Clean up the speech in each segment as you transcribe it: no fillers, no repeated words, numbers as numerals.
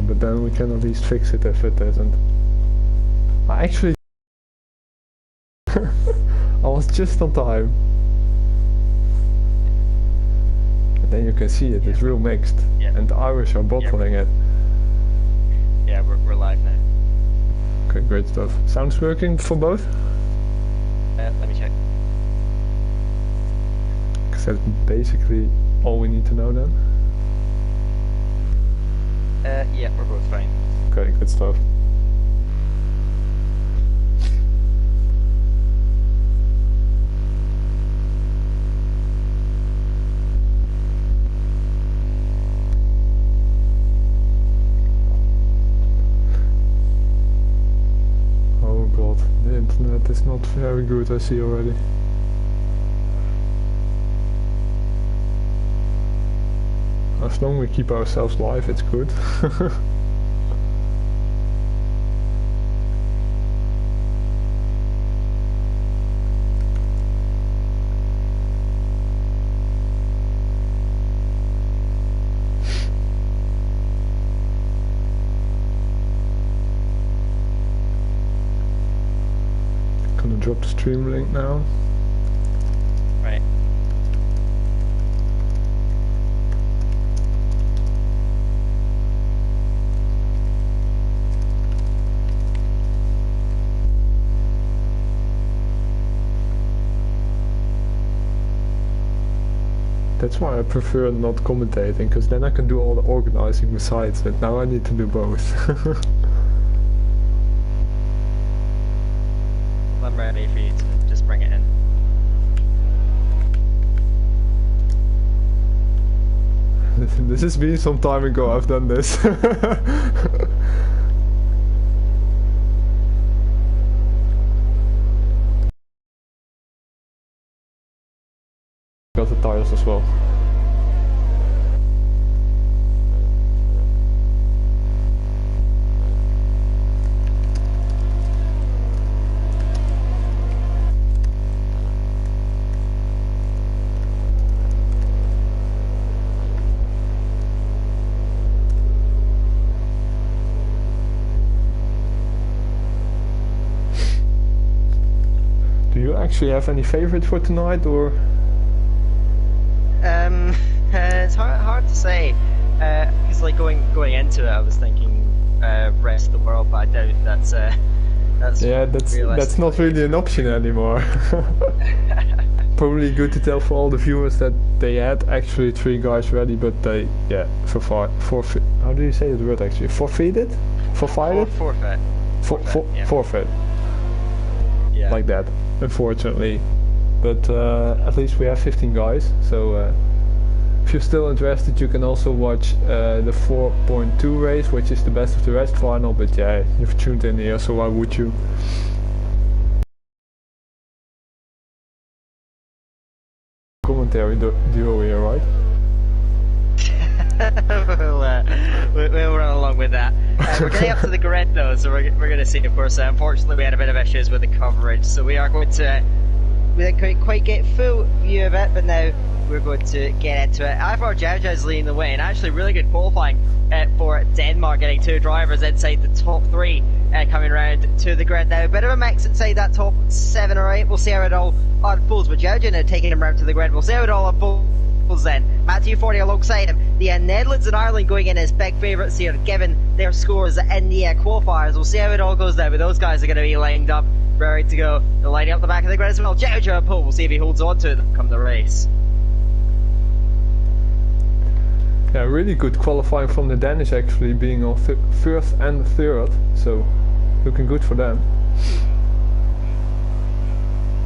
but then we can at least fix it if it isn't. I actually I was just on time. And then you can see it, it's real mixed. Yeah. And the Irish are bottling it. Yeah, we're live now. Okay, great stuff. Sounds working for both? Let me check. Because that's basically all we need to know then. Yeah, we're both fine. Okay, good stuff. Oh god, the internet is not very good, I see already. As long as we keep ourselves live, it's good. Gonna drop the stream link now. Right. That's why I prefer not commentating, because then I can do all the organizing besides it. Now I need to do both. I'm ready for you to just bring it in. This has been some time ago I've done this. Got the tires as well. Do you actually have any favorite for tonight, or? It's hard to say. Because like going into it, I was thinking rest of the world, but I doubt that's yeah, that's not really an option anymore. Probably good to tell for all the viewers that they had actually 3 guys ready, but they forfeit. How do you say the word actually? Forfeited? Forfeited? Forfeit. Yeah. Forfeit. Yeah. Like that, unfortunately. But at least we have 15 guys, so if you're still interested, you can also watch the 4.2 race, which is the best of the rest final. But yeah, you've tuned in here, so why would you? Commentary duo here, right? we'll run along with that. We're getting up to the grid though, so we're going to see, of course, unfortunately we had a bit of issues with the coverage, so we are going to, we didn't quite get full view of it, but now we're going to get into it. Ivar Jauja's leading the way, and actually really good qualifying for Denmark, getting 2 drivers inside the top 3 coming round to the grid now. A bit of a mix inside that top 7 or 8, we'll see how it all unfolds, but Jauja now taking him round to the grid, we'll see how it all unfolds then. Matthew 40 alongside him. The Netherlands and Ireland going in as big favourites here, given their scores in the qualifiers. We'll see how it all goes now, but those guys are going to be lined up, ready to go. They're lining up the back of the grid as well. Jauja and Paul, we'll see if he holds on to them come the race. Yeah, really good qualifying from the Danish, actually being on first and third, so looking good for them.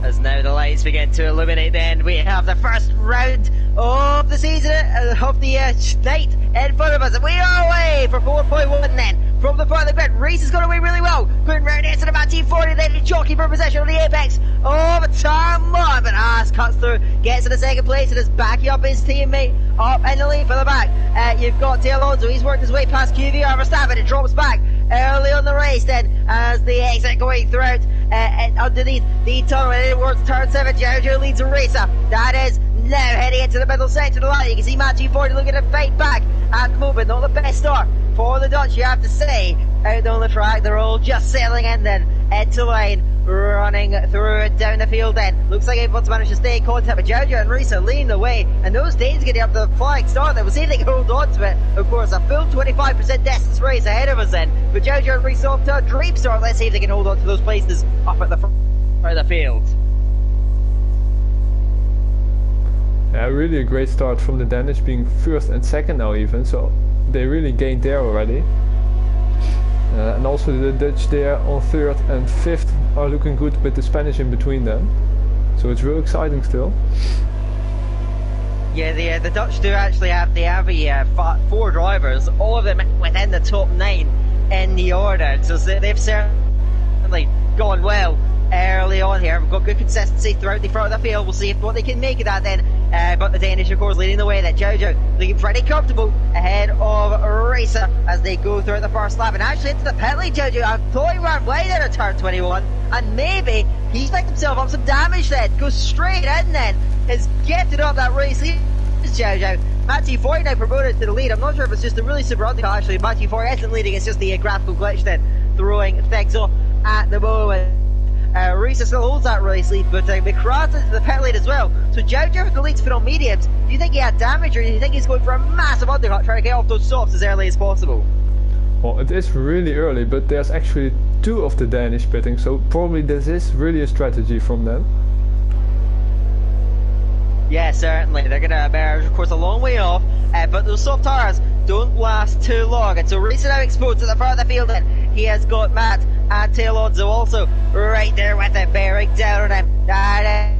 As now the lights begin to illuminate, then we have the first round of the season, of the night in front of us, and we are away for 4.1 then. From the front of the grid, race has gone away really well. Going round into the Team 40, then jockey for possession on the apex of Tarmon, but Haas cuts through, gets in the second place, and is backing up his teammate up in the lead for the back. You've got De Alonso, he's worked his way past QleenVigor Racing, it drops back early on the race then as the exit going throughout underneath the tunnel and towards turn 7. Jauja leads the racer. That is now heading into the middle section of the line. You can see Team 40 looking to fight back at the moment. Not the best start for the Dutch, you have to say. Out on the track, they're all just sailing in then, end to line, running through it down the field then. Looks like everyone's managed to stay in contact with Jojo and Risa leading the way, and those Danes getting up the flying start there. We'll see if they can hold on to it. Of course, a full 25% distance race ahead of us then, but Jojo and Risa off to a dream start. Let's see if they can hold on to those places up at the front of the field. Yeah, really a great start from the Danish, being first and second now even, so they really gained there already. And also the Dutch there on third and fifth are looking good with the Spanish in between them. So it's real exciting still. Yeah, the Dutch do actually have 4 drivers, all of them within the top 9 in the order. So they've certainly gone well early on here. We've got good consistency throughout the front of the field. We'll see what they can make of that then. But the Danish, of course, leading the way. That Jojo looking pretty comfortable ahead of Racer as they go through the first lap. And actually into the pit lane, Jojo, I thought he ran wide out of turn 21. And maybe he's picked himself up some damage then. Goes straight in then. Has gifted up that race lead. Jojo. Matthew 40 now promoted to the lead. I'm not sure if it's just a really super undercut actually. Matthew 40 isn't leading, it's just the graphical glitch then throwing things off at the moment. Risa still holds that race lead, but McCrath into the pit lane as well. So Jojo with the lead's put on mediums. Do you think he had damage, or do you think he's going for a massive undercut trying to get off those softs as early as possible? Well, it is really early, but there's actually 2 of the Danish pitting, so probably this is really a strategy from them. Yeah, certainly. They're going to emerge, of course, a long way off, but those soft tires don't last too long. And so Risa now exposed to the front of the field, and he has got Matt and Alonso also right there with him, bearing down on him. That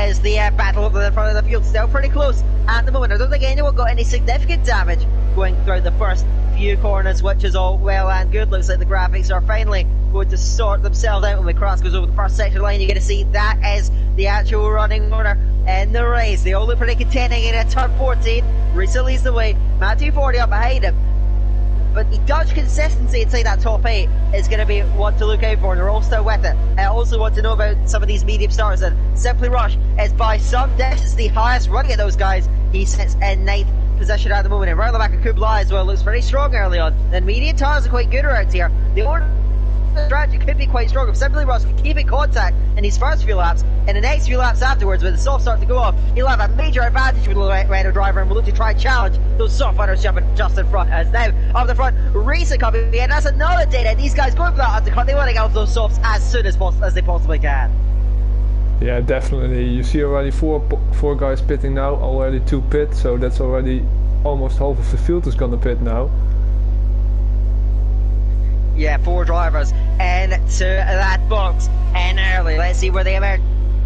is the battle up to the front of the field. Still pretty close at the moment. I don't think anyone got any significant damage going through the first few corners, which is all well and good. Looks like the graphics are finally going to sort themselves out when the cross goes over the first section line. You're going to see that is the actual running order in the race. They all look pretty contending in turn 14. Risa leads the way, Matthew 40 up behind him. But the Dutch consistency inside that top 8 is going to be one to look out for, and they're all still with it. I also want to know about some of these medium stars, and Simply Rush is by some distance the highest running at those guys. He sits in 9th position at the moment, and round the back of Kublai as well looks pretty strong early on. And medium tires are quite good around here. The order strategy could be quite strong if Simply Rush can keep in contact in these first few laps. In the next few laps afterwards, when the soft start to go off, he'll have a major advantage with the Renault driver, and will look to try and challenge those soft runners jumping just in front. As now up the front, Risa coming in. That's another data. These guys going for that undercut. They want to get off those softs as soon as they possibly can. Yeah, definitely. You see already four guys pitting now. Already 2 pit, so that's already almost half of the field is gonna pit now. Yeah, 4 drivers into that box and early. Let's see where they emerge.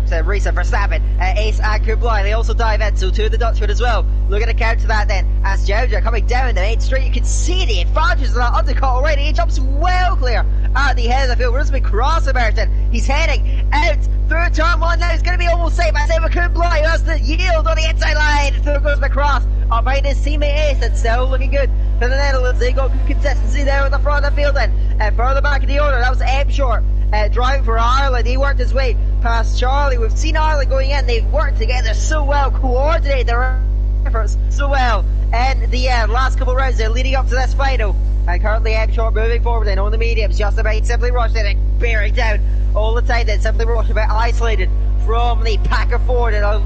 Risa, Verstappen, Ace and Kublai, they also dive in, so 2 of the Dutchman as well. Looking to counter that then, as Jojo coming down the main straight, you can see the advantages of that undercut already. He jumps well clear at the head of the field. We're just cross American. He's heading out through turn 1 now. He's going to be almost safe. I say with Kublai, who has the yield on the inside line. Through goes McCross. Up behind his teammate Ace, and still looking good for the Netherlands. They got good consistency there at the front of the field then. And further back in the order, that was M Short driving for Ireland. He worked his way past Charlie. We've seen Ireland going in. They've worked together so well, coordinated their efforts so well. And the last couple of rounds, they're leading up to this final. And currently M Short moving forward then on the mediums, just about Simply Rush then bearing down all the time. Then Simply Rush a bit isolated from the pack of Ford, and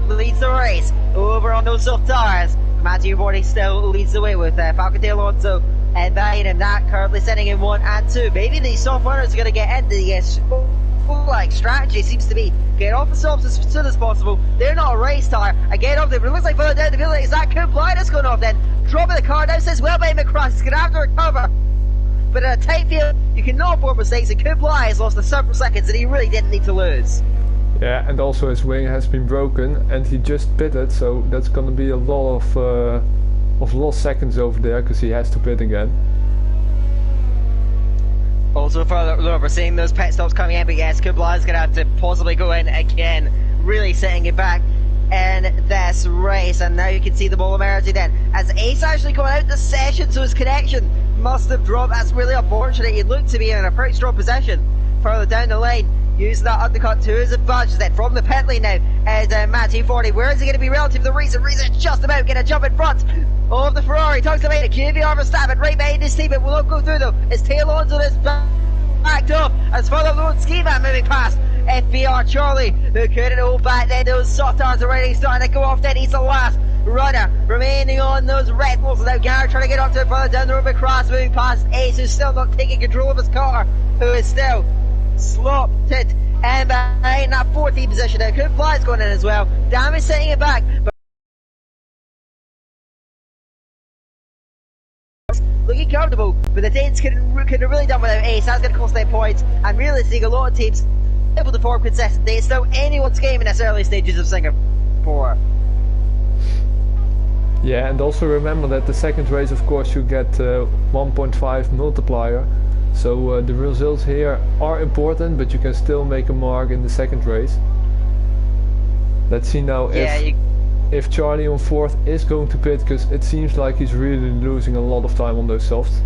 leads the race over on those soft tires. Matthew 40 still leads the way with Falcon de Alonso and behind him. That currently sitting in 1 and 2. Maybe the soft runners are going to get into the like strategy seems to be get off the softs as soon as possible. They're not a race tire. I get off there, but it looks like further down the field is that Kublai that's going off then. Dropping the car down, says well by McCross. He's going to have to recover. But in a tight field, you cannot afford mistakes, and Kublai has lost several seconds that he really didn't need to lose. Yeah, and also his wing has been broken, and he just pitted, so that's gonna be a lot of lost seconds over there, because he has to pit again. Also further over, seeing those pit stops coming in, but yes, Kublai's gonna have to possibly go in again, really setting it back in this race. And now you can see the ball emerging then, as Ace actually going out the session, so his connection must have dropped. That's really unfortunate. He looked to be in a pretty strong position further down the lane, using that undercut to his advantage then from the pit lane now as Matthew 40. Where is he going to be relative to the Risa? Risa just about going to jump in front of the Ferrari. Tugs away to QleenVigor Verstappen right behind his team. It will not go through though. His tail onto this backed up as further road ski man moving past FBR Charlie, who couldn't hold back then. Those soft arms already starting to go off then. He's the last runner remaining on those Red Bulls. Now Garrett trying to get up to it further down the road, but Cross moving past Ace, who's still not taking control of his car, who is still slopped it and behind that 14th position. Now Coop Fly's going in as well. Dam is setting it back, but looking comfortable, but the Danes could have really done without Ace. That's going to cost them points, and realistically a lot of teams able to form consistent. It's still anyone's game in this early stages of Singapore. Yeah, and also remember that the second race, of course, you get 1.5 multiplier. So the results here are important, but you can still make a mark in the second race. Let's see now if Charlie on 4th is going to pit, because it seems like he's really losing a lot of time on those softs.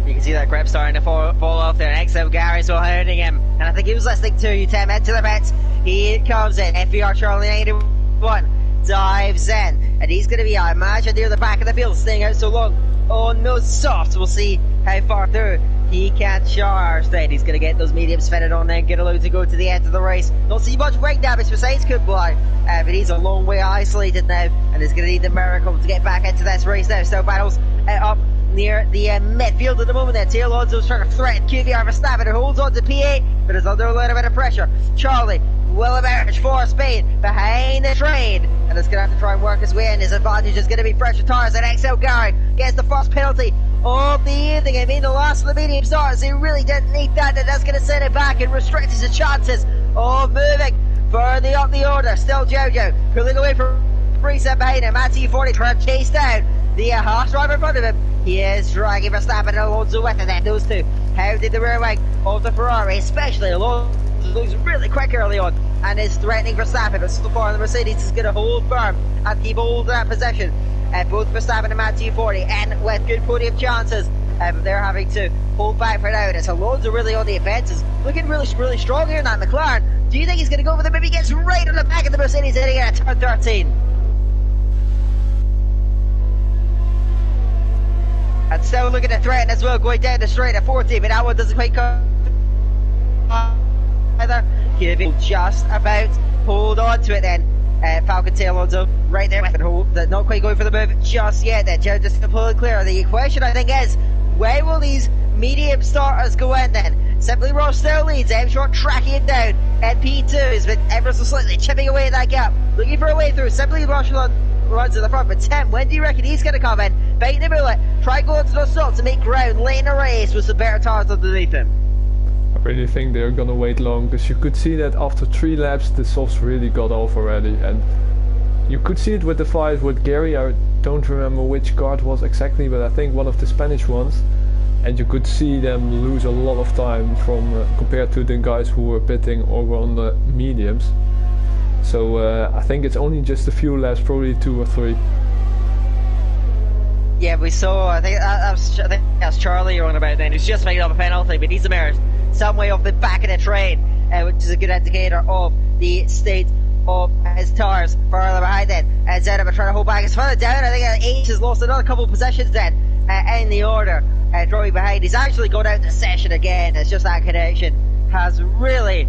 You can see that grip starting to fall off there. XO Gary's still holding him, and I think he was listening to you, Tim. Into the pits, he comes in. FBR Charlie 91 dives in, and he's going to be, I imagine, near the back of the field, staying out so long on those softs. We'll see how far through he can charge then. He's going to get those mediums fitted on then, get allowed to go to the end of the race. Not see much wing damage besides Kublai, but he's a long way isolated now, and is going to need the miracle to get back into this race now. So battles up near the midfield at the moment there. Tail Alonso's trying to threaten QleenVigor Verstappen, who holds on to P8, but is under a little bit of pressure. Charlie will emerge for Spain behind the train, and is going to have to try and work his way in. His advantage is going to be pressure tires, and XL Gary gets the first penalty of the evening. I mean, the last of the medium starts, he really didn't need that, and that's going to send it back and restrict his chances of moving further up the order. Still Jojo pulling away from Preset behind him. Matty 40 trying to chase down the Haas driver in front of him. He is dragging Verstappen and Alonso with it. Then those two, how did the rear wing of the Ferrari, especially Alonso, looks really quick early on and is threatening Verstappen, but so far the Mercedes is going to hold firm and keep hold of that position. Both Verstappen and Matthew 40 and with good podium chances, but they're having to hold back for now. And it's Alonso really on the offensive, looking really strong here in that McLaren. Do you think he's going to go for it? Maybe he gets right on the back of the Mercedes hitting it at turn 13. And still looking to threaten as well, going down the straight at 14, but that one doesn't quite come either. QleenVigor just about hold on to it then. Falcon Tail Alonso right there with it, hold, not quite going for the move just yet then. Just to pull it clear. The question I think is, where will these medium starters go in then? Simply Ross still leads, M Short tracking it down, and P2 has been ever so slightly chipping away at that gap, looking for a way through. Simply Ross runs to the front, but Tim, when do you reckon he's going to come in, bite the bullet, try going to the stop to make ground late in the race with some better tires underneath him? I really think they're gonna wait long, because you could see that after 3 laps the softs really got off already, and you could see it with the fight with Gary. I don't remember which car it was exactly, but I think one of the Spanish ones, and you could see them lose a lot of time from compared to the guys who were pitting over on the mediums. So I think it's only just a few laps, probably 2 or 3. Yeah, we saw, I think that's Charlie you're on about then, who's just making up a penalty, but he's emerged some way off the back of the train, which is a good indicator of the state of his tires. Further behind then, and Zedema trying to hold back. It's further down, I think H has lost another couple of positions then in the order, drawing behind. He's actually gone out the session again. It's just that connection has really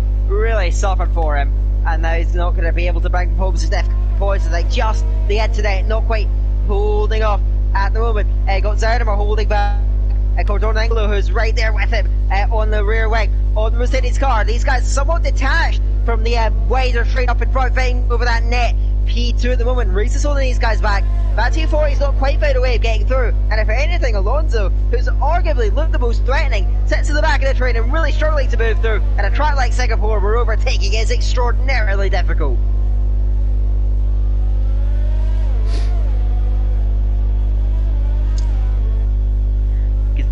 suffered for him, and now he's not going to be able to bring home significant points. I think just the internet not quite holding off at the moment. Got Zedema holding back. Cordon Anglo, who's right there with him on the rear wing on the Mercedes car. These guys somewhat detached from the wider train up in front, fighting over that net. P2 at the moment. Reese is holding these guys back. That T40 is not quite found a way of getting through, and if anything, Alonso, who's arguably looked the most threatening, sits in the back of the train and really struggling to move through. And a track like Singapore, where overtaking is extraordinarily difficult.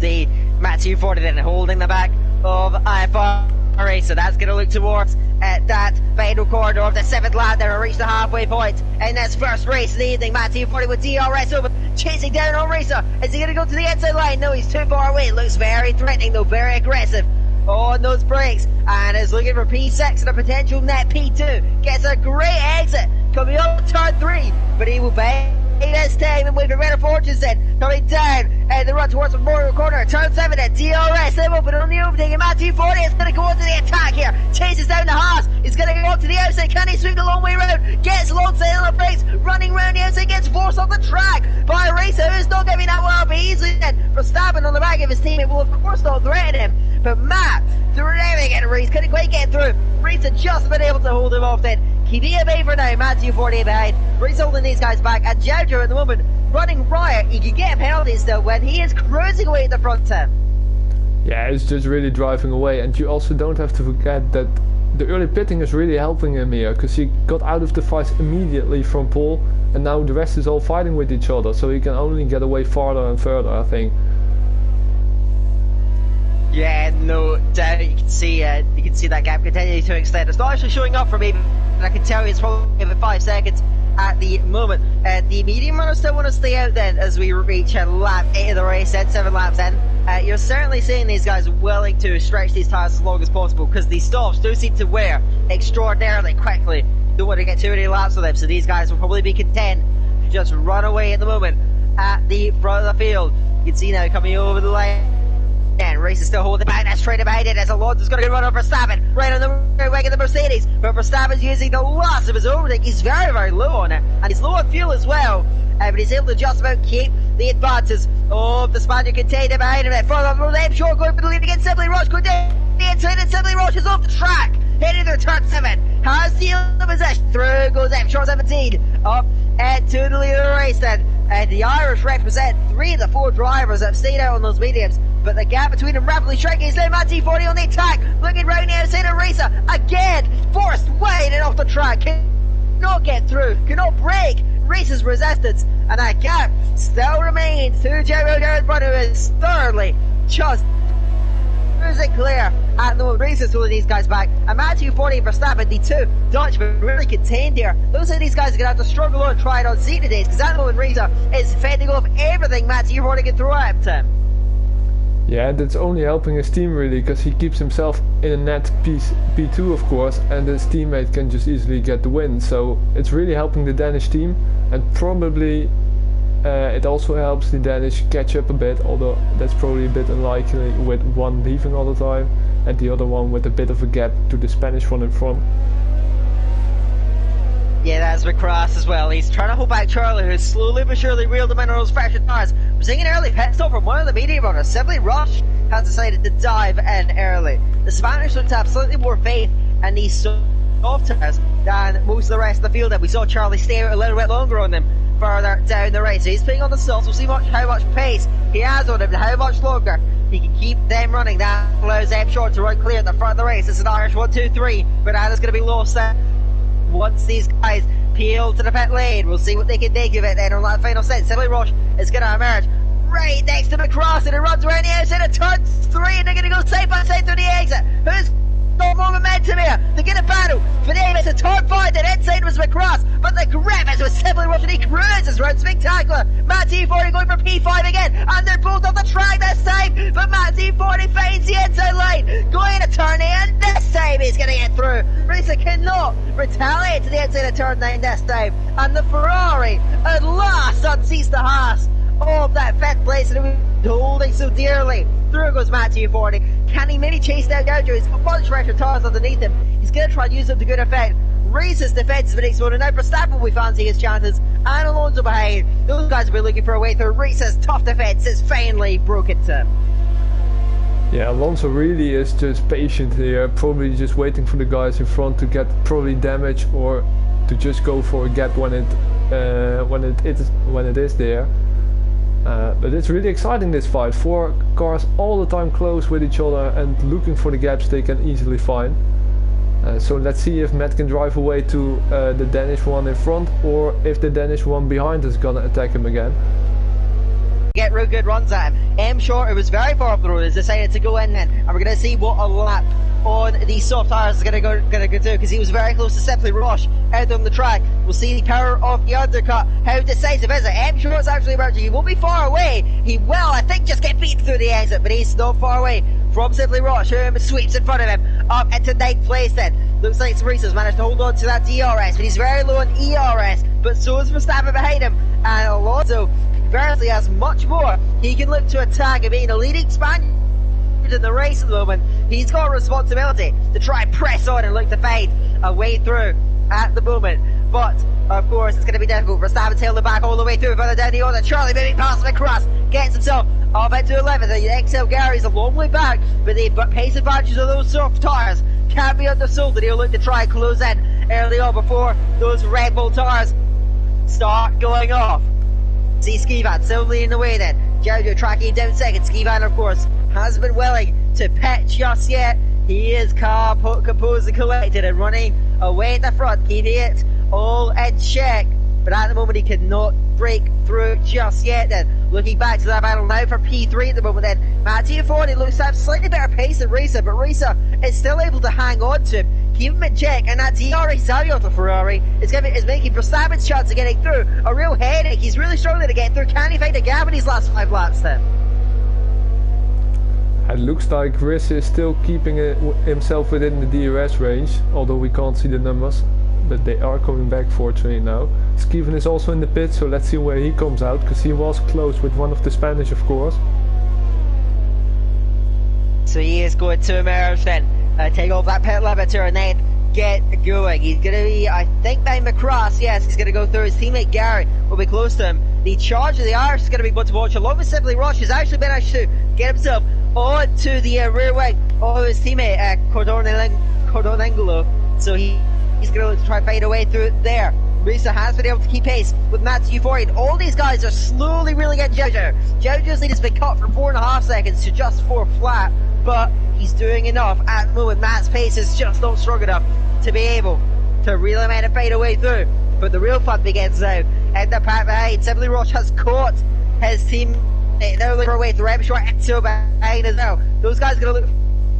The Matthew 40 then holding the back of IFR, so that's going to look towards that final corridor of the 7th lap there and reach the halfway point in this first race of the evening. Matthew 40 with DRS over, chasing down on Racer. Is he going to go to the inside line? No, he's too far away. It looks very threatening though, very aggressive on those brakes, and is looking for P6 and a potential net P2. Gets a great exit coming up turn 3, but he will bang Cleanest time and wait for better fortunes then. Coming down and the run towards the Memorial Corner. Turn 7 at DRS. They're open on the overtake. And Matthew 40 is going to go onto the attack here. Chases down the Haas. He's going to go up to the outside. Can he swing the long way round? Gets alongside on the brakes. Running round the outside. Gets forced off the track by a racer who's not giving that well up easily then. Verstappen on the back of his team. It will of course not threaten him. But Matt, through everything at Reese, couldn't quite get through. Reese had just been able to hold him off then. KDA for now, Matthew 40 behind. Reese holding these guys back. And Jojo at the moment running riot. He can get penalties though when he is cruising away at the front end. Yeah, it's just really driving away. And you also don't have to forget that the early pitting is really helping him here, because he got out of the fight immediately from pole, and now the rest is all fighting with each other, so he can only get away farther and further, I think. Yeah, no doubt. You can see that gap continue to extend. It's not actually showing up for me, but I can tell you it's probably about 5 seconds at the moment. The medium runners still want to stay out then as we reach lap 8 of the race and 7 laps in. You're certainly seeing these guys willing to stretch these tyres as long as possible, because these stops do seem to wear extraordinarily quickly. Don't want to get too many laps with them, so these guys will probably be content to just run away at the moment at the front of the field. You can see now coming over the line. And Reese is still holding back. That's straight behind it as Alonso's going to run over Verstappen right on the rear wing of the Mercedes. But Verstappen's using the last of his overtake. He's very, very low on it, and he's low on fuel as well. But he's able to just about keep the advances of the Spaniard container behind him. And further up the road, Short going for the lead against Simply Roche. Going down the inside, and Simply Roche is off the track. Heading through turn 7. Has the possession. Through goes Short 17. Up and to the lead of the race then. And the Irish represent 3 of the 4 drivers that have stayed out on those mediums. But the gap between them rapidly shrinking. He's now Matty 40 on the attack. Looking round the outside of racer. Again, forced wide and off the track. Cannot get through. Cannot break racer's resistance. And that gap still remains to Jerry O'Darren's brother, who is thoroughly just cruising clear at the moment. Racer's holding these guys back. And Matthew 40 and Verstappen, the 2 Dutchmen, really contained here. Those are these guys are going to have to struggle on trying on seat today, because at the moment Racer is fending off everything Matthew 40 can throw at him, Tim. Yeah, that's only helping his team really, because he keeps himself in a net P2 of course, and his teammate can just easily get the win. So it's really helping the Danish team, and probably it also helps the Danish catch up a bit, although that's probably a bit unlikely with one leaving all the time and the other one with a bit of a gap to the Spanish one in front. Yeah, that's McCross as well. He's trying to hold back Charlie, who's slowly but surely reeled him in on those fractured tires. We're seeing an early pit stop from one of the medium runners. Simply Rush has decided to dive in early. The Spanish looked to have slightly more faith in these soft tires than most of the rest of the field, and we saw Charlie stay out a little bit longer on them further down the race. So he's putting on the softs. We'll see how much pace he has on him and how much longer he can keep them running. That allows M Short to run clear at the front of the race. It's an Irish 1-2-3, but Anna's going to be lost there. Once these guys peel to the pit lane, we'll see what they can dig of it then on that final set. Simply Roche is going to emerge right next to McCross, and it runs around the outside of turn 3, and they're going to go side by side through the exit. Who's got more momentum here? They're going to battle for the aim. It's a turn 5, and inside was McCross, but the grip is with Simply Roche, and he cruises round spectacular. Matty 40 going for P5 again, and they're both off the track this time, but Matty 40 finds the inside line, going to turn 8, and this time he's going to get through. Racer cannot retaliate to the inside of turn 9 this time, and the Ferrari at last unseats the Haas of that 5th place, and it was holding so dearly. Through goes Matthew 40. Can he maybe chase down Gaudio? He's got bunch of pressure tires underneath him. He's going to try and use them to good effect. Races defensive in X1, and now Verstappen we fancy his chances, and Alonso behind. Those guys will be looking for a way through. Race's tough defense is finally broken to him. Yeah, Alonso really is just patient here, probably just waiting for the guys in front to get probably damage, or to just go for a gap when it is there. But it's really exciting, this fight. 4 cars all the time close with each other and looking for the gaps they can easily find. So let's see if Matt can drive away to the Danish one in front, or if the Danish one behind is gonna attack him again. Get real good runs at him. M Short, who was very far up the road, has decided to go in then, and we're going to see what a lap on these soft tires is going to go do, because he was very close to Simply Roche out on the track. We'll see the power of the undercut. How decisive is it? M Short's actually emerging. He won't be far away. He will, I think, just get beaten through the exit, but he's not far away from Simply Roche, who sweeps in front of him up into 9th place then. Looks like Risa's managed to hold on to that DRS, but he's very low on ERS, but so is Verstappen behind him, and Alonso apparently has much more. He can look to attack and being a leading Spaniard in the race at the moment. He's got a responsibility to try and press on and look to find a way through at the moment, but of course it's going to be difficult. Verstappen tailed it back all the way through, further down the order. Charlie moving past him across, gets himself off into 11th. The XL Gary's a long way back, but the pace advantages of those soft tyres can't be undersold, and he'll look to try and close in early on before those Red Bull tyres start going off. See Skivan still leading the way then. Jojo tracking down second. Skivan, of course, hasn't been willing to pit just yet. He is composed and collected and running away at the front, keeping it all in check. But at the moment he cannot break through just yet then. Looking back to that battle now for P3 at the moment then. Matthew Ford looks to have slightly better pace than Risa, but Risa is still able to hang on to him, keep him in check, and that DRS Savio Ferrari is making Verstappen's chance of getting through a real headache. He's really struggling to get through. Can he find a gap in these last 5 laps then? It looks like Risa is still keeping himself within the DRS range, although we can't see the numbers, but they are coming back fortunately now. Skivan is also in the pit, so let's see where he comes out, because he was close with one of the Spanish, of course. So he is going to emerge then, take off that pit limiter and then get going. He's going to be, I think, by Macross. Yes, he's going to go through. His teammate Gary will be close to him. The charge of the Irish is going to be one to watch, along with Simply Roche, who's actually been able to get himself onto the rear wing of his teammate Cordonangolo. So he's going to try and find a way through there. Risa has been able to keep pace with Matthew Ford. All these guys are slowly reeling in Jojo. Jojo's lead has been cut from 4.5 seconds to just 4 flat, but he's doing enough at the moment. Matt's pace is just not strong enough to be able to reel him in and find a way through. But the real fun begins now. In the pack behind, Simply Roche has caught his team. Now looking for a way through. I'm sure Enzo behind as well. Those guys are going to look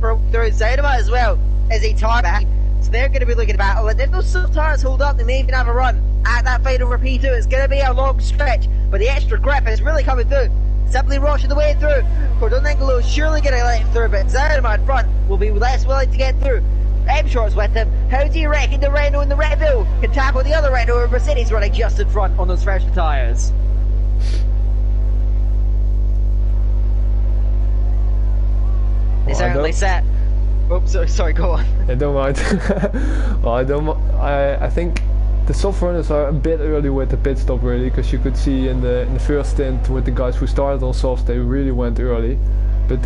for through Zaidama as well as a tar behind. So they're going to be looking to battle, and if those soft tires hold up, they may even have a run at that fight over P2. It's going to be a long stretch, but the extra grip is really coming through. Simply rushing the way through. Cordonangolo is surely going to let him through, but Zaidama in front will be less willing to get through. M-Short's with him. How do you reckon the Renault and the Red Bull can tackle the other Renault or Mercedes running just in front on those fresh tyres? They certainly set. Oops, sorry, go on. I don't mind. Well, I think the soft runners are a bit early with the pit stop really, because you could see in the first stint with the guys who started on softs, they really went early. But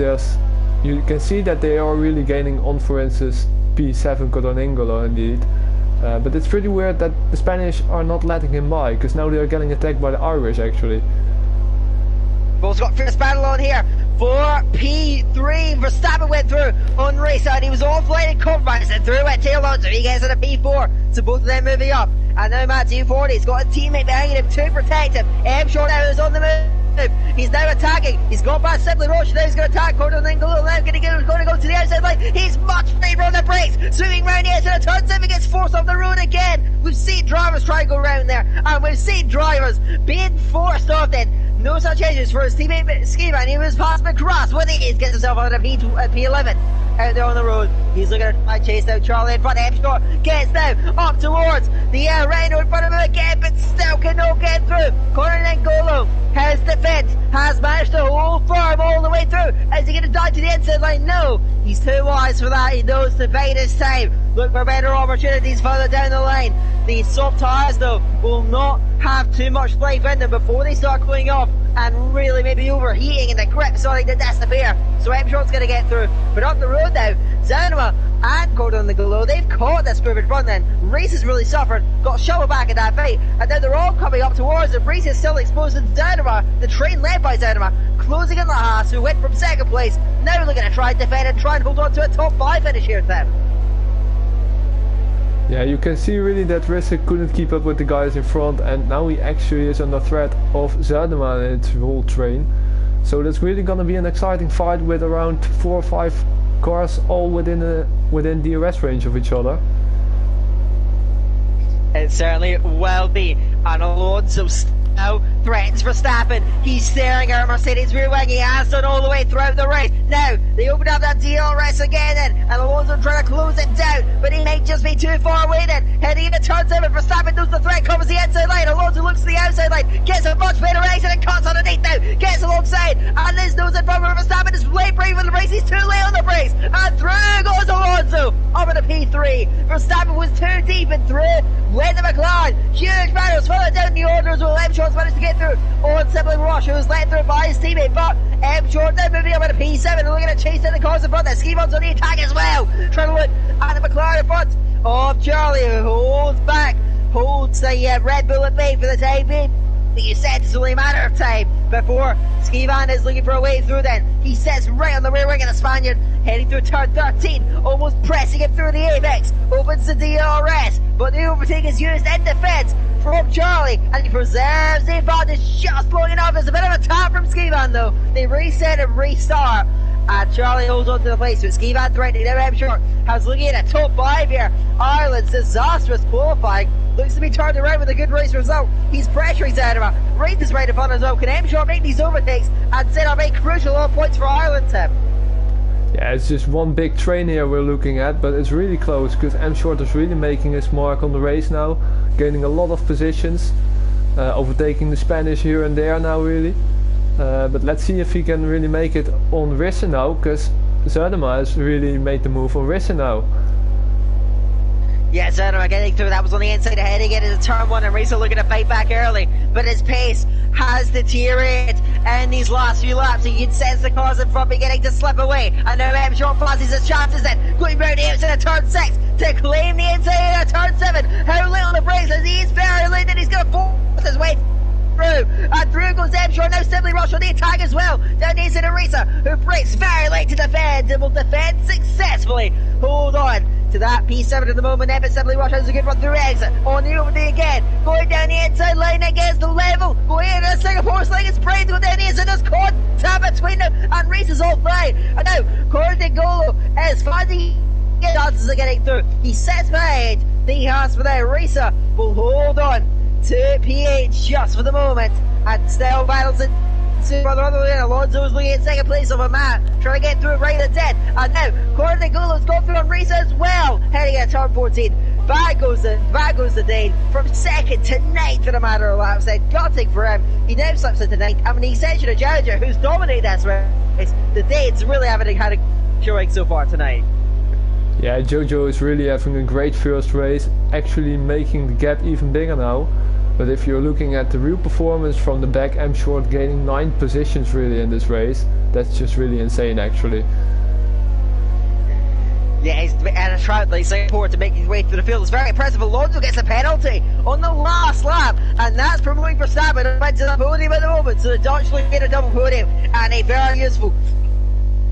you can see that they are really gaining on, for instance, P7 Cordonangolo indeed. But it's pretty weird that the Spanish are not letting him by, because now they are getting attacked by the Irish actually. We've also got first battle on here for P3. Verstappen went through on race and he was offline and compromised and through went tail on, so he gets in a P4. So both of them moving up. And now Matthew Ford, he's got a teammate behind him to protect him. M-Short now is on the move. He's now attacking. He's gone past Simply Roche. Now he's going to attack Cordonangolo. Now going to go to the outside line. He's much favor on the brakes. Swinging round the edge of the turn. Simply gets forced off the road again. We've seen drivers try and go round there. And we've seen drivers being forced off then. No such changes for his teammate Skivan. He was past McCross. What he gets himself on a P11 out there on the road. He's looking to try and chase down Charlie in front of him. Short gets down up towards the Renault in front of him again, but still cannot get through. Cordonangolo has defense, has managed to hold firm all the way through. Is he going to die to the inside line? No, he's too wise for that. He knows to bide his time. Look for better opportunities further down the line. These soft tyres though will not have too much life in them before they start going off and really maybe overheating and the grip starting to disappear. So M-Short's going to get through. But up the road now, Zanima and Cordonangolo, they've caught this move in front then. Reese has really suffered, got shoved back in that fight, and now they're all coming up towards him. Reese is still exposed to Zanima, the train led by Zanima, closing in the Haas, who went from second place. Now looking to try and defend and try and hold on to a top 5 finish here with them. Yeah, you can see really that Rissa couldn't keep up with the guys in front, and now he actually is under threat of Zuidema and its whole train. So that's really gonna be an exciting fight with around 4 or 5 cars all within DRS range of each other. It certainly will be, and Alonso now threatens Verstappen. He's staring at Mercedes rear wing. He has done all the way throughout the race. Now, they open up that DRS again then, and Alonso trying to close it down, but he may just be too far away then. Heading into turn 7, Verstappen knows the threat, covers the inside line. Alonso looks to the outside line, gets a much better exit and cuts underneath now, gets alongside, and Liz knows in front of Verstappen is late brake for the brakes. He's too late on the brakes, and through goes Alonso up into P3. Verstappen was too deep and through went the McLaren. Huge battles further down the order as well. M Short's managed to get through on Simply Rush, who was let through by his teammate, but M Short now moving up into P7 and looking at chase down the cars in front. That Skivon's on the attack as well, trying to look at the McLaren in front of Charlie, who holds back, holds the Red Bull at bay for the time being. You said it's only a matter of time before Skivan is looking for a way through then. He sets right on the rear wing of the Spaniard, heading through turn 13, almost pressing him through the apex, opens the DRS, but the overtake is used in defence from Charlie, and he preserves the advantage just long enough. There's a bit of a tap from Skivan though. They reset and restart, and Charlie holds on to the place, so Skivan threatening. Now M Short has looking at a top 5 here. Ireland's disastrous qualifying looks to be turned around with a good race result. He's pressuring Zedema. Reid is right in front as well. Can M Short make these overtakes and set up a crucial all points for Ireland, Tim? Yeah, it's just one big train here we're looking at, but it's really close because M Short is really making his mark on the race now, gaining a lot of positions, overtaking the Spanish here and there now really. But let's see if he can really make it on Rissen now, because Zedema has really made the move on Rissen now. Yeah, Zedema getting through. That was on the inside, heading into turn 1, and Risa looking to fight back early, but his pace has deteriorated in these last few laps. You can sense the cars in front beginning to slip away, and now M Short passes his chances then, going round the outside of turn 6 to claim the inside of turn 7. How late on the brakes as he's very late, and he's going to force his way through, and through goes M Short. Now Simply Rush on the attack as well, down the inside of Risa, who breaks very late to defend and will defend successfully. Hold on to that P7 at the moment. Evan Simply Rush has a good run through exit on the overtake again, going down the inside line against the level, going into the Singapore sling. It's brave to go down the inside. There's contact between them, and Reese is offline, and now Cordigolo is finding chances of getting through. He sets behind the Haas, but now Risa will hold on to P8 just for the moment, and still battles it. Brother other than Alonso is looking in second place on a map, trying to get through right at the dead, and now Cordigolo's gone through on Risa as well, heading at turn 14. Back goes the Dane from second to ninth in a matter of laps. Then gutting for him, he now slips into ninth. I mean, the extension of Jauger, who's dominated this race, the Danes really haven't had a showing so far tonight. Yeah, Jojo is really having a great first race, actually making the gap even bigger now. But if you're looking at the real performance from the back, M Short gaining 9 positions really in this race, that's just really insane actually. Yeah, he's at a trout like Singapore to make his way through the field. It's very impressive. Alonso gets a penalty on the last lap, and that's promoting Verstappen to the podium at the moment. So the Dutch looking at a double podium, and a very useful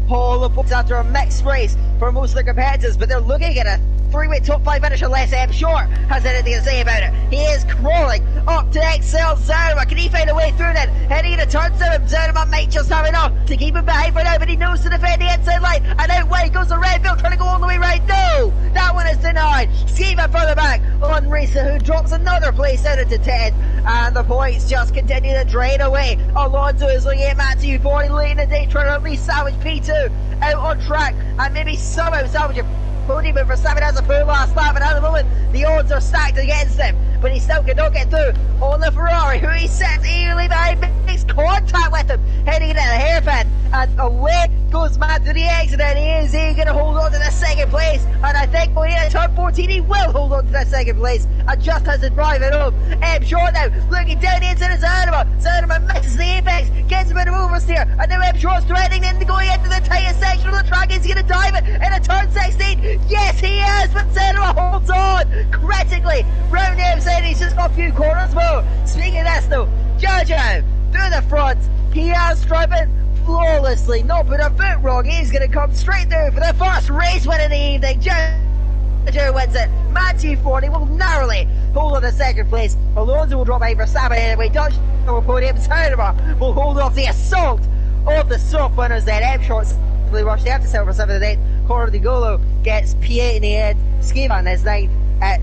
haul of points after a mixed race for most of the competitors, but they're looking at a 3-way top 5 finish unless M Short has anything to say about it. He is crawling up to excel Zerma. Can he find a way through then? Heading into turn 7, Zerma might just have enough to keep him behind for now, but he knows to defend the inside line, and out wide goes the Red Bull trying to go all the way right. No! That one is denied. Skiva further back on Risa, who drops another place out into 10, and the points just continue to drain away. Alonso is looking at Matthew 40 late in the day, trying to at least salvage P2 out on track, and maybe somehow salvage a podium. But Verstappen has a poor last lap, and at the moment the odds are stacked against him, but he still cannot get through on the Ferrari, who he sets eagerly behind, makes contact with him, heading into the hairpin, and away goes Matt to the exit, and he is eager to hold on to the second place, and I think going into turn 14 he will hold on to that second place, and just has to drive it home. M Short now looking down the inside of Zerma misses the apex, gets a bit of oversteer, and now M Short's threatening into going into the tightest section of the track. Is he going to dive it into turn 16? Yes he is, but Zerma holds on critically round the outside. He's just got a few corners more. Speaking of this though, Jojo through the front, he is driving flawlessly, not put a foot wrong. He's going to come straight through for the first race win of the evening. Jojo wins it. Matthew 40 will narrowly hold on to second place. Alonso will drop behind Verstappen anyway. Dutch will podium. Zerma will hold off the assault of the soft winners then. M Short simply rush. They have to settle for 7th and 8th. Cordigolo gets P8 in the end. Skivan is 9th.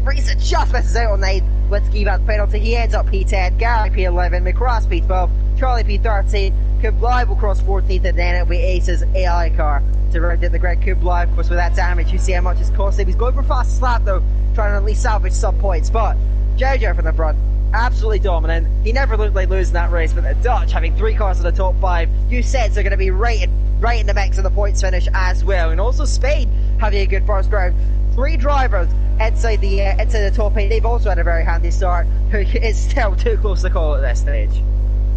Risa just misses out on 9th. Litsky got the penalty, he ends up P10, Gary P11, McCross P12, Charlie P13, Kublai will cross 14th, and then it'll be Ace's AI car to round out the grid. Kublai, of course, with that damage, you see how much it's cost him. He's going for fast slap though, trying to at least salvage some points, but Jojo from the front, absolutely dominant. He never looked like losing that race, but the Dutch having 3 cars in the top 5, you said they're going to be right in the mix of the points finish as well. And also Spain having a good first round. 3 drivers inside the top 8. They've also had a very handy start, who is still too close to call at this stage.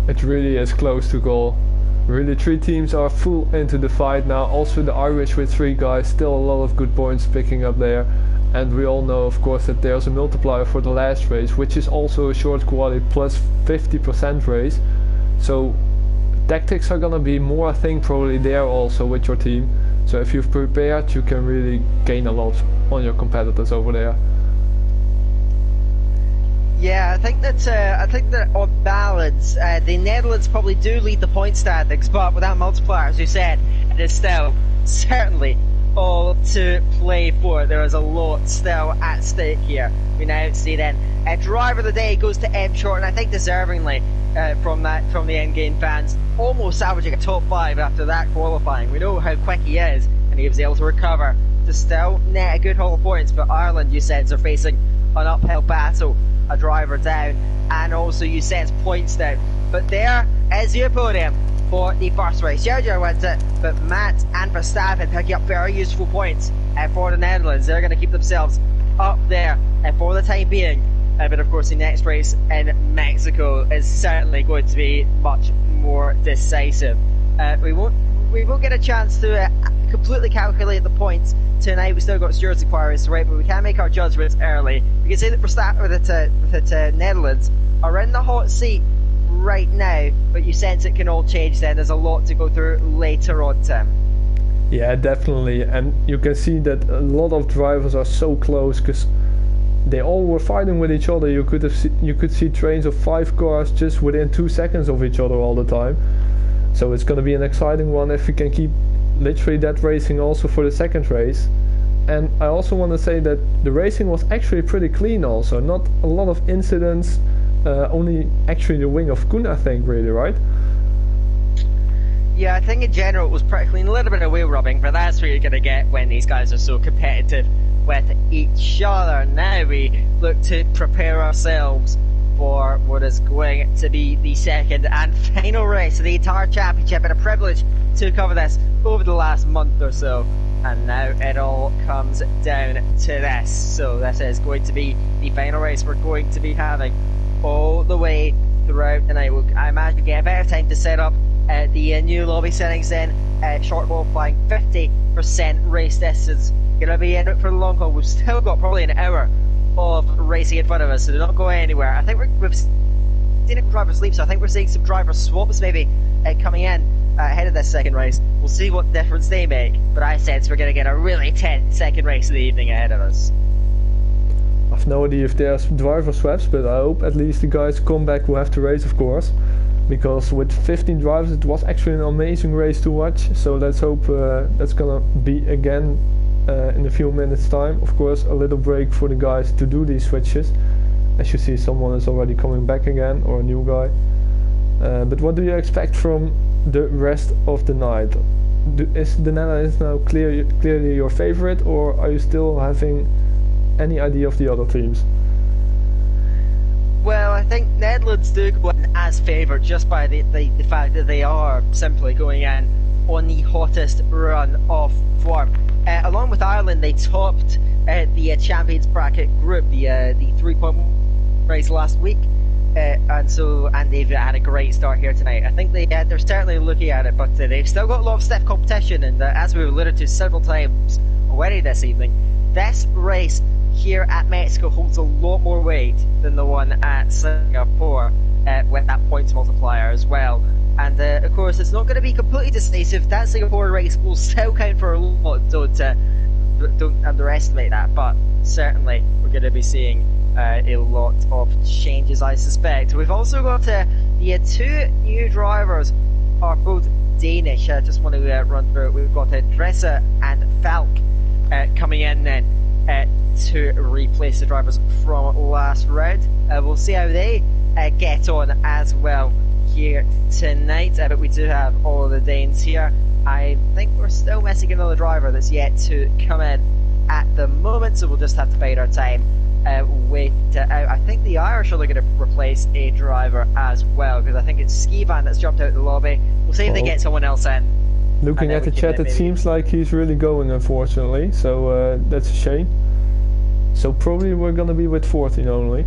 It really is close to call. Really, 3 teams are full into the fight now. Also the Irish with 3 guys, still a lot of good points picking up there. And we all know, of course, that there's a multiplier for the last race, which is also a short quality plus 50% race. So tactics are gonna be more, I think, probably there also with your team. So if you've prepared, you can really gain a lot on your competitors over there. Yeah, I think that on balance, the Netherlands probably do lead the point standings, but without multipliers, as you said, it is still certainly all to play for. There is a lot still at stake here. We now see then a driver of the day goes to M Short, and I think deservingly from the Endgame fans, almost salvaging a top 5 after that qualifying. We know how quick he is, and he was able to recover to still net a good haul of points. But Ireland, you said, are facing an uphill battle, a driver down, and also you said points down. But there is your podium for the first race. Jojo wins it, but Matt and Verstappen picking up very useful points for the Netherlands. They're going to keep themselves up there for the time being. But of course the next race in Mexico is certainly going to be much more decisive. We won't get a chance to completely calculate the points tonight. We still got stewards inquiries to write, but we can make our judgments early. We can say that Verstappen with the Netherlands are in the hot seat right now, but you sense it can all change then. There's a lot to go through later on, Tim. Yeah, definitely, and you can see that a lot of drivers are so close because they all were fighting with each other. You could see trains of 5 cars just within 2 seconds of each other all the time. So it's going to be an exciting one if we can keep literally that racing also for the second race. And I also want to say that the racing was actually pretty clean also. Not a lot of incidents, only actually the wing of Koen, I think, really, right? Yeah, I think in general it was pretty clean. A little bit of wheel rubbing, but that's what you're going to get when these guys are so competitive with each other. Now we look to prepare ourselves for what is going to be the second and final race of the entire championship. And a privilege to cover this over the last month or so, and now it all comes down to this. So this is going to be the final race we're going to be having all the way throughout the night. I imagine we get a better time to set up the new lobby settings then. Short qualifying, 50% race distance, gonna be in it for the long haul. We've still got probably an hour of racing in front of us, so they're not going anywhere. I think we've seen it drivers leave, so I think we're seeing some driver swaps maybe coming in ahead of this second race. We'll see what difference they make, but I sense we're going to get a really tense second race of the evening ahead of us. I've no idea if there's driver swaps, but I hope at least the guys come back who have to race, of course, because with 15 drivers it was actually an amazing race to watch. So let's hope that's gonna be again in a few minutes time. Of course, a little break for the guys to do these switches. As you see, someone is already coming back again, or a new guy. But what do you expect from the rest of the night? Is the Netherlands now clearly your favorite, or are you still having any idea of the other teams? Well, I think Netherlands do go in as favourite just by the fact that they are simply going in on the hottest run of form. Along with Ireland, they topped the Champions Bracket group, the 3-point race last week, and they've had a great start here tonight. I think they're certainly looking at it, but they've still got a lot of stiff competition, and as we've alluded to several times already this evening, this race here at Mexico holds a lot more weight than the one at Singapore, with that points multiplier as well. And of course, it's not going to be completely decisive. That Singapore race will still count for a lot, don't underestimate that. But certainly, we're going to be seeing a lot of changes, I suspect. We've also got the 2 new drivers are both Danish. I just want to run through it. We've got Dressa and Falk coming in then to replace the drivers from last round. We'll see how they get on as well here tonight, but we do have all of the Danes here. I think we're still missing another driver that's yet to come in at the moment, so we'll just have to bide our time, wait out. I think the Irish are looking to replace a driver as well, because I think it's Skivan that's jumped out of the lobby. We'll see if they get someone else in. Looking at the chat, it seems like he's really going, unfortunately, so that's a shame. So probably we're going to be with 14 only.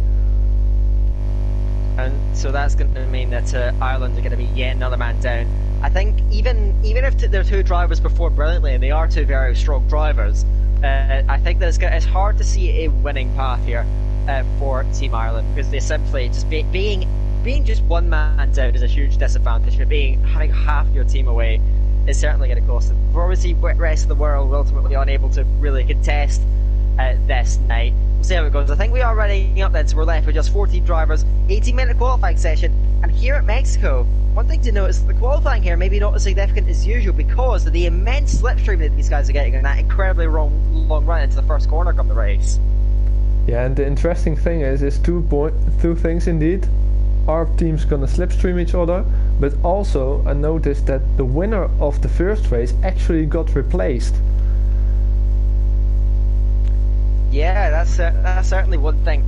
And so that's going to mean that Ireland are going to be yet another man down. I think even if their two drivers perform brilliantly, and they are two very strong drivers, I think that it's hard to see a winning path here for Team Ireland, because they simply just being just one man down is a huge disadvantage. But having half your team away is certainly going to cost them. We're obviously the rest of the world ultimately unable to really contest this night. We'll see how it goes. I think we are running up then, so we're left with just 14 drivers, 18-minute qualifying session, and here at Mexico, one thing to note is the qualifying here maybe not as significant as usual because of the immense slipstream that these guys are getting in that incredibly long run into the first corner of the race. Yeah, and the interesting thing is two things indeed. Our team's gonna slipstream each other, but also I noticed that the winner of the first race actually got replaced. Yeah, that's certainly one thing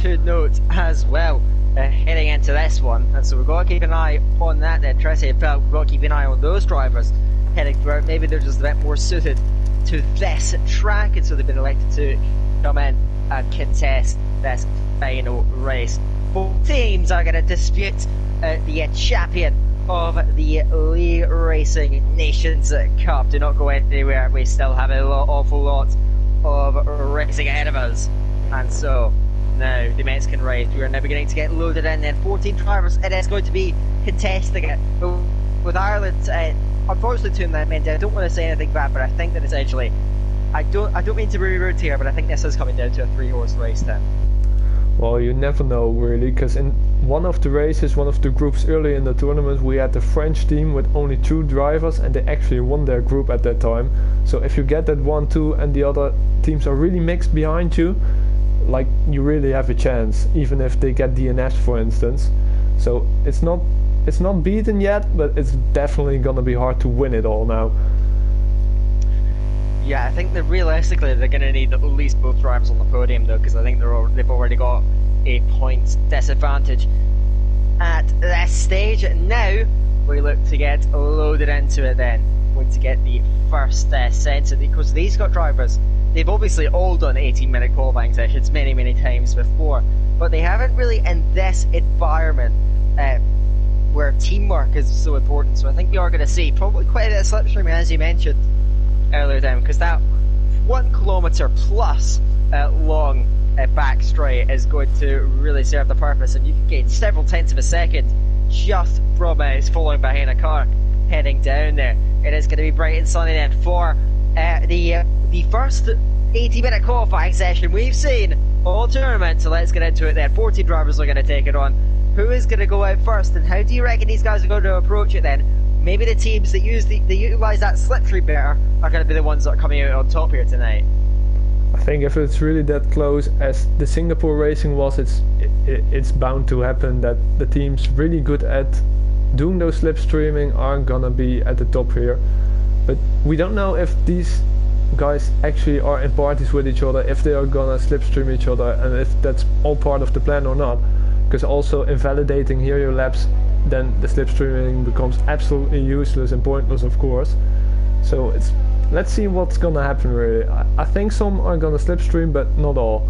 to note as well heading into this one. And so we've got to keep an eye on that then. Tracy, we've got to keep an eye on those drivers heading throughout. Maybe they're just a bit more suited to this track, and so they've been elected to come in and contest this final race. Both teams are going to dispute the champion of the Lee Racing Nations Cup. Do not go anywhere. We still have an awful lot of racing ahead of us. And so now the Mexican race, we are now beginning to get loaded in. Then 14 drivers, it is going to be contesting it. But with Ireland, unfortunately, two men down. I don't want to say anything bad, but I think that essentially, I don't mean to be rude here, but I think this is coming down to a 3-horse race then. Well, you never know really, because in one of the races, one of the groups early in the tournament, we had the French team with only 2 drivers, and they actually won their group at that time. So if you get that 1-2 and the other teams are really mixed behind you, like, you really have a chance, even if they get DNS, for instance. So it's not beaten yet, but it's definitely gonna be hard to win it all now. Yeah, I think that realistically they're going to need at least both drivers on the podium though, because I think they've already got a points disadvantage at this stage. Now we look to get loaded into it then. We're going to get the first sense of because these got drivers, they've obviously all done 18-minute qualifying sessions many times before, but they haven't really in this environment where teamwork is so important. So I think we are going to see probably quite a bit of slipstream, as you mentioned earlier down, because that 1 kilometre plus long back straight is going to really serve the purpose, and you can gain several tenths of a second just from following behind a car heading down there. It is going to be bright and sunny then for the first 80-minute qualifying session we've seen all tournament. So let's get into it then. 14 drivers are going to take it on. Who is going to go out first, and how do you reckon these guys are going to approach it then? Maybe the teams that utilise that slipstream better are going to be the ones that are coming out on top here tonight. I think if it's really that close as the Singapore racing was, it's bound to happen that the teams really good at doing those slipstreaming are gonna be at the top here. But we don't know if these guys actually are in parties with each other, if they are gonna slipstream each other, and if that's all part of the plan or not. Because also invalidating here your laps, then the slipstreaming becomes absolutely useless and pointless, of course. So let's see what's gonna happen really. I think some are gonna slipstream, but not all.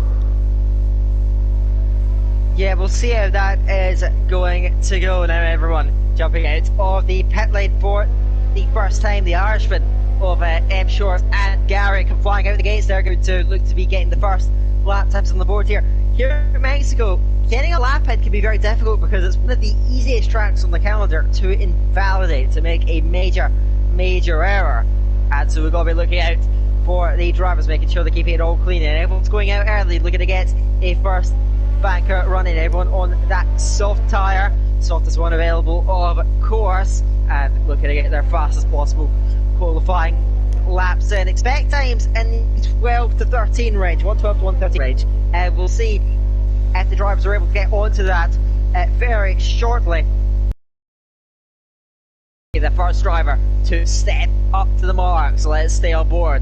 Yeah, we'll see how that is going to go now. Everyone jumping out of the pit lane for the first time. The Irishman of M. Shores and Gary come flying out the gates. They're going to look to be getting the first lap times on the board here. Here in Mexico, getting a lap in can be very difficult because it's one of the easiest tracks on the calendar to invalidate, to make a major error. And so we've got to be looking out for the drivers, making sure they're keeping it all clean, and everyone's going out early, looking to get a first banker running. Everyone on that soft tyre, softest one available of course, and looking to get there fast as possible, qualifying laps in. Expect times in the 12 to 13 range, 112 to 113 range. We'll see if the drivers are able to get onto that very shortly. The first driver to step up to the mark, so let's stay on board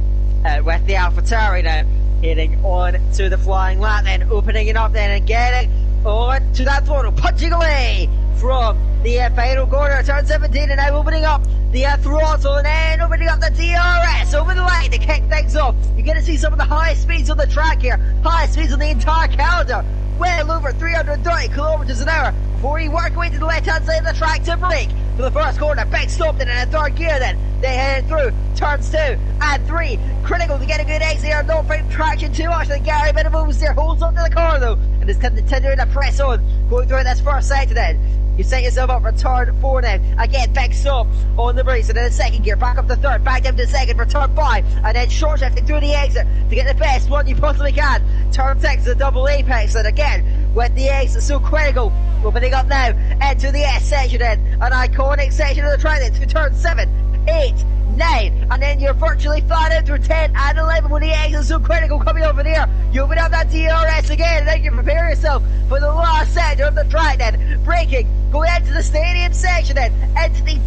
with the AlphaTauri now, heading on to the flying lap, then opening it up then and getting on to that throttle, punching away from the final corner, turn 17, and now opening up the throttle and then opening up the DRS over the line to kick things off. You're going to see some of the highest speeds on the track here, highest speeds on the entire calendar, well over 330 kilometers an hour before you work away to the left hand side of the track to brake for the first corner. Big stop then in a third gear then. They headed through turns 2 and 3. Critical to get a good exit here, not breaking traction too much. Then Gary bit of moves there, holds up to the car though, and is continuing to press on, going through this first sector then. You set yourself up for turn 4 now. Again, big stop on the brakes, and then a second gear, back up to third, back down to second for turn 5, and then short shifting through the exit to get the best one you possibly can. Turn 6 is a double apex, and again, with the exit so critical, opening up now into the S section then, an iconic section of the track then, to turn 7, 8, 9, and then you're virtually flat out through 10 and 11 when the exit is so critical coming over here. You open up that DRS again, and then you prepare yourself for the last sector of the track then, braking, going into the stadium section then, into the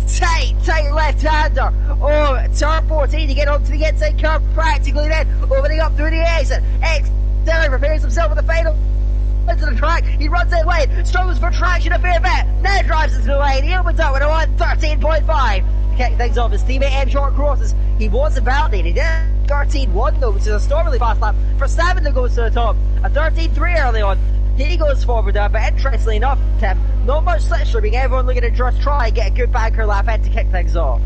tight left-hander. Oh, turn 14, you get onto the inside curve practically then, opening up through the exit. Derek prepares himself for the final into the track, he runs in lane, struggles for traction a fair bit, now drives into the lane, he opens up with a 1:13.5. Kick things off, his teammate M Short crosses, he wasn't validated, he did 13.1 though, which is a stormily fast lap for Savin goes to the top, a 13.3 early on. He goes forward there, but interestingly enough, Tim, not much slipstreaming, everyone looking to just try and get a good banker lap in to kick things off.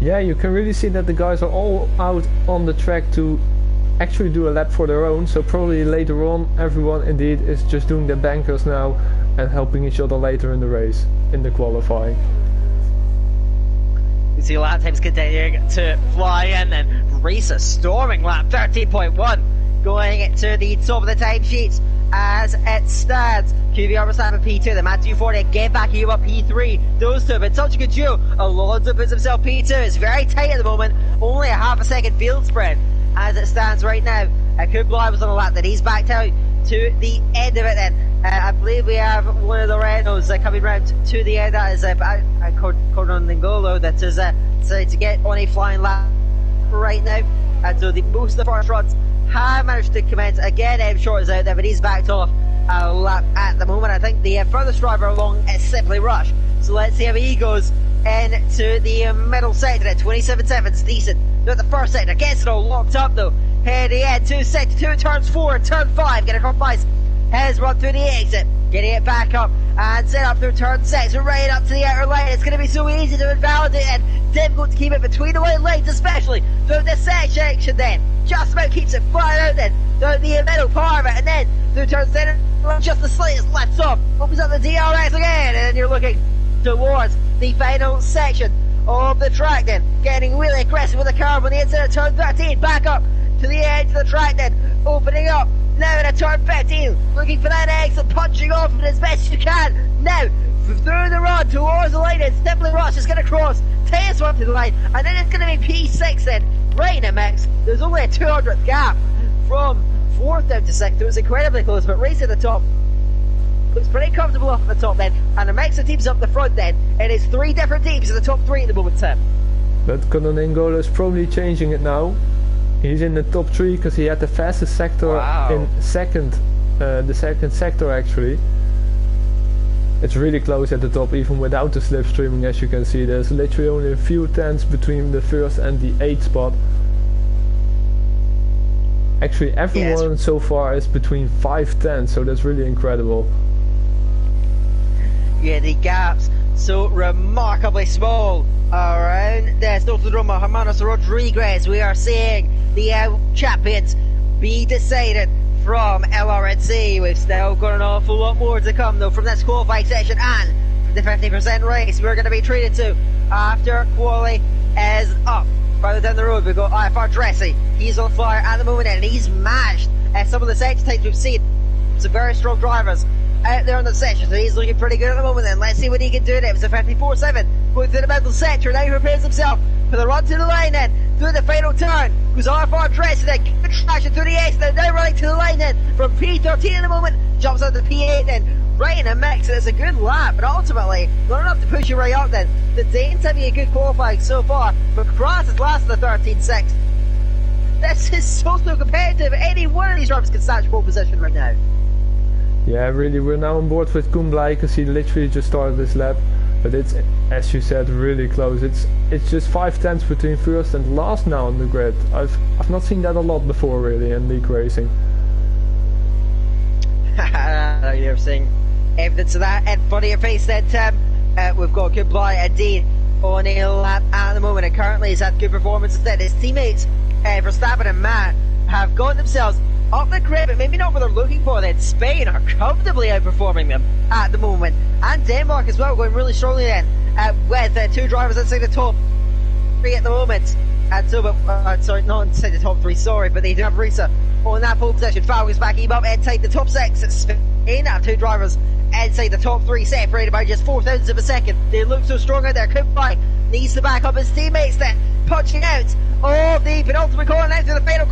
Yeah, you can really see that the guys are all out on the track to actually do a lap for their own, so probably later on everyone indeed is just doing their bankers now and helping each other later in the race, in the qualifying. You see lap times continuing to fly in and race a storming lap, 13.1, going to the top of the timesheets as it stands. QleenVigor Racing P2, the man 240 again backing you up P3. Those two have been such a good duo. Alonso puts himself P2. It's very tight at the moment, only a half a second field spread as it stands right now. Kublai was on a lap, then he's backed out to the end of it then. I believe we have one of the Renaults coming round to the end. That is Cordon Ningolo that is decided to get on a flying lap right now. And so most of the first runs have managed to commence. Again, M Short is out there, but he's backed off a lap at the moment. I think the furthest driver along is Simply Rush. So let's see how he goes into the middle sector at 27.7. Decent. At the first sector, gets it all locked up though. Heading into sector 2, turns 4 and turn 5. Get a compromise. Has run through the exit, getting it back up and set up through turn 6, right up to the outer line. It's going to be so easy to invalidate and difficult to keep it between the white lanes, especially through the section then. Just about keeps it flying out then, through the middle part of it, and then through turn 7, just the slightest left off, opens up the DRS again, and then you're looking towards the final section of the track then, getting really aggressive with the car on the inside of turn 13, back up to the edge of the track then, opening up now in a turn 15, looking for that exit, punching off it as best you can. Now, through the run towards the line, it's Simply Rush is going to cross, takes one to the line, and then it's going to be P6 then, right in the mix. There's only a 200th gap from 4th down to 6th, it was incredibly close, but race at the top looks pretty comfortable up at the top then, and a mix of teams up the front then. It is 3 different teams in the top 3 at the moment, Tim. But Cononengola is probably changing it now. He's in the top 3 because he had the fastest sector in the second sector actually. It's really close at the top even without the slipstreaming, as you can see. There's literally only a few tenths between the 1st and the 8th spot. Actually everyone so far is between 5 tenths, so that's really incredible. Yeah, the gaps so remarkably small around the Autodromo Hermanos Rodriguez. We are seeing the champions be decided from LRNC. We've still got an awful lot more to come though from this qualifying session and the 50% race we're going to be treated to after quali is up. Further down the road we've got IFR Dressy. He's on fire at the moment and he's matched some of the sector types we've seen. Some very strong drivers out there on the section, so he's looking pretty good at the moment then. Let's see what he can do. It was a 54.7 going through the middle sector. Now he prepares himself for the run to the line then, through the final turn, goes on for Dress, and then good traction through the ace, and now running to the line then, from P13 in a moment, jumps out to P8 then, right in a mix, and it's a good lap, but ultimately, not enough to push you right up then. The Danes having a good qualifying so far, but Cross is last in the 13.6. This is so competitive, any one of these drivers can snatch pole position right now. Yeah, really, we're now on board with Koen because he literally just started this lap. But it's, as you said, really close. It's just 5 tenths between first and last now on the grid. I've not seen that a lot before, really, in league racing. You're seeing evidence of that in front of your face then, Tim. We've got Goodbye and Dean on a lap at the moment, and currently he's had good performances there. His teammates, Verstappen and Matt, have got themselves up the grid, but maybe not what they're looking for. Then Spain are comfortably outperforming them at the moment, and Denmark as well, going really strongly then, with 2 drivers inside the top 3 at the moment. And so, sorry, not inside the top 3, sorry, but they do have Risa on that pole position. Falcon's backing him up inside the top 6. Spain have 2 drivers inside the top 3, separated by just 0.04 of a second. They look so strong out there. Goodbye needs to back up his teammates then, punching out of the penultimate corner now to the final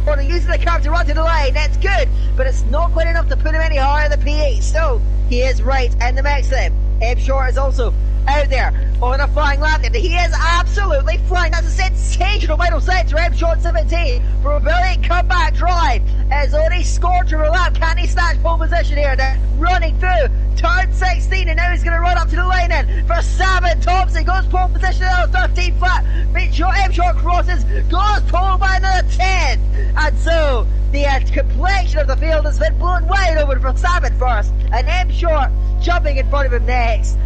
corner, using the curve to run to the line. That's good, but it's not quite enough to put him any higher than P8. Still, he is right in the mix then. Eb Short is also out there on a flying lap, and he is absolutely flying. That's a sensational final set to Eb Short 17 for a brilliant comeback drive. As only scored to a lap, can he snatch pole position here? They're running through turn 16, and now he's going to run up to the line in for Savin Thompson. Goes pole position on 13 flat. Eb Short crosses, goes pole by another 10, and so the complexion of the field has been blown wide open for Savin first, and Eb Short jumping in front of him next.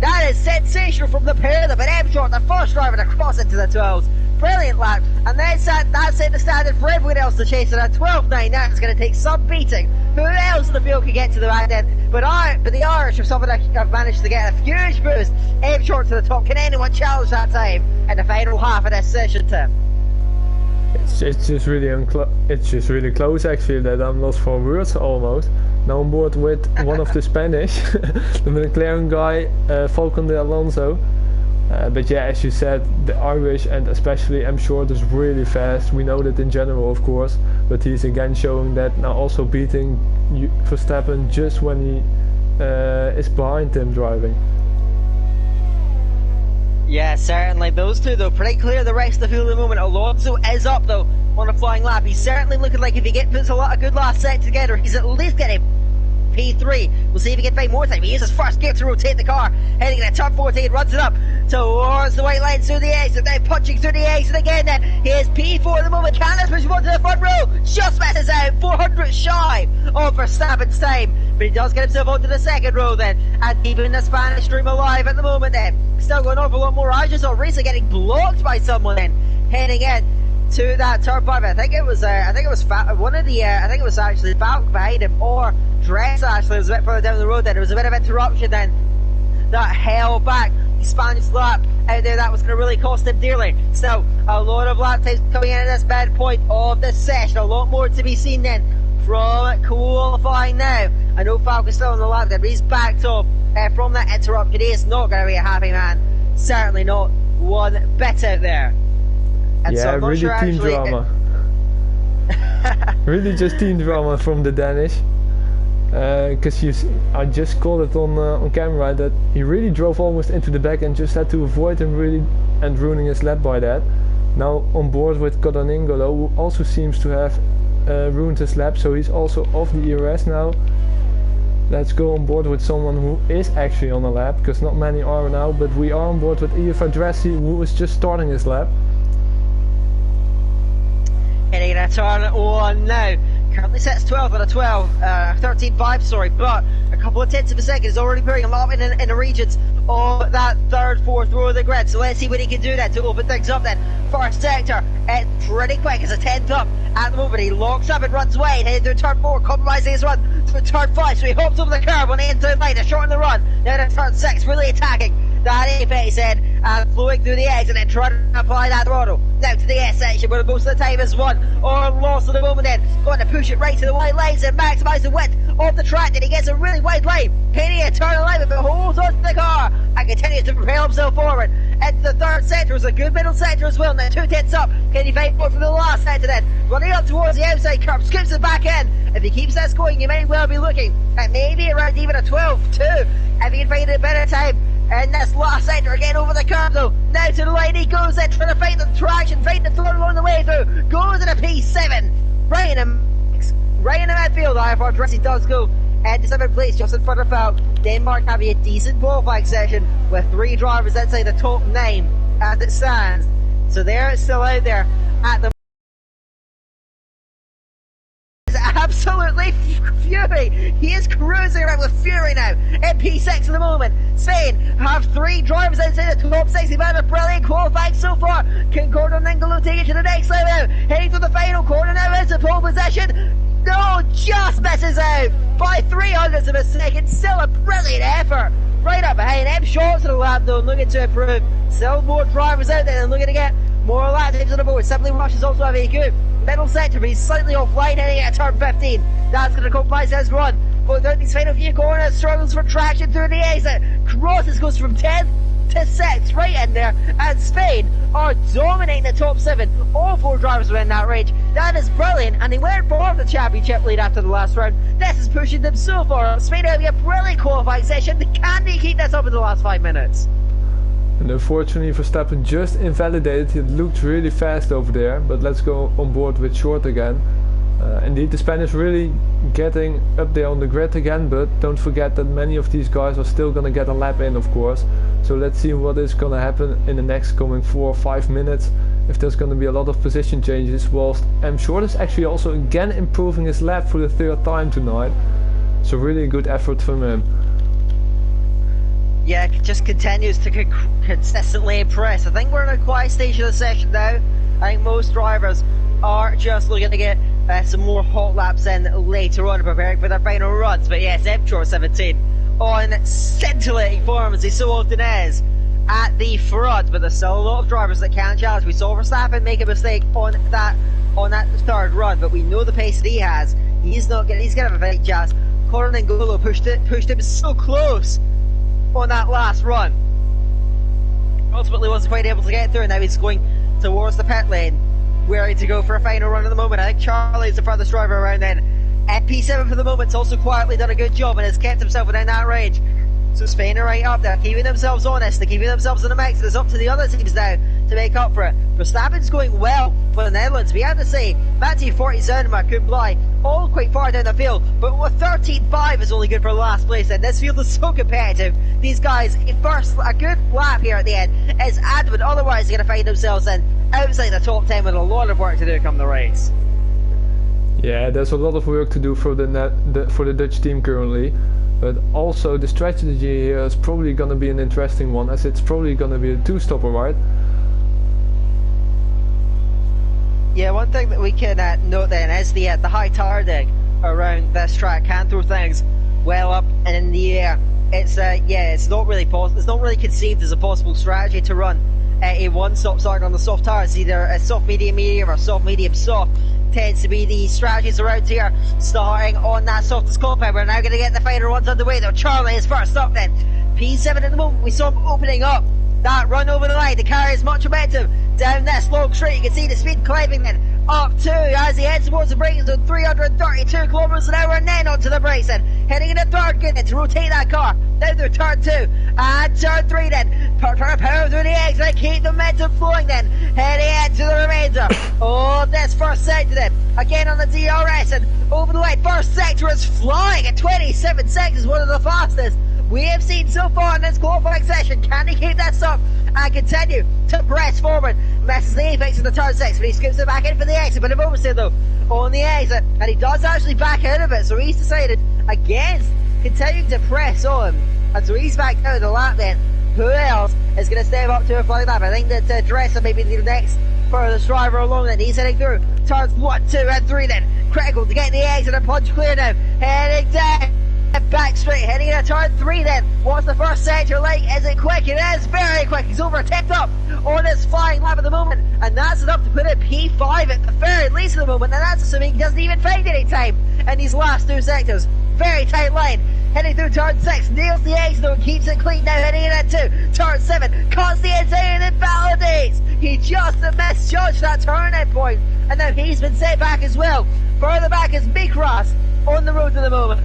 That is sensational from the pair of them, and M Short, the first driver to cross into the 12s. Brilliant lap, and that set the standard for everyone else to chase it at 12.9. That's going to take some beating. Who else in the field can get to the back end? But the Irish have someone that have managed to get a huge boost. M Short to the top. Can anyone challenge that time in the final half of this session, Tim? It's just really close actually, that I'm lost for words almost. Now on board with one of the Spanish, the McLaren guy, Falcon de Alonso. But yeah, as you said, the Irish and especially M Short is really fast. We know that in general, of course, but he's again showing that now, also beating Verstappen just when he is behind him driving. Yeah, certainly. Those two, though, pretty clear the rest of the field at the moment. Alonso is up, though, on a flying lap. He's certainly looking like if he puts a good last set together, he's at least getting P3. We'll see if he can find more time. He uses first gear to rotate the car, heading at turn 14, runs it up towards the white line through the exit, then punching through the exit again. Then here's P4 at the moment. Cleanest pushes one to the front row, just misses out, 400 shy of Verstappen's time, but he does get himself onto the second row then, and keeping the Spanish stream alive at the moment. Then still going on for a lot more. I just saw Risa getting blocked by someone then, heading in to that turn 5. I think it was actually Falk behind him, or Dress actually was a bit further down the road. Then there was a bit of interruption then that held back the Spanish lap out there. That was going to really cost him dearly. Still, a lot of lap times coming in at this midpoint of the session. A lot more to be seen then from qualifying now. I know Falk is still on the lap there, but he's backed off from that interruption. He is not going to be a happy man. Certainly not one bit out there. And yeah, so I'm not really sure team drama. Really just team drama from the Danish. Because I just called it on camera that he really drove almost into the back and just had to avoid him and ruining his lap by that. Now on board with Codoningolo, who also seems to have ruined his lap, so he's also off the ERS now. Let's go on board with someone who is actually on a lap, because not many are now, but we are on board with Iva Dressi, who is just starting his lap. Heading at turn 1 now. Currently sets 12 out of 12, 13.5, sorry, but a couple of tenths of a second is already putting him up in the regions of that third, fourth row of the grid. So let's see what he can do then to open things up then. First sector, it's pretty quick, it's a 10th up at the moment. He locks up and runs wide, heading to turn 4, compromising his run to turn 5. So he hops over the curve on the inside line to shorten the run. Now to turn 6, really attacking that apex end and flowing through the exit and trying to apply that throttle. Now to the S section where most of the time is won or lost at the moment then. Going to push it right to the wide lanes and maximise the width of the track. Then he gets a really wide lane. Can he turn alignment but holds on to the car and continues to propel himself forward. Into the third sector is a good middle sector as well. Now 2 tenths up. Can he fight more from the last sector then? Running up towards the outside curve, scoops it back in. If he keeps this going, you may well be looking at maybe around even a 12-2 if he can find a better time. And this last sector again over the curve though. Now to the line he goes in, trying to find the traction, find the throttle on the way through. Goes in a P7. Right in the midfield, however, Dressy does go into 7th place, just in front of Falk. Denmark having a decent qualifying session with 3 drivers inside the top 9 as it stands. So they're still out there at the absolutely fury. He is cruising around with fury now in P6 at the moment. Spain have 3 drivers inside the top 6. They've had a brilliant qualifying so far. Can Gordon Ningolo take it to the next level? Heading to the final corner now is in pole position. No, just misses out by 300ths of a second. Still a brilliant effort. Right up behind him, shorts of the lap though, looking to improve. Still more drivers out there and looking to get more lap times on the board. Simply Rush is also having a good middle sector, but he's slightly offline heading at turn 15. That's going to compromise his run. But throughout these final few corners, struggles for traction through the exit. Crosses goes from 10th to 6th, right in there. And Spain are dominating the top 7. All 4 drivers are in that range. That is brilliant, and they weren't for the championship lead after the last round. This is pushing them so far. Spain having a brilliant qualifying session. Can they keep this up in the last 5 minutes? And unfortunately Verstappen just invalidated. It looked really fast over there, but let's go on board with short again. Indeed, the Spanish really getting up there on the grid again, but don't forget that many of these guys are still gonna get a lap in, of course. So let's see what is gonna happen in the next coming 4 or 5 minutes, if there's gonna be a lot of position changes, whilst M. Short is actually also again improving his lap for the 3rd time tonight. So really a good effort from him. Yeah, just continues to consistently impress. I think we're in a quiet stage of the session now. I think most drivers are just looking to get some more hot laps in later on, preparing for their final runs. But yes, M-Short 17 on scintillating form as he so often is at the front. But there's still a lot of drivers that can challenge. We saw Verstappen make a mistake on that 3rd run, but we know the pace that he has. He's gonna have a big chance. Gordon Ningolo pushed him so close on that last run. Ultimately wasn't quite able to get through, and now he's going towards the pit lane, ready to go for a final run at the moment. I think Charlie's the furthest driver around then. P7 for the moment's also quietly done a good job and has kept himself within that range. So Spain are right up there, keeping themselves honest, they're keeping themselves in the mix. It's up to the other teams now to make up for it. Verstappen's going well for the Netherlands. We have to say, Matthew 47 and Kublai, all quite far down the field, but with 13.5 is only good for last place, and this field is so competitive. These guys, first, a good lap here at the end is adequate, otherwise they're going to find themselves in outside the top 10 with a lot of work to do come the race. Yeah, there's a lot of work to do for the Dutch team currently, but also the strategy here is probably going to be an interesting one, as it's probably going to be a 2-stopper, right? Yeah, one thing that we can note then is the high tire dig around this track can throw things well up and in the air. It's it's not really conceived as a possible strategy to run a one-stop start on the soft tires. Either a soft medium medium or soft medium soft tends to be the strategies around here, starting on that softest compound. We're now going to get the final runs underway though. Charlie is first up then. P7 at the moment, we saw him opening up that run over the line to carry as much momentum down this long straight. You can see the speed climbing then up to as he heads towards the braking zone, 332 kilometers an hour, and then onto the brakes and heading into 3rd gear to rotate that car down through turn 2 and turn 3 then trying to power through the exit and keep the momentum flowing then heading into the remainder of this first sector then again on the DRS and over the line. First sector is flying at 27 seconds, one of the fastest we have seen so far in this qualifying session. Can he keep that up and continue to press forward? Messes the apex in the turn 6, but he scoops it back in for the exit. But a moment still though on the exit, and he does actually back out of it, so he's decided against continuing to press on, and so he's back out of the lap then. Who else is going to step up to a flying lap? I think that Dresser may be the next furthest driver along then. He's heading through turns 1, 2 and 3 then. Critical to get the exit and punch clear now. Heading down back straight, heading into turn 3 then. What's the first sector like? Is it quick? It is very quick. He's overtaken up on this flying lap at the moment, and that's enough to put in P5 at the very least at the moment, and that's assuming he doesn't even find any time in these last 2 sectors. Very tight line. Heading through turn 6, nails the exit though, keeps it clean now, heading into turn 7, cuts the inside and validates. He just misjudged that turn-in point, and now he's been set back as well. Further back is Mikras on the road at the moment.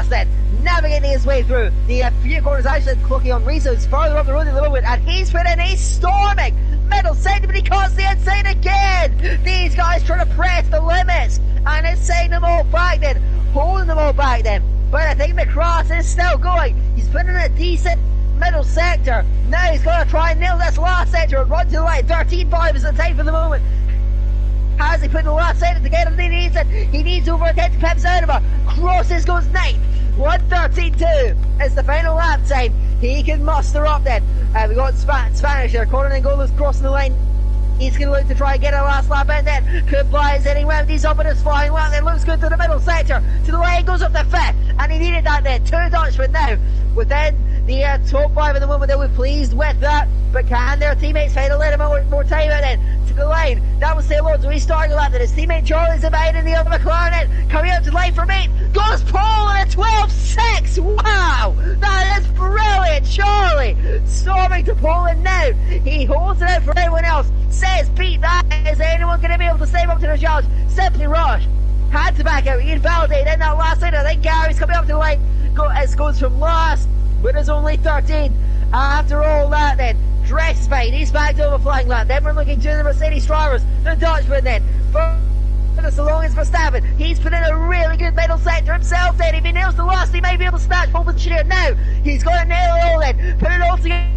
Then navigating his way through the few corners, actually clocking on Rizzo's further up the road at the moment, and he's put in a storming middle sector, but he cuts the inside again. These guys trying to press the limits, and it's sending them all back then, holding them all back then. But I think McCross is still going. He's putting in a decent middle sector. Now he's going to try and nail this last sector and run to the line. 13.5 is the time for the moment. Has he put the last sector together? He needs it. He needs over 10 pips out of her. Crosses goes 9th. 1:13.2 is the final lap time. He can muster up then. We got Spanish there. Conan Angola's crossing the line. He's going to look to try and get a last lap in then. Goodbye is heading round. He's up in his flying lap. Then looks good to the middle sector. To the line, goes up to 5th. And he needed that then. 2 Dutchmen now within the top 5 at the moment. They were pleased with that. But can their teammates find a little more time out then? To the line. That was St. Lawrence. He's starting a lap. Then his teammate Charlie's about in the other McLaren. Coming up to the line for me. Goes Paul in a 12.6. Wow. That is brilliant. Charlie storming to Poland now. He holds it out for everyone else. Says beat that. Is anyone going to be able to save up to the challenge? Simply Rush. Had to back out. He invalidated in that last line. I think Gary's coming up to the line. Goes from last, but it's only 13. After all that then, Dressbane, he's back over flying lap. Then we're looking to the Mercedes drivers, the Dutchman then. Furthest along is Verstappen. He's put in a really good middle sector himself then. If he nails the last, he may be able to snatch pole position here. Now, he's going to nail it all then. Put it all together.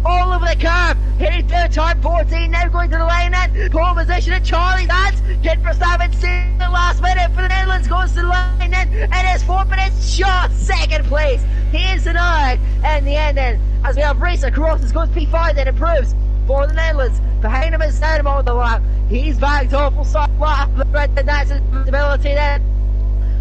All over the curve, hitting through turn 14, now going to the line then, pole position at Charlie's hands, get Verstappen seeing the last minute for the Netherlands, goes to the line then, and it's 4 minutes short, 2nd place. He is denied in the end then, as we have Racer crosses, goes P5 then, improves for the Netherlands. Behind him is Adam on the lap, he's backed off, will start lap, and that's his ability then.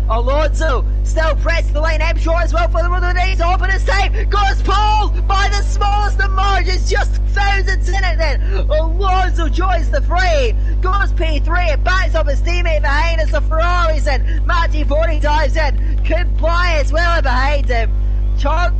Alonso still pressing the line, M short as well for the run of the day. He's off in his time, goes pole by the smallest of margins, just thousandths in it then. Alonso joins the fray, goes P3 and backs up his teammate behind us, the Ferraris and Matty 40 dives in, compliance well behind him. Charlie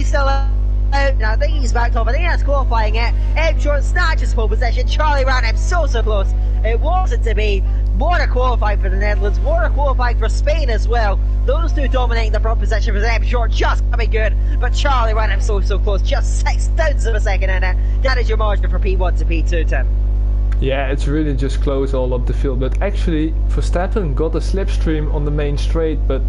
still out, and I think he's backed off, I think that's qualifying it. M short snatches pole position, Charlie ran him so close, it wasn't to be. More qualifying for the Netherlands, more qualifying for Spain as well. Those two dominating the front position for them short, just coming good. But Charlie ran him so close, just 0.6 of a second in it. That is your margin for P1 to P2, Tim. Yeah, it's really just close all up the field. But actually, Verstappen got a slipstream on the main straight, but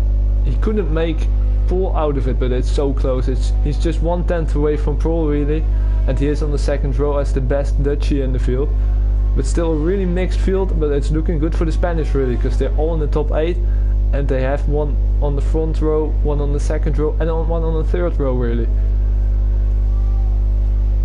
he couldn't make pole out of it. But it's so close. He's just 1/10 away from pole really, and he is on the 2nd row as the best Dutchie in the field. But still a really mixed field, but it's looking good for the Spanish really, because they're all in the top 8 and they have one on the front row, one on the 2nd row and one on the 3rd row really.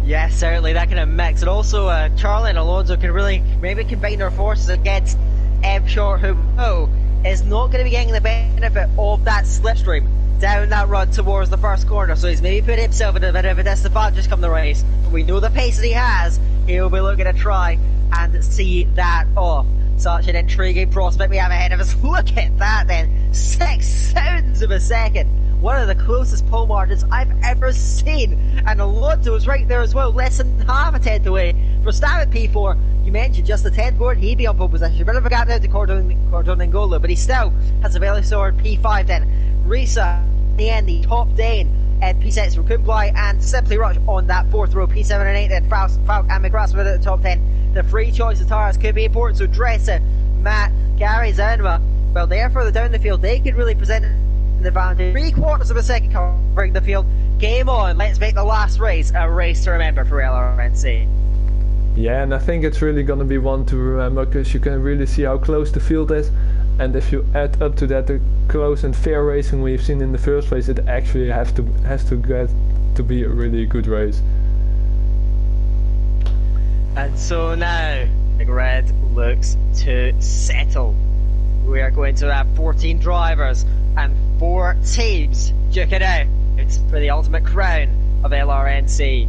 Yes, certainly that kind of mix. And also Charlie and Alonso can really maybe combine their forces against M Short, who is not going to be getting the benefit of that slipstream down that run towards the first corner, so he's maybe put himself in a bit of a disadvantage come the race. But we know the pace that he has, he'll be looking to try and see that off. Such an intriguing prospect we have ahead of us. Look at that then, 0.6 of a second. One of the closest pole margins I've ever seen, and Alonso was right there as well, less than half a tenth away. Verstappen P4, you mentioned just the 10th board, he'd be on pole position. Bit of a gap out to Cordon but he still has a very solid P5 then. Risa, in the end, the top Dane, and P6 for Kublai and Simply Rush on that 4th row. P7 and 8 then, Falk and McGrath with it at the top 10. The free choice of tires could be important, so Dresser, Matt, Gary, Zanma, well, they're further down the field, they could really present an advantage. 3/4 of a second covering the field. Game on, let's make the last race a race to remember for LRNC. Yeah, and I think it's really going to be one to remember, because you can really see how close the field is, and if you add up to that the close and fair racing we've seen in the first race, it actually has to get to be a really good race. And so now the grid looks to settle. We are going to have 14 drivers and 4 teams duke it out for the ultimate crown of LRNC.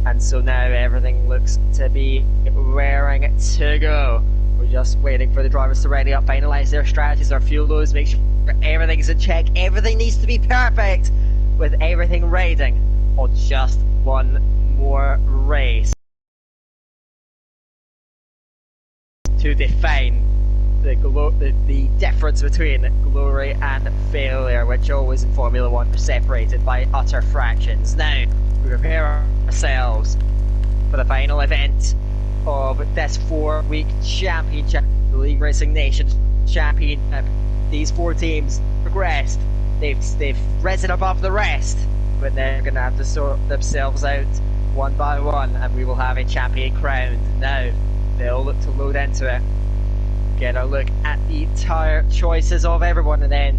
And so now everything looks to be raring to go. We're just waiting for the drivers to ready up, finalise their strategies, their fuel loads, make sure everything's in check. Everything needs to be perfect, with everything riding on just one more race to define the difference between glory and failure, which always in Formula 1 are separated by utter fractions. Now, we prepare ourselves for the final event of this 4-week championship, the League Racing Nations Championship. These 4 teams progressed. They've risen above the rest, but they're going to have to sort themselves out one by one, and we will have a champion crowned. Now, they'll look to load into it, get a look at the tyre choices of everyone, and then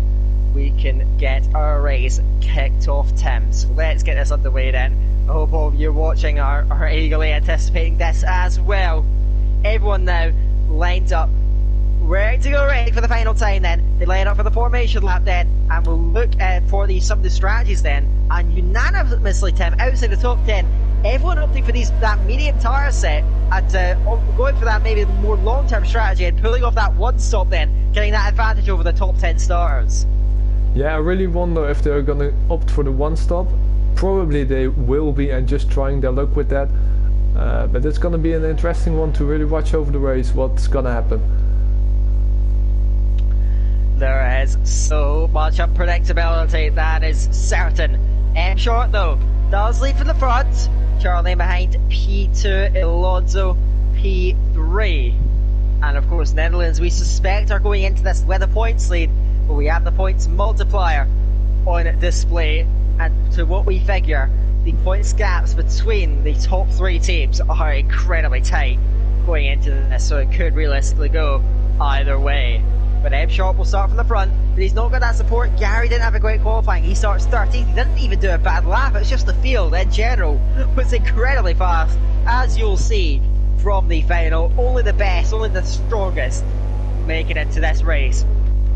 we can get our race kicked off, Tim. So let's get this underway then. I hope all of you watching are eagerly anticipating this as well. Everyone now lined up, ready to go, ready for the final time then. They line up for the formation lap then, and we'll look for some of the strategies then. And unanimously, Tim, outside the top 10, everyone opting for that medium tyre set and going for that maybe more long-term strategy and pulling off that one stop then, getting that advantage over the top 10 starters. Yeah, I really wonder if they're going to opt for the one stop. Probably they will be, and just trying their luck with that. But it's going to be an interesting one to really watch over the race, what's going to happen. There is so much unpredictability, that is certain. M Short though does lead from the front, Charlie behind P2, Alonso P3. And of course Netherlands, we suspect, are going into this with a points lead, but we have the points multiplier on display, and to what we figure, the points gaps between the top 3 teams are incredibly tight going into this, so it could realistically go either way. But M Sharp will start from the front, but he's not got that support. Gary didn't have a great qualifying. He starts 13th. He didn't even do a bad lap. It's just the field in general was incredibly fast, as you'll see from the final. Only the best, only the strongest making it to this race.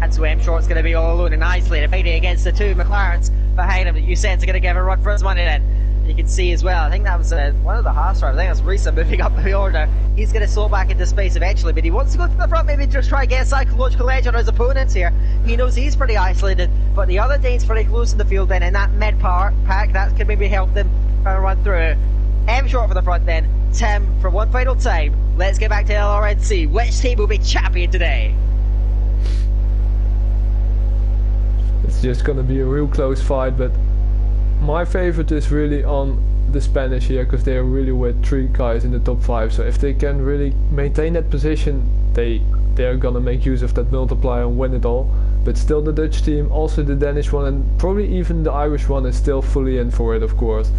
And so M Short's going to be all alone and isolated, fighting against the 2 McLarens behind him that you said are going to give a run for his money then. You can see as well, I think that was one of the Haas drivers, I think that's Risa moving up the order. He's going to slow back into space eventually, but he wants to go to the front, maybe just try and get a psychological edge on his opponents here. He knows he's pretty isolated, but the other Dane's pretty close in the field then, in that mid-power pack, that can maybe help them run through. M Short for the front then. Tim, for one final time, let's get back to LRNC. Which team will be champion today? It's just going to be a real close fight, but my favorite is really on the Spanish here, because they are really with 3 guys in the top 5. So if they can really maintain that position, they are gonna make use of that multiplier and win it all. But still, the Dutch team, also the Danish one, and probably even the Irish one is still fully in for it, of course.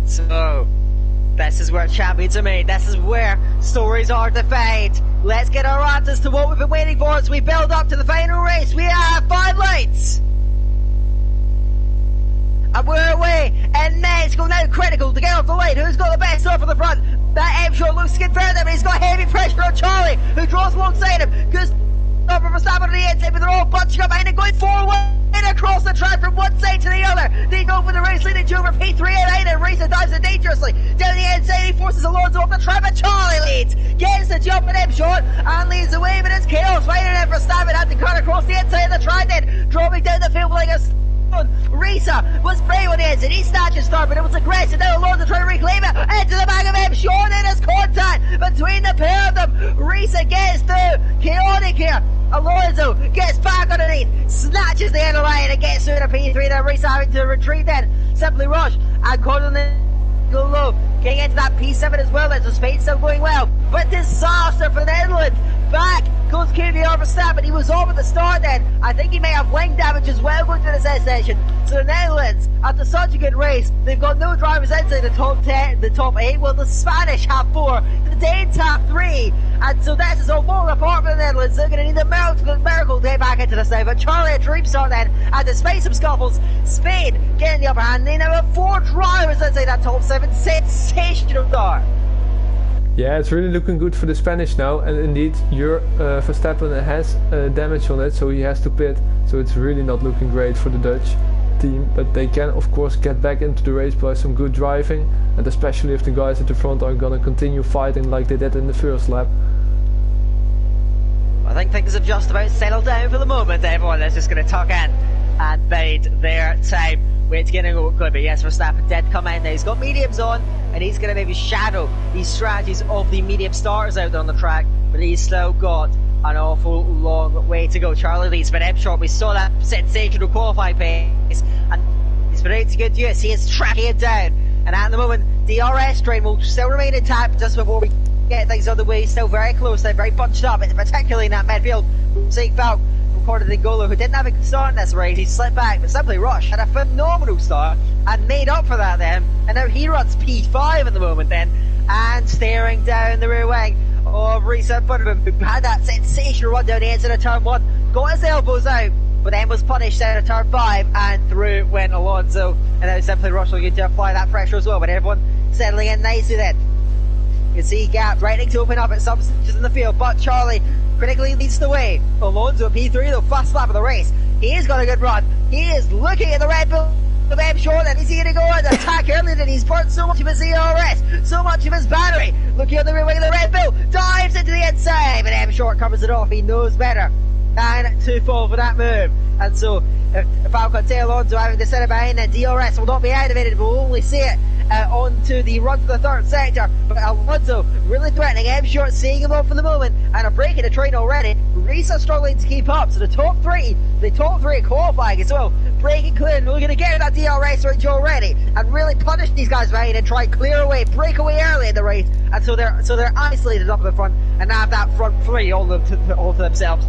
So this is where champions are made. This is where stories are defined. Let's get our answers to what we've been waiting for as we build up to the final race. We have 5 lights. And we're away, and next go now critical to get off the line. Who's got the best start for the front? That M Short looks to get further, but he's got heavy pressure on Charlie, who draws alongside him. Goes over for Verstappen on the inside, but they're all bunching up behind him, going forward and across the track from one side to the other. They go for the race, leading to over P3 and 9, and Risa dives it dangerously. Down the inside, he forces Alonso off the track, but Charlie leads. Gets the jump at M Short and leads the way, but it's chaos. Fighting in Verstappen had to cut across the inside of the track then, dropping down the field like a Risa was brave on the inside. He snatches start, but it was aggressive. Now Alonso trying to reclaim it into the back of him. Short in his contact between the pair of them. Risa gets through. Chaotic here. Alonso gets back underneath, snatches the end of the line and gets through the P3. Then Risa having to retreat then. Simply rush and Gordon go low. Getting into that P7 as well. There's the speed still going well. But disaster for the Netherlands. Back goes QleenVigor Racing. He was off at the start then. I think he may have wing damage as well going through this session. So the Netherlands, after such a good race, they've got no drivers inside the top 10, the top 8. Well, the Spanish have 4, the Danes have 3. And so this is all falling apart for the Netherlands. They're going to need a miracle to get back into this now. But Charlie, a dream start then. And despite some scuffles, Spain getting the upper hand. They now have 4 drivers inside that top 7. Sensational start. Yeah, it's really looking good for the Spanish now, and indeed, Verstappen has damage on it, so he has to pit. So it's really not looking great for the Dutch team, but they can of course get back into the race by some good driving, and especially if the guys at the front are gonna continue fighting like they did in the first lap. I think things have just about settled down for the moment. Everyone is just going to tuck in and bide their time. It's going to go good, but yes, Verstappen did come in. Now he's got mediums on, and he's going to maybe shadow these strategies of the medium starters out there on the track, but he's still got an awful long way to go. Charlie Lee's been M short. We saw that sensational qualifying pace, and he's been out to good use. He is tracking it down, and at the moment, DRS train will still remain intact just before we get things on the way. Still very close, they're very bunched up, particularly in that midfield. Seeing Falk recorded in Golo, who didn't have a good start in this race. He slipped back, but Simply Rush had a phenomenal start and made up for that then, and now he runs P5 at the moment then, and staring down the rear wing of Risa in front of him, who had that sensational run down the inside of turn 1, got his elbows out, but then was punished out of turn 5, and through went Alonso, and now Simply Rush looking to apply that pressure as well, but everyone settling in nicely then. You can see gaps threatening to open up at some stages in the field, but Charlie critically leads the way. Alonso at P3, the first lap of the race. He has got a good run. He is looking at the Red Bull of M Short, and is he going to go on the attack earlier than he's burnt so much of his ERS, so much of his battery. Looking on the rear wing of the Red Bull, dives into the inside, but M Short covers it off. He knows better than to fall for that move. And so, if Falcon Tail Alonso having to set it behind, then DRS will not be activated. We'll only see it onto the run to the third sector. But Alonso really threatening. M Short seeing him off for the moment and a break in the train already. Risa struggling to keep up. So the top three at qualifying as well, breaking clear. And we're going to get that DRS range already and really punish these guys behind and try and clear away, break away early in the race. And so they're isolated up in the front and have that front three all to themselves.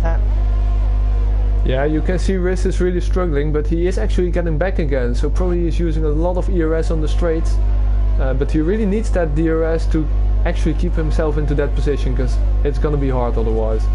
Yeah, you can see Riz is really struggling, but he is actually getting back again, so probably he's using a lot of ERS on the straights, but he really needs that DRS to actually keep himself into that position, because it's gonna be hard otherwise.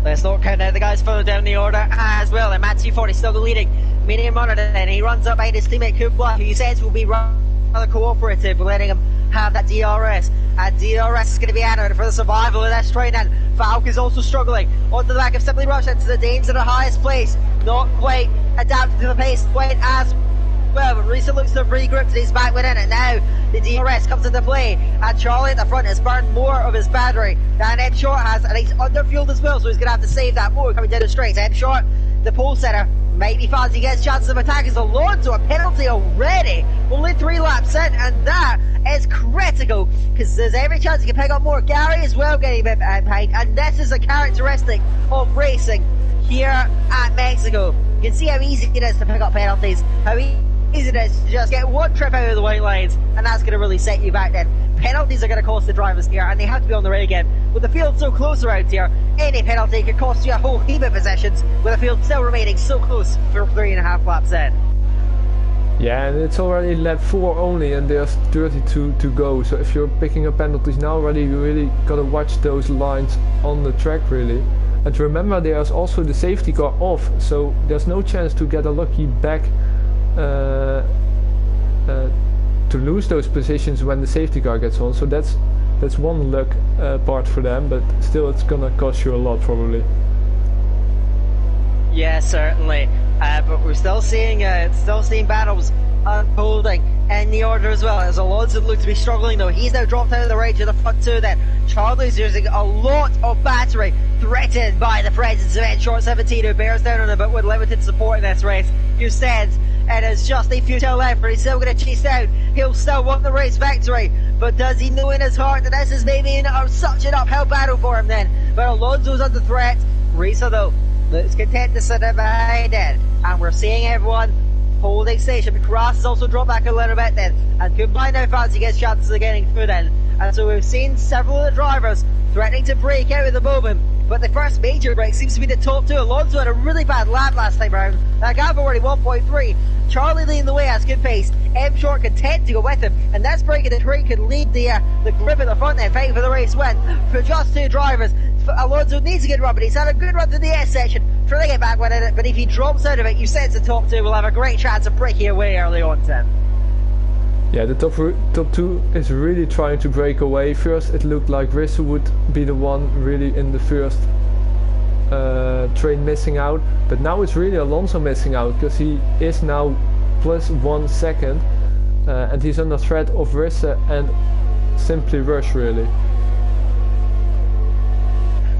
Let's not count out the guys further down the order as well, and Matt C40 still the leading medium runner, and he runs up behind his teammate Kubla, who he says will be rather cooperative with letting him have that DRS, and DRS is going to be added for the survival of this train, and Falk is also struggling onto the back of Simply Rush into the Danes at the highest place, not quite adapted to the pace quite as well, but Risa looks to have regrouped and he's back within it. Now the DRS comes into play, and Charlie at the front has burned more of his battery than M Short has, and he's underfueled as well, so he's going to have to save that more coming down the straights. M Short, the pole setter, might be fast. He gets chances of attack as Alonso, a penalty already, only 3 laps in, and that is critical because there's every chance he can pick up more. Gary as well getting a bit behind, and this is a characteristic of racing here at Mexico. You can see how easy it is to pick up penalties, how easy it is to just get one trip out of the white lines, and that's going to really set you back then. Penalties are going to cost the drivers here, and they have to be on the rail again. With the field so close around here, any penalty could cost you a whole heap of positions, with the field still remaining so close for 3.5 laps in. Yeah, and it's already lap 4 only, and there's 32 to go, so if you're picking up penalties now already, you really gotta watch those lines on the track really. And remember, there's also the safety car off, so there's no chance to get a lucky back to lose those positions when the safety car gets on, so that's one luck part for them, but still it's gonna cost you a lot probably. Yeah, certainly. But we're still seeing battles unfolding in the order as well, as Alonso looks to be struggling though. He's now dropped out of the range of the front two then. Charlie's using a lot of battery, threatened by the presence of M Short 17, who bears down on him but with limited support in this race. You said it is just a futile effort. He's still going to chase down. He'll still want the race victory, but does he know in his heart that this is maybe such an uphill battle for him then? But Alonso's under threat. Risa though looks content to sit behind it, and we're seeing everyone holding station. Cross has also dropped back a little bit then, and Goodbye now fancy gets chances of getting through then. And so we've seen several of the drivers threatening to break out at the moment, but the first major break seems to be the top two. Alonso had a really bad lap last time round. That gap already 1.3. Charlie leading the way has good pace. M Short content to go with him, and this break in the train could lead the grip at the front then, fighting for the race win. For just 2 drivers, Alonso needs a good run, but he's had a good run through the S section, trying to get back within it, but if he drops out of it, you sense the top 2 will have a great chance of breaking away early on, Tim. Yeah, the top two is really trying to break away. First it looked like Rissa would be the one really in the first train missing out, but now it's really Alonso missing out because he is now plus 1 second and he's under threat of Rissa and Simply Rush really.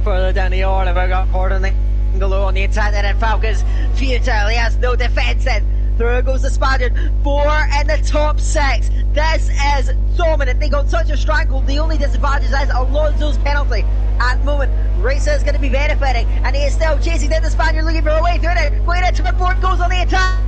Further down the order, we've got Gordon Angelo on the attack then Falcons futile, he has no defence then. Through goes the Spaniard, 4 in the top 6. This is dominant. They got such a stranglehold. The only disadvantage is Alonso's penalty. At the moment, Rissa is going to be benefiting, and he is still chasing down the Spaniard, looking for a way through it. Going into turn 4, goes on the attack.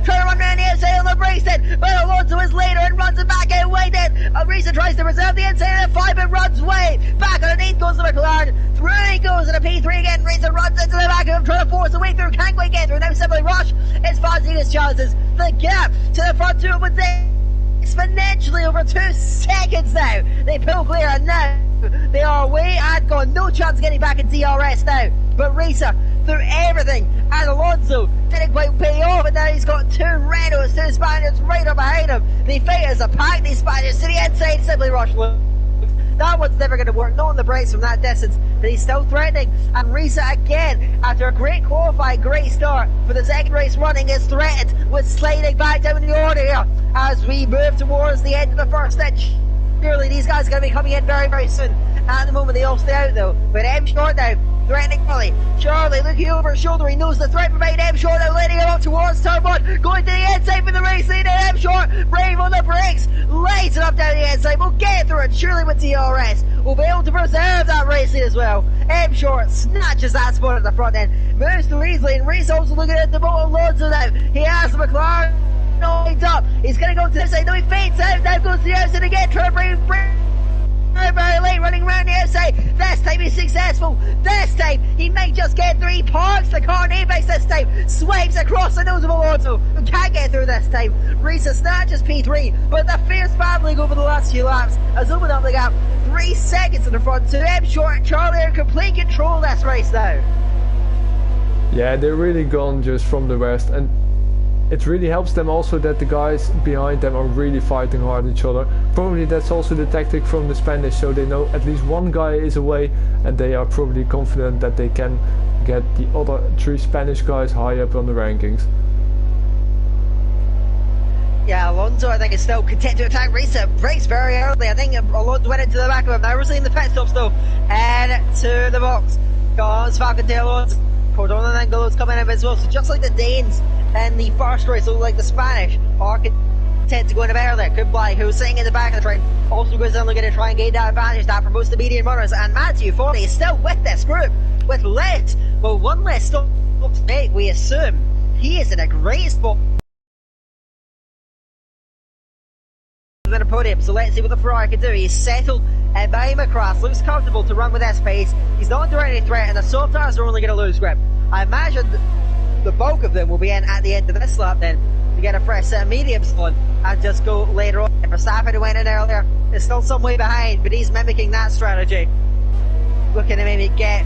Trying to run around the outside on the brace then, but Alonso is later and runs it back out way then. Rissa tries to reserve the inside of 5 and runs way. Back underneath goes the McLaren. 3 goes in a P3 again. Rissa runs into the back of him, trying to force a way through. Can't quite get through. Now Simply Rush is fancying his chances. The gap to the front two would exponentially over 2 seconds now. They pull clear and now they are away and gone. No chance of getting back in DRS now. But Rissa through everything, and Alonso didn't quite pay off, and now he's got 2 Renaults, 2 Spaniards right up behind him. The fight as a pack, these Spaniards to the inside. Simply Rush. That one's never going to work, not on the brakes from that distance, but he's still threatening. And Rissa again, after a great qualifying, great start for the second race running, is threatened with sliding back down in the order here as we move towards the end of the first inch. Surely these guys are going to be coming in very, very soon. At the moment they all stay out though, but M Short now threatening Charlie. Charlie looking over his shoulder, he knows the threat behind M Short now, letting him up towards turn 1, going to the inside for the race lead. M Short brave on the brakes, lights it up down the inside. We'll get through it, surely with DRS we'll be able to preserve that race lead as well. M Short snatches that spot at the front end, moves through easily, and Reese also looking at the motor Alonso now. He has the McLaren lined up, he's going to go to the side, no he fades out, now goes to the outside again, trying to bring very late, running around the outside. This time he's successful. This time he might just get through. He parks the car and Apex this time, swipes across the nose of Alonso, who can't get through this time. Rissa snatches P3, but the fierce battling over the last few laps has opened up the gap 3 seconds in the front. So M Short and Charlie are in complete control of this race now. Yeah, they're really gone just from the rest, and it really helps them also that the guys behind them are really fighting hard each other. Probably that's also the tactic from the Spanish, so they know at least one guy is away and they are probably confident that they can get the other 3 Spanish guys high up on the rankings. Yeah, Alonso I think is still content to attack Rissa. Brakes very early. I think Alonso went into the back of him. Now we're seeing the pit stops though. And to the box comes Falcon to Alonso. Cordon and Angelo's coming in as well. So just like the Danes in the first race, so like the Spanish are content to go in a bit earlier. Kublai, who's sitting in the back of the train, also goes in looking to try and gain that advantage that for most of the medium runners. And Matthew Foley is still with this group with less, well, one less stop to make. We assume he is in a great spot than a podium, so let's see what the Ferrari can do. He's settled behind McCraft, looks comfortable to run with this pace. He's not under any threat, and the soft tires are only going to lose grip. I imagine the bulk of them will be in at the end of this lap then to get a fresh set of mediums on and just go later on. Verstappen, who went in earlier, is still some way behind, but he's mimicking that strategy, looking to maybe get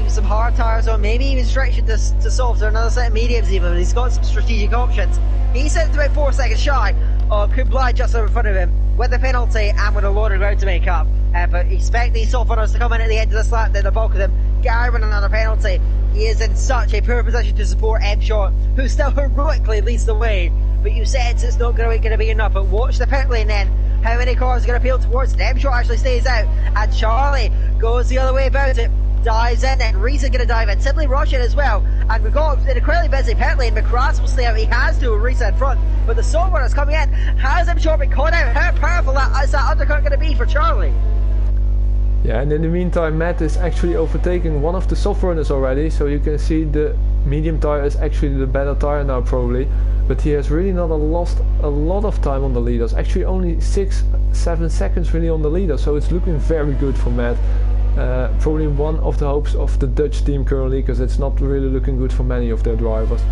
some hard tires on, maybe even stretching to soft or another set of mediums even. He's got some strategic options. He's sitting about 4 seconds shy of Kublai just over in front of him with the penalty and with a lot of ground to make up. But expect these soft runners to come in at the end of this lap, then the bulk of them. Gary with another penalty. He is in such a poor position to support M Short, who still heroically leads the way. But you said it's not going to be enough. But watch the pit lane then. How many cars are going to peel towards it? M Short actually stays out, and Charlie goes the other way about it. Dives in, and Reese is going to dive in. Simply Rush in as well. And we've got an incredibly busy pit lane. McCrass will stay out. He has to with Reese in front. But the soft runners coming in. Has M Short been caught out? How powerful is that undercut going to be for Charlie? Yeah, and in the meantime Matt is actually overtaking one of the soft runners already, so you can see the medium tire is actually the better tire now probably, but he has really not lost a lot of time on the leaders, actually only 6-7 seconds really on the leader, so it's looking very good for Matt. Probably one of the hopes of the Dutch team currently, because it's not really looking good for many of their drivers.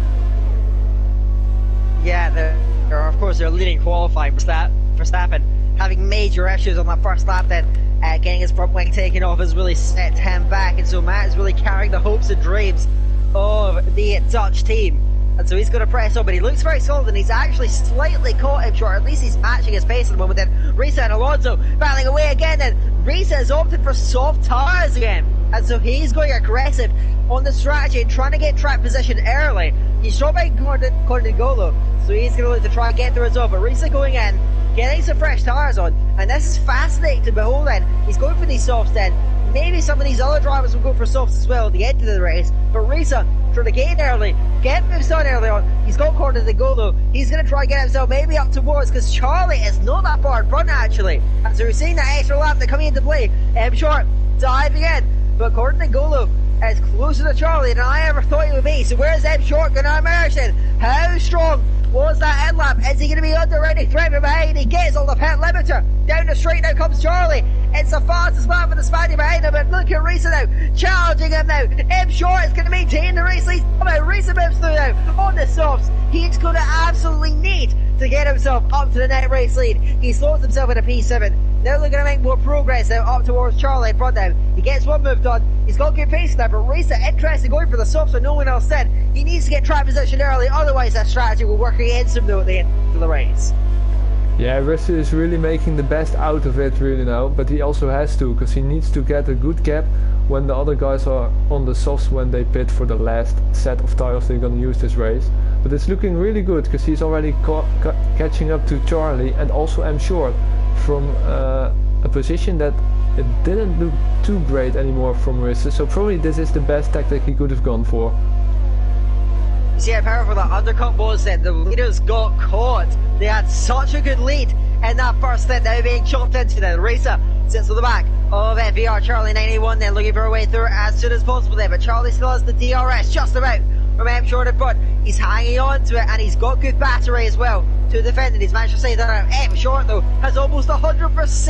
Yeah, they're of course they're leading qualifying. Verstappen having major issues on that first lap then. Getting his front wing taken off has really set him back, and so Matt is really carrying the hopes and dreams of the Dutch team And so he's going to press on, but he looks very solid, and he's actually slightly caught him short. At least he's matching his pace at the moment. Then Risa and Alonso battling away again, and Risa has opted for soft tires again. And so he's going aggressive on the strategy and trying to get track position early. He's shot by Cornigolo, so he's going to look to try and get through his own. But Risa going in, getting some fresh tires on, and this is fascinating to behold. Then he's going for these softs. Then maybe some of these other drivers will go for softs as well at the end of the race. But Risa trying to get in early, get moves on early on. He's got Cornigolo. He's going to try and get himself maybe up towards, because Charlie is not that far in front actually. And so we're seeing that extra lap that coming into play. Short diving in. But Cornigolo is closer to Charlie than I ever thought he would be. So where's M Short going to emerge then? How strong was that end lap? Is he going to be under any threat from behind? He gets on the pit limiter. Down the straight now comes Charlie. It's the fastest lap for the Spaniard behind him, but look at Risa now, challenging him now. M Short is going to maintain the race lead. Risa moves through now on the softs. He's going to absolutely need to get himself up to the net race lead. He slows himself in a P7. Now they're going to make more progress now up towards Charlie in front now. He gets one moved on. He's got good pace now, but Risa interested going for the softs so no one else did. He needs to get track position early, otherwise that strategy will work against him though at the end of the race. Yeah, Risa is really making the best out of it really now, but he also has to, because he needs to get a good gap when the other guys are on the softs when they pit for the last set of tires they're going to use this race. But it's looking really good, because he's already catching up to Charlie and also M Short from a position that it didn't look too great anymore from Risa, so probably this is the best tactic he could have gone for. You see how powerful that undercut was then. The leaders got caught. They had such a good lead in that first stint, now being chopped into. Then Risa sits on the back of FVR. Charlie 91 then looking for a way through as soon as possible there, but Charlie still has the DRS just about from M Short in front. He's hanging on to it, and he's got good battery as well to defend it. He's managed to say that M Short though has almost 100%,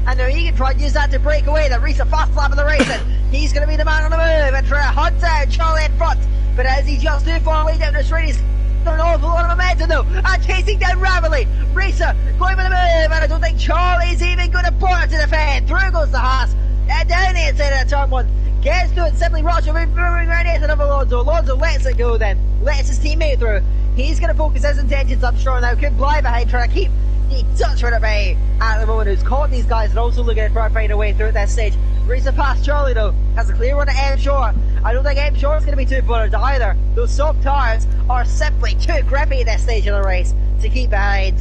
and now he can try and use that to break away. That Risa fast lap of the race, and he's going to be the man on the move and try to hunt down Charlie in front. But as he's just too far away down the straight, he's got an awful lot of momentum though, and chasing down rapidly. Risa going for the move, and I don't think Charlie's even going to bother to defend. Through goes the Haas, and down the inside of turn one. Gets to it, simply Roger moving around into Alonso. Alonso lets it go then, lets his teammate through. He's going to focus his intentions, I'm sure, now. Could fly behind, trying to keep the touch right away at the moment, who's caught these guys and also looking to try and find a way through at that stage. Risa past Charlie though, has a clear run to M Short. I don't think M Short's going to be too bothered either. Those soft tires are simply too grippy at this stage of the race to keep behind.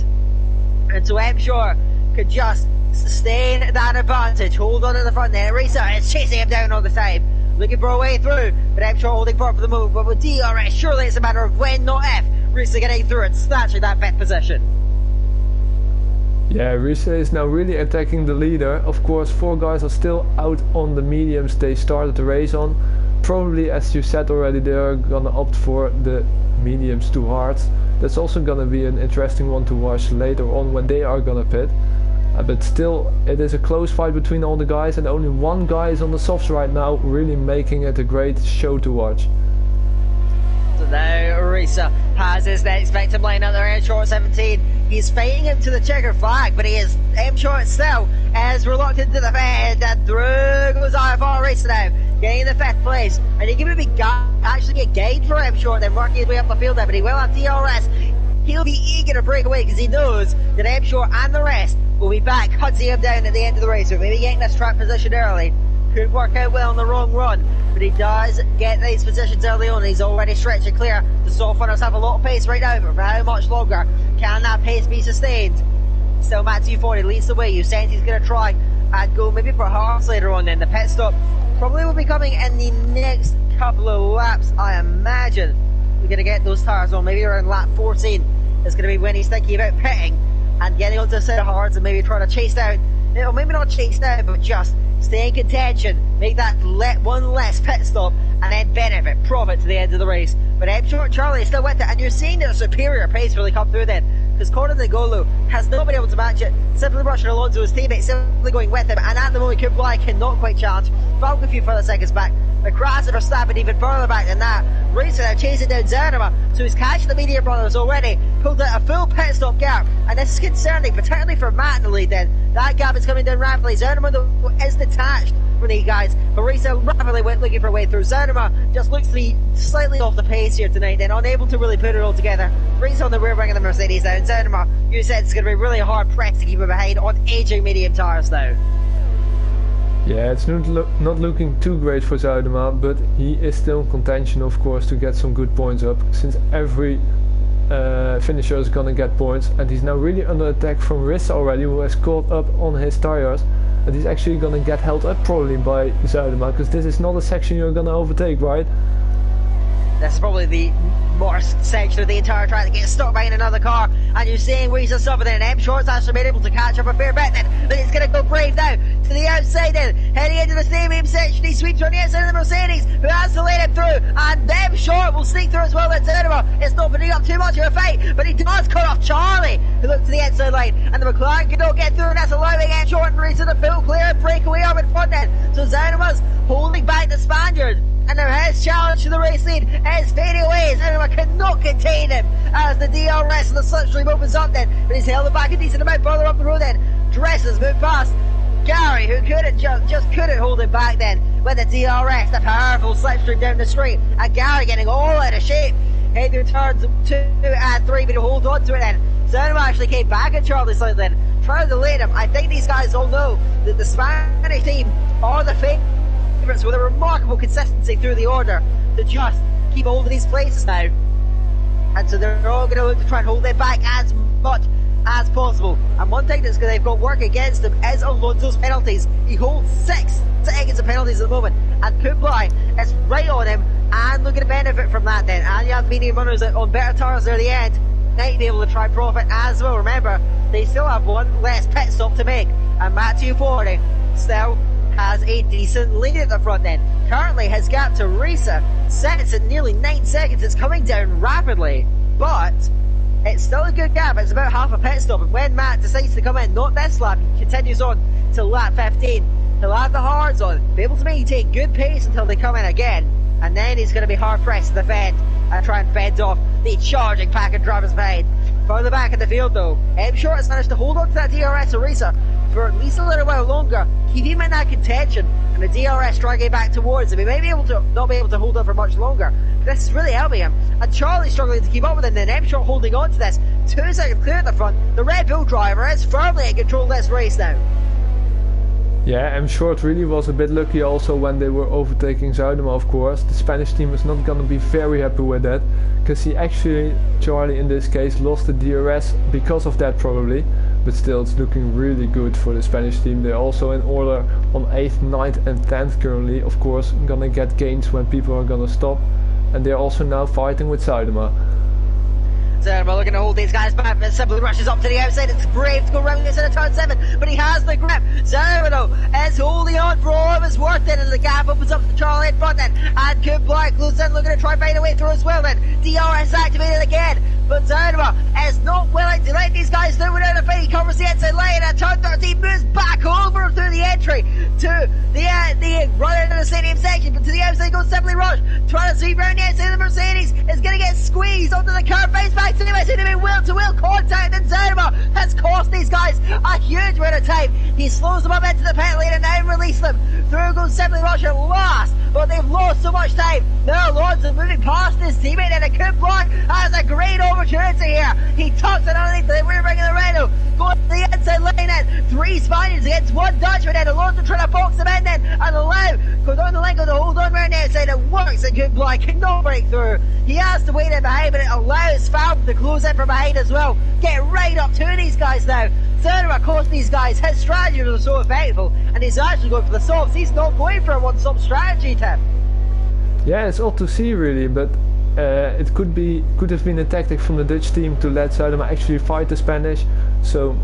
And so M Short could just sustain that advantage, hold on in the front there. Risa is chasing him down all the time, looking for a way through, but M Short holding firm for the move. But with DRS, surely it's a matter of when, not if. Risa getting through and snatching that pit position. Yeah, Risa is now really attacking the leader. Of course, 4 guys are still out on the mediums they started the race on. Probably, as you said already, they're gonna opt for the mediums to hards. That's also gonna be an interesting one to watch later on when they are gonna pit. But still, it is a close fight between all the guys, and only one guy is on the softs right now, really making it a great show to watch. So now Risa has his next victim line out there, M Short 17. He's fighting him to the checker flag, but he is M Short still is reluctant to defend, and through goes IFR Racing now, getting the 5th place. And he can maybe actually get gained for M Short, then working his way up the field there, but he will have DRS. He'll be eager to break away because he knows that M Short and the rest will be back hunting him down at the end of the race. So maybe getting this track position early could work out well on the wrong run, but he does get these positions early on. He's already stretching clear. The soft runners have a lot of pace right now, but for how much longer can that pace be sustained? Still Matt 240 leads the way. You sense he's going to try and go maybe for halves later on. Then the pit stop probably will be coming in the next couple of laps, I imagine. We're going to get those tires on maybe around lap 14 is going to be when he's thinking about pitting and getting onto a set of hards and maybe trying to chase down, or maybe not chase down, but just stay in contention, make that one less pit stop, and then benefit, profit to the end of the race. But M Short Charlie is still with it, and you're seeing their superior pace really come through then, because Cornigolo has not been able to match it. Simply Russian Alonso, his teammate, simply going with him, and at the moment Kublai cannot quite challenge. Falcon a few further seconds back, The crosser for Verstappen even further back than that. Racing now chasing down Zernema, so he's catching the Media Brothers already. Pulled out a full pit stop gap, and this is concerning, particularly for Matt in the lead then. That gap is coming down rapidly. Zernema is detached from these guys, but Racing rapidly went looking for a way through. Zernema just looks to be slightly off the pace here tonight, then unable to really put it all together. Racing on the rear wing of the Mercedes now, and Zernema, you said it's going to be really hard pressed to keep him behind on aging medium tyres now. Yeah, it's not looking too great for Zuidema, but he is still in contention, of course, to get some good points up, since every finisher is gonna get points, and he's now really under attack from Rissa already, who has caught up on his tires, and he's actually gonna get held up probably by Zuidema, because this is not a section you're gonna overtake, right? This is probably the worst section of the entire track that gets stuck behind another car, and you're seeing Weezer suffering then. M Short's actually been able to catch up a fair bit then, but it's going to go brave now to the outside then, heading into the stadium section. He sweeps on the outside of the Mercedes, who has to let him through, and M Short will sneak through as well. Then Zernema, it's not putting up too much of a fight, but he does cut off Charlie, who looks to the inside line, and the McLaren cannot get through, and that's allowing M Short and Reese the full clear and breakaway up in front then. So Zernema's holding back the Spaniard, and now his challenge to the race lead is fading away. Zernema cannot contain him as the DRS and the slipstream opens up then, but he's held back a decent amount further up the road then. Dresses moved past Gary, who couldn't just couldn't hold him back then when the DRS, the powerful slipstream down the straight, and Gary getting all out of shape heading through turns 2 and 3, but he'll hold on to it then. Zernema actually came back at Charlie slightly then, trying to delay him. I think these guys all know that the Spanish team are the favourites with a remarkable consistency through the order to just keep hold of these places now, and so they're all going to look to try and hold it back as much as possible. And one thing they've got work against them is Alonso's penalties. He holds 6 seconds of penalties at the moment, and Kublai is right on him and looking to benefit from that then. And you have medium runners on better tyres near the end, might be able to try profit as well. Remember, they still have one less pit stop to make, and Matt 240 still has a decent lead at the front end. Currently his gap to Risa sits at nearly 9 seconds. It's coming down rapidly, but it's still a good gap. It's about half a pit stop, and when Matt decides to come in, not this lap, he continues on to lap 15. He'll have the hards on, be able to maintain good pace until they come in again, and then he's going to be hard pressed to defend and try and fend off the charging pack of drivers behind. Further back in the field though, M Short has managed to hold on to that DRS of Risa for at least a little while longer, keep him in that contention, and the DRS dragging back towards him. He may be able to not be able to hold on for much longer, but this is really helping him, and Charlie struggling to keep up with him, then M Short holding on to this, 2 seconds clear at the front. The Red Bull driver is firmly in control of this race now. Yeah, M Short really was a bit lucky also when they were overtaking Zuidema, of course. The Spanish team is not gonna be very happy with that, because he actually, Charlie in this case, lost the DRS because of that probably. But still, it's looking really good for the Spanish team. They're also in order on 8th, 9th and 10th currently. Of course, gonna get gains when people are gonna stop. And they're also now fighting with Zuidema. Zernema looking to hold these guys back, but simply rushes up to the outside. It's brave to go round this into turn 7, but he has the grip. Zernema though is holding on for all of his worth then, and the gap opens up to Charlie in front then, and Kublai close in, looking to try and find a way through as well then. DRS activated again, but Zernema is not willing to let these guys through without a fight. He covers the inside line, and turn 13 moves back over through the entry to the run into the stadium section, but to the outside goes Simply Rush, trying to sweep round the inside of the Mercedes, is going to get squeezed onto the curb, face back to him. It's going to be wheel-to-wheel contact, and Zernema has cost these guys a huge amount of time. He slows them up into the pit lane and now release them. Through goes Simply Rush at last, but they've lost so much time. Now Alonso moving past his teammate, and a Kublai has a great opportunity here. He tucks it underneath the rear wing of the Renault, going to the inside lane in. 3 Spaniards against 1 Dutchman, and Alonso trying to box them in then, and allow go down the lane, go to hold on around the outside. It works, and Kublai cannot break through. He has to wait in behind, but it allows Fab to close in from behind as well. Get right up to these guys now. Zernema cost these guys. His strategy was so effective, and he's actually going for the softs. He's not going for a one-stop strategy, Tim. Yeah, it's odd to see really, but it could have been a tactic from the Dutch team to let Zuidema actually fight the Spanish, so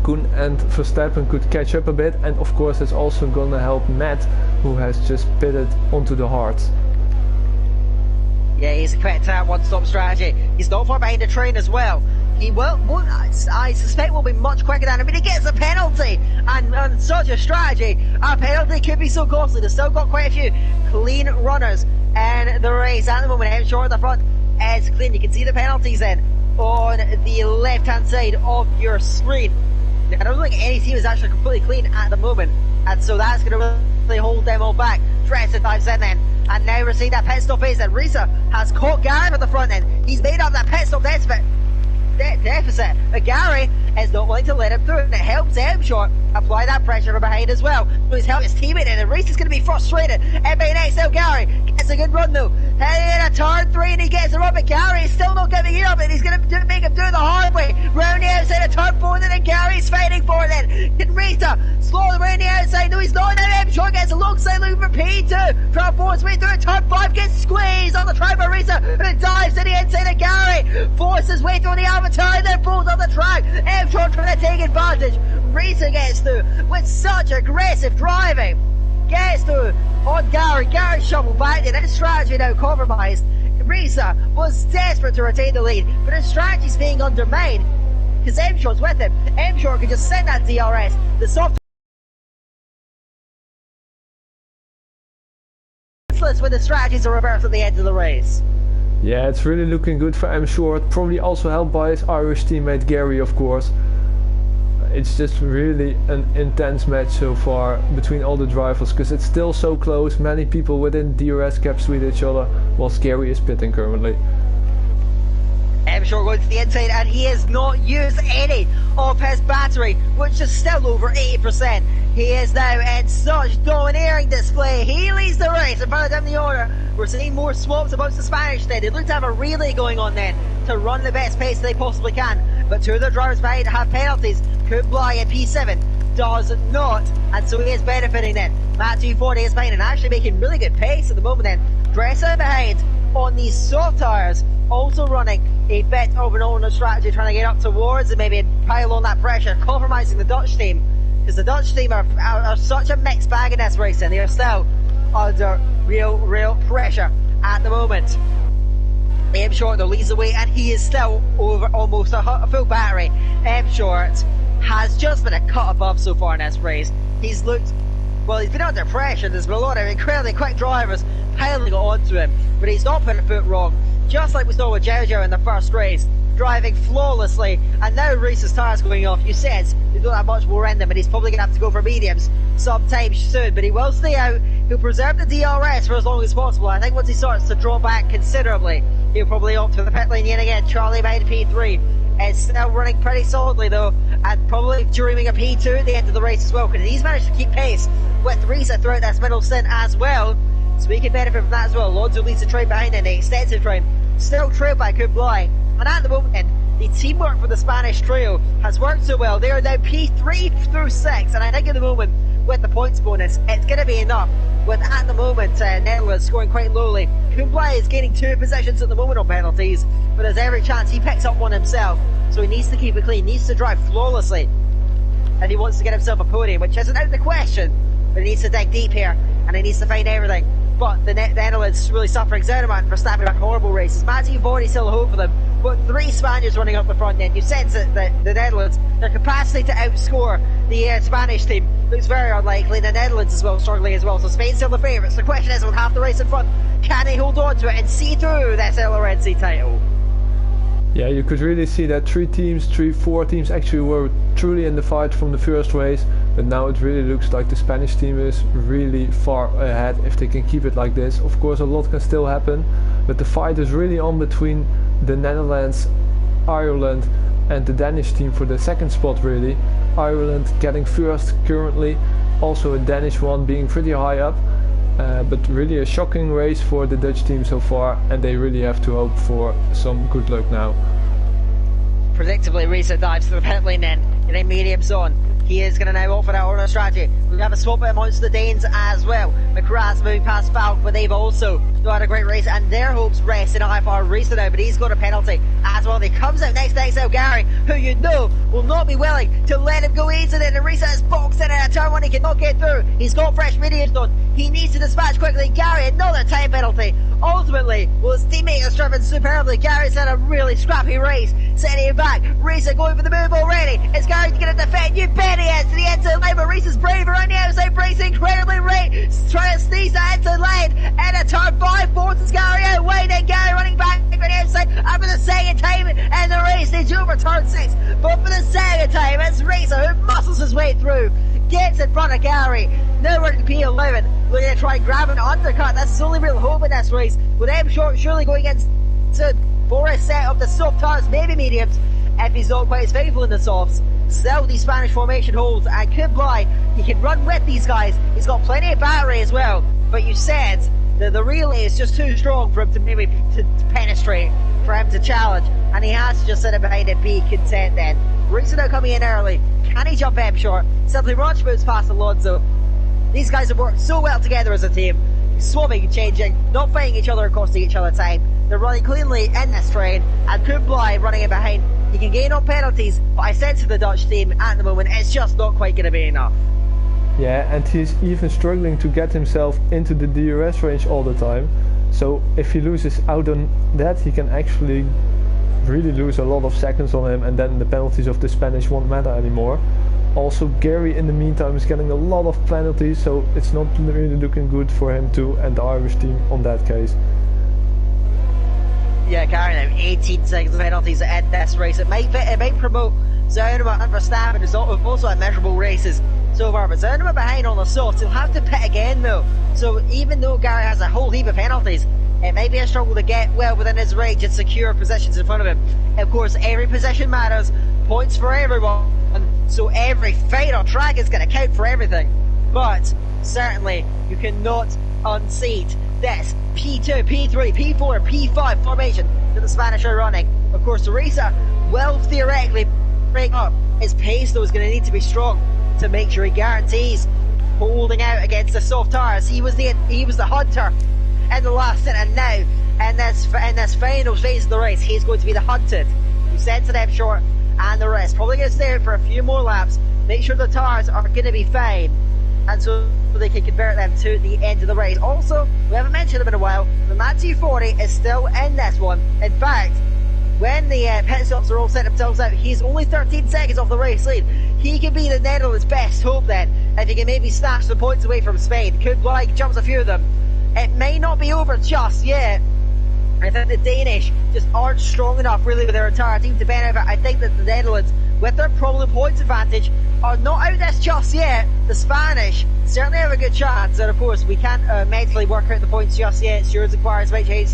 Koen and Verstappen could catch up a bit, and of course it's also gonna help Matt, who has just pitted onto the hards. Yeah, he's equipped to that one-stop strategy. He's not far behind the train as well. He won't, I suspect, will be much quicker than him, but he gets a penalty, and such a strategy, a penalty could be so costly. They've still got quite a few clean runners in the race. At the moment, M Short at the front is clean. You can see the penalties then on the left-hand side of your screen. Now, I don't think any team is actually completely clean at the moment, and so that's going to really hold them all back. Dresser dives in then, and now we're seeing that pit stop pace, and Risa has caught Gary at the front end. He's made up that pit stop deficit, but Gary is not willing to let him through, and it helps M Short apply that pressure from behind as well. So he's helped his teammate in, and Reese is going to be frustrated. NBA next now, Gary gets a good run though. Heading in a turn 3, and he gets the run, but Gary is still not giving it up, and he's going to make him do it the hard way. Round the outside of turn 4, and then Gary's fighting for it then. Can Risa slow around the outside? No, he's not. Then M Short gets alongside looking for P2. Turn 4 is way through, turn 5 gets squeezed on the track by Risa, who dives to the inside of Gary. Forces his way through the avatar, and then pulls on the track. M Short trying to take advantage. Risa gets through with such aggressive driving. Gets through on Gary. Gary shoveled back, and his strategy now compromised. Risa was desperate to retain the lead, but his strategy's being undermined because M Short's with him. M Short can just send that DRS. The soft when the strategies are reversed at the end of the race. Yeah, it's really looking good for M Short, probably also helped by his Irish teammate Gary, of course. It's just really an intense match so far between all the drivers, because it's still so close, many people within DRS gaps with each other, whilst Gary is pitting currently. M Short goes to the inside, and he has not used any of his battery, which is still over 80%. He is now in such domineering display. He leads the race in front of them in the order. We're seeing more swaps amongst the Spanish then. They look to have a relay going on then to run the best pace they possibly can. But two of their drivers behind have penalties. Kublai in P7 does not, and so he is benefiting then. Matt 240 is behind and actually making really good pace at the moment then. Dresser behind on these soft tyres, also running a bit of an owner strategy, trying to get up towards and maybe pile on that pressure, compromising the Dutch team. Because the Dutch team are such a mixed bag in this race, and they are still under real pressure at the moment. M Short though leads the way, and he is still over almost a full battery. M Short has just been a cut above so far in this race. He's looked, well, he's been under pressure. There's been a lot of incredibly quick drivers piling onto him, but he's not put a foot wrong. Just like we saw with Jojo in the first race, driving flawlessly, and now Reese's tyres going off. You said they don't have much more in them, and he's probably going to have to go for mediums sometime soon, but he will stay out. He'll preserve the DRS for as long as possible. I think once he starts to draw back considerably, he'll probably opt for the pit lane yet again. Charlie behind P3 is still running pretty solidly though, and probably dreaming of P2 at the end of the race as well, because he's managed to keep pace with Risa throughout this middle stint as well, so he can benefit from that as well. Lonzo leads the train behind in the extensive train, still trailed by Kublai. And at the moment, the teamwork for the Spanish trio has worked so well. They are now P3 through 6, and I think at the moment, with the points bonus, it's going to be enough. With at the moment, Netherlands scoring quite lowly. Kublai is gaining 2 positions at the moment on penalties, but there's every chance he picks up one himself. So he needs to keep it clean, needs to drive flawlessly, and he wants to get himself a podium, which isn't out of the question, but he needs to dig deep here, and he needs to find everything. But the Netherlands really suffering. Zerman for snapping back horrible races. Matty Vorty still a hope for them, but 3 Spaniards running up the front end. You sense that the Netherlands, their capacity to outscore the Spanish team looks very unlikely. The Netherlands as well struggling as well, so Spain's still the favourites. The question is, with half the race in front, can they hold on to it and see through this LRNC title? Yeah, you could really see that 4 teams actually were truly in the fight from the first race, but now it really looks like the Spanish team is really far ahead if they can keep it like this. Of course, a lot can still happen, but the fight is really on between the Netherlands, Ireland and the Danish team for the second spot really. Ireland getting first currently, also a Danish one being pretty high up, but really a shocking race for the Dutch team so far, and they really have to hope for some good luck now. Predictably, Risa dives to the pit lane then, in a medium zone. He is going to now opt for that order strategy. We have a swap amongst the Danes as well. McGrath's moving past Falk, but they've also had a great race, and their hopes rest in a high power Risa now, but he's got a penalty as well. He comes out next to XL Gary, who you know will not be willing to let him go easy then, and Risa is boxed in at a turn 1, he cannot get through. He's got fresh mediums done. He needs to dispatch quickly. Gary, another time penalty. Ultimately, well, his teammate has driven superbly. Gary's had a really scrappy race, setting him back. Risa going for the move already. Is Gary going to defend? You bet he is, to the end of the line, but Reese is brave around the outside, Reese incredibly right, trying to sneeze that into lane, and a turn 5 forces Gary out wide, and Gary running back on the outside, and for the second time in the race, they do over turn 6, but for the second time, it's Racer who muscles his way through, gets in front of Gary, now we're in P11, we're going to try and grab an undercut, that's his only real hope in this race, with M Short surely going into for a set of the soft tires, maybe mediums, if he's not quite as faithful in the softs. Still, the Spanish formation holds, and Kublai, he can run with these guys. He's got plenty of battery as well. But you said that the relay is just too strong for him to maybe to penetrate, for him to challenge, and he has to just sit behind it, be content then. Reese now coming in early. Can he jump M Short? Simply rush moves past Alonso. These guys have worked so well together as a team. Swapping and changing, not fighting each other and costing each other time. They're running cleanly in this train, and Kublai running in behind. He can gain on penalties, but I sense to the Dutch team at the moment it's just not quite going to be enough. Yeah, and he's even struggling to get himself into the DRS range all the time. So if he loses out on that, he can actually really lose a lot of seconds on him, and then the penalties of the Spanish won't matter anymore. Also, Gary in the meantime is getting a lot of penalties, so it's not really looking good for him too, and the Irish team on that case. Yeah, Gary now 18 seconds of penalties in this race. It might promote Zonema and Verstappen, who's also had measurable races so far, but Zonema behind on the softs. He'll have to pit again though. So even though Gary has a whole heap of penalties, it may be a struggle to get well within his range and secure positions in front of him. Of course, every position matters, points for everyone, so every fight on track is going to count for everything. But certainly you cannot unseat this P2, P3, P4, and P5 formation that the Spanish are running. Of course, the racer will theoretically break up. His pace though is going to need to be strong to make sure he guarantees holding out against the soft tires. He was the hunter in the last stint, and now in this final phase of the race, he's going to be the hunted. You sent to them short, and the rest probably going to stay out for a few more laps. Make sure the tires are going to be fine, and so they can convert them to the end of the race. Also, we haven't mentioned him in a while, the Matthew 40 is still in this one. In fact, when the pit stops are all set themselves out, he's only 13 seconds off the race lead. He can be the Netherlands' best hope then, if he can maybe snatch some points away from Spain. Kublai jumps a few of them. It may not be over just yet. I think the Danish just aren't strong enough really with their entire team to benefit. I think that the Netherlands, with their probable points advantage, are not out this just yet. The Spanish certainly have a good chance, and of course we can't mentally work out the points just yet. Stewards inquires about things,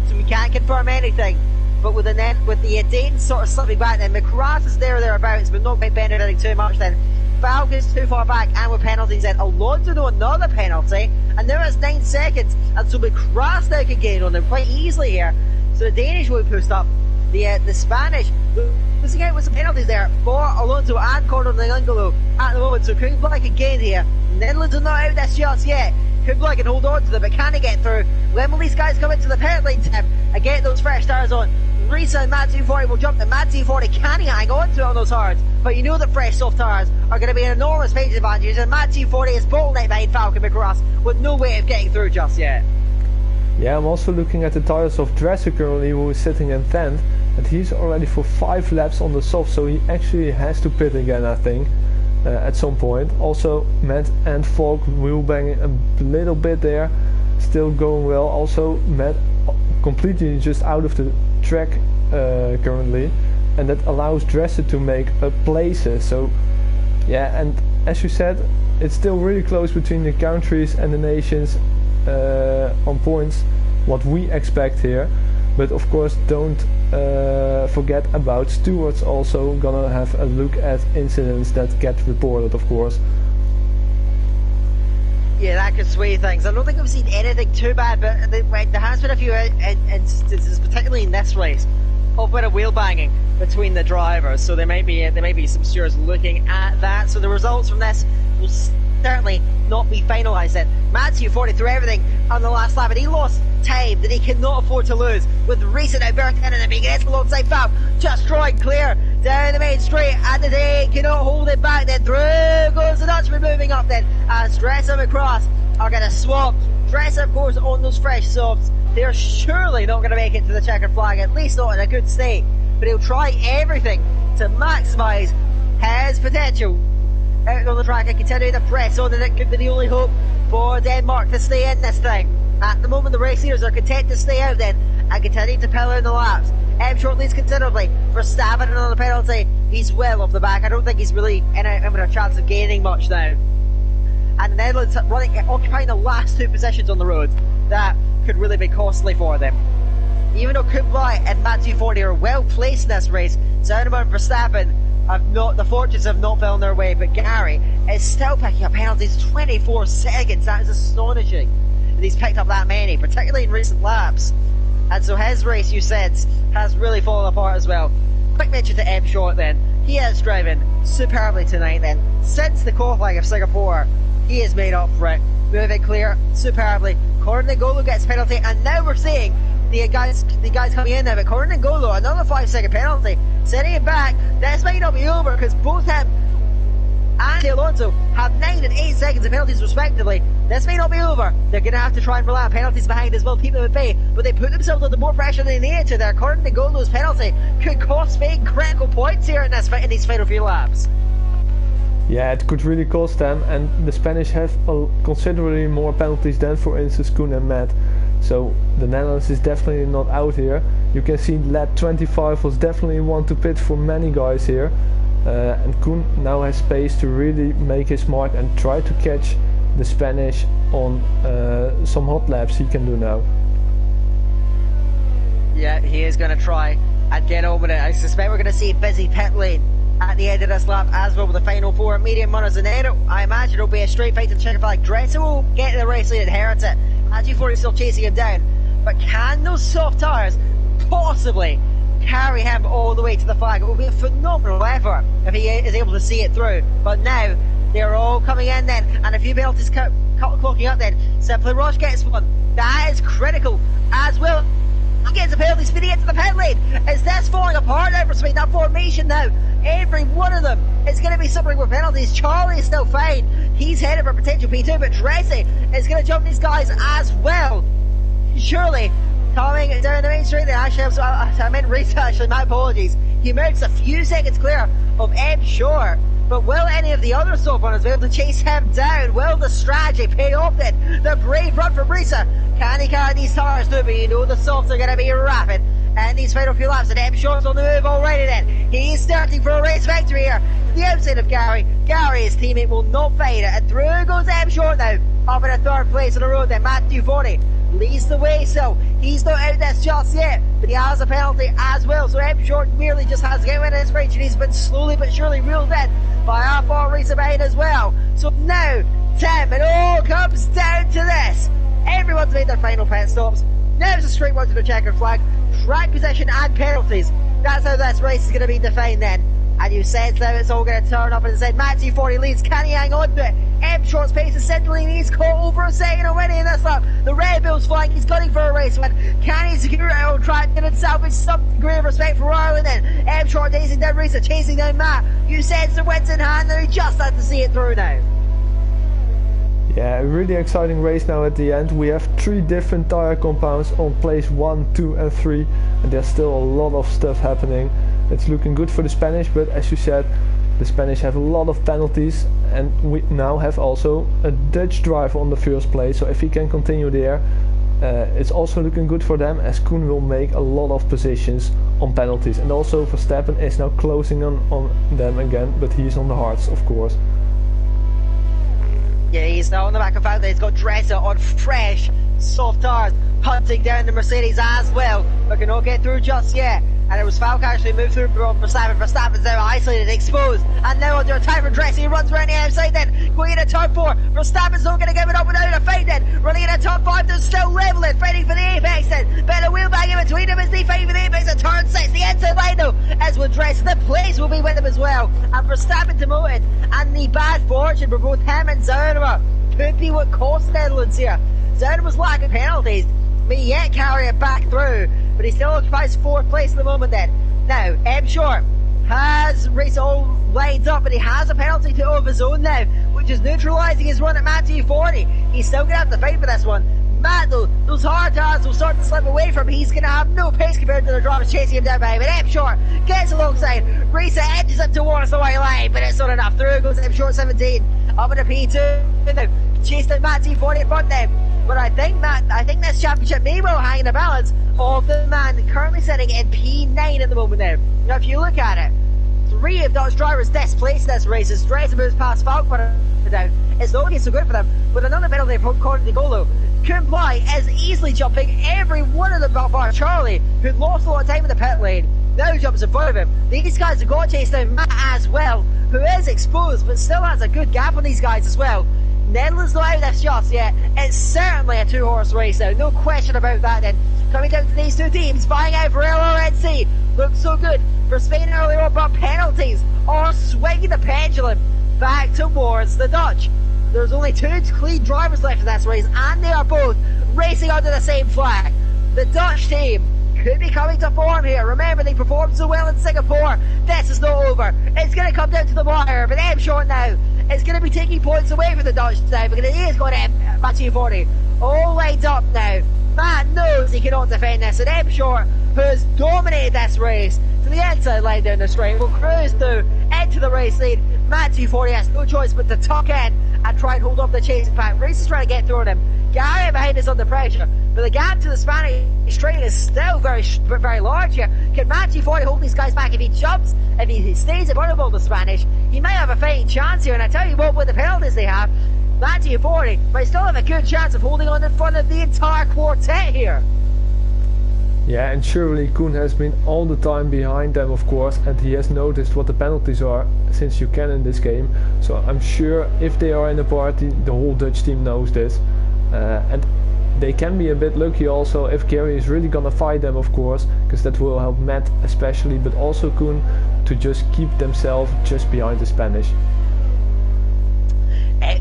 so we can't confirm anything. But with the Danes sort of slipping back, then McGrath is there or thereabouts, but not benefiting too much then. Falcon's too far back, and with penalties then. Alonso though another penalty, and now it's 9 seconds, and so McGrath now can gain on them quite easily here. So the Danish will be pushed up. The Spanish losing out with some penalties there for Alonso and Cordon Angolo at the moment, so Kublai can gain here. Netherlands are not out this just yet. Kublai can hold on to them, but can he get through? When will these guys come into the pit lane, Tim, and get those fresh tires on? Risa and Matt 240 will jump. The Matt 240 can he hang on to on those hards? But you know that fresh soft tires are going to be an enormous pace advantage, and Matt 240 is bottleneck behind Falcon McGrath with no way of getting through just yet. Yeah, I'm also looking at the tires of Dresser currently, who is sitting in 10th, and he's already for 5 laps on the soft, so he actually has to pit again, I think, at some point. Also, Matt and Falk wheel banging a little bit there, still going well. Also, Matt completely just out of the track currently, and that allows Dresser to make places. So yeah, and as you said, it's still really close between the countries and the nations on points, what we expect here. But of course, don't forget about stewards also gonna have a look at incidents that get reported, of course. Yeah, that could sway things. I don't think we've seen anything too bad, but there has been a few instances, particularly in this race, of a bit of wheel banging between the drivers. So there may be some stewards looking at that. So the results from this will certainly not be finalised then. Matthew 40 through everything on the last lap, and he lost time that he cannot afford to lose. With Reese now burnt in and beginning alongside Fab, just drawing clear down the main straight, and the day cannot hold it back. Then through goes the Dutchman, moving up then, as Dresser and McGrath are going to swap. Dresser, of course, on those fresh softs. They're surely not going to make it to the checkered flag, at least not in a good state. But he'll try everything to maximise his potential out on the track and continue to press on, and it could be the only hope for Denmark to stay in this thing. At the moment, the race leaders are content to stay out then and continue to pillar in the laps. M Short leads considerably. Verstappen another penalty. He's well off the back. I don't think he's really in a chance of gaining much now. And the Netherlands occupying the last two positions on the road. That could really be costly for them. Even though Kublai and Matthew Forty are well placed in this race, Zuiderman and Verstappen the fortunes have not found their way, but Gary is still picking up penalties. 24 seconds, that is astonishing that he's picked up that many, particularly in recent laps. And so his race, you said, has really fallen apart as well. Quick mention to M Short then. He is driving superbly tonight then. Since the qualifying of Singapore, he has made up for it. Moving clear superbly. Kornegolo gets penalty, and now we're seeing the guys coming in now, but Kornegolo, another 5-second penalty, setting it back. This might not be over because both him and Alonso have 9 and 8 seconds of penalties respectively. This may not be over. They're going to have to try and rely on penalties behind as well, keep them at bay, but they put themselves under more pressure than they needed to there. Kornegolo's penalty could cost Spain critical points here in these final few laps. Yeah, it could really cost them, and the Spanish have considerably more penalties than, for instance, Koen and Matt. So the Netherlands is definitely not out here. You can see lap 25 was definitely one to pit for many guys here. And Koen now has space to really make his mark and try to catch the Spanish on some hot laps he can do now. Yeah, he is going to try and get on with it. I suspect we're going to see a busy pit lane at the end of this lap as well, with the final four medium runners, and then I imagine it'll be a straight fight to the checkered flag. Dressel will get the race lead and inherit it. Matthew Ford is still chasing him down, but can those soft tyres possibly carry him all the way to the flag? It will be a phenomenal effort if he is able to see it through, but now they're all coming in then, and a few penalties clocking up then. Simply Roche gets one. That is critical as well. He gets a penalty speeding into the pit lane. Is this falling apart now for Spain? That formation now, every one of them is going to be suffering with penalties. Charlie is still fine. He's headed for potential P2, but Dressy is going to jump these guys as well. Surely coming down the main straight there. Actually, I meant Rita, actually, my apologies. He moves a few seconds clear of M Short. But will any of the other soft runners be able to chase him down? Will the strategy pay off then? The brave run from Risa. Can he carry these tires through? But you know the softs are going to be rapid. And these final few laps, and M Short's on the move already then. He's starting for a race victory here. To the outside of Gary. Gary, his teammate, will not fight it. And through goes M Short now. Up in a third place on the road then. Matthew Forty leads the way, so he's not out this just yet, but he has a penalty as well, so M Short merely just has to get rid of his range, and he's been slowly but surely reeled in by our far racer behind as well. So now, Tim, it all comes down to this. Everyone's made their final pit stops. Now it's a straight one to the checkered flag, track position and penalties. That's how this race is going to be defined then. And you said now it's all going to turn up, and said Matthew Forty leads. Can he hang on to it? M Short's pace is centrally, and he's caught over a second already in this lap. The Red Bull's flying, he's gunning for a race win. Can he secure it on track and salvage some degree of respect for Ireland then? M Short chasing down Risa, chasing down Matt. You said the wins in hand, and he just had to see it through now. Yeah, a really exciting race now at the end. We have 3 different tyre compounds on place 1, 2 and 3, and there's still a lot of stuff happening. It's looking good for the Spanish, but as you said, the Spanish have a lot of penalties, and we now have also a Dutch driver on the first place, so if he can continue there, it's also looking good for them, as Koen will make a lot of positions on penalties. And also Verstappen is now closing on them again, but he's on the hards, of course. Yeah, he's now on the back of Fowler. He's got Dresser on fresh, soft tires, hunting down the Mercedes as well, but cannot get through just yet. And it was Falk actually moved through from Verstappen. Verstappen's now isolated, exposed, and now under attack from Dressy. He runs around the outside then, going into turn 4. Verstappen's not going to give it up without a fight then. Running into turn 5, they're still leveling, fighting for the apex then. But a wheel bag in between them as they fight for the apex at turn 6. The inside line though, as with Dressy, the place will be with him as well. And Verstappen demoted, and the bad fortune for both him and Zuiderman could be what cost Netherlands here. Zuiderman's lacking penalties, may yet carry it back through, but he still occupies 4th place at the moment then. Now, M Short has race all lined up, but he has a penalty to of his own now, which is neutralising his run at Matthew Forty. He's still going to have to fight for this one. Matt, though, those hard tires will start to slip away from him. He's going to have no pace compared to the drivers chasing him down behind. But M Short gets alongside. Racer edges up towards the white line, but it's not enough. Through goes M Short 17. Up in a P2 now. Chasing Matt T40 in front there. But I think this championship may well hang in the balance of the man currently sitting in P9 at the moment there. Now, if you look at it, 3 of those drivers displaced this race as Dresden moves past Falkman down. It's not looking so good for them. With another penalty from Corey Golo, Kumbly is easily jumping every one of them bar Charlie, who lost a lot of time in the pit lane. Now jumps in front of him. These guys have got chased down Matt as well, who is exposed but still has a good gap on these guys as well. Netherlands not out of this just yet. It's certainly a 2-horse race now, no question about that then. Coming down to these 2 teams, vying out for LRNC. Looks so good for Spain earlier on, but penalties are swinging the pendulum back towards the Dutch. There's only 2 clean drivers left in this race, and they are both racing under the same flag. The Dutch team could be coming to form here. Remember, they performed so well in Singapore. This is not over. It's going to come down to the wire, but M Short now is going to be taking points away from the Dutch now, because he is going to Matthew 40 all lined up now. Matt knows he cannot defend this, and M Short, who has dominated this race to the inside line down the straight, will cruise through into the race lead. Matt 240 has no choice but to tuck in and try and hold up the chasing pack. Race is trying to get through him. Gary behind is under pressure, but the gap to the Spanish train is still very large here. Can Matt 240 hold these guys back? If he jumps, if he stays in front of all the Spanish, he might have a fighting chance here. And I tell you what, with the penalties they have, Matt 240 might still have a good chance of holding on in front of the entire quartet here. Yeah, and surely Koen has been all the time behind them, of course, and he has noticed what the penalties are, since you can in this game. So I'm sure if they are in a party, the whole Dutch team knows this. And they can be a bit lucky also if Gary is really gonna fight them, of course, because that will help Matt especially, but also Koen, to just keep themselves just behind the Spanish.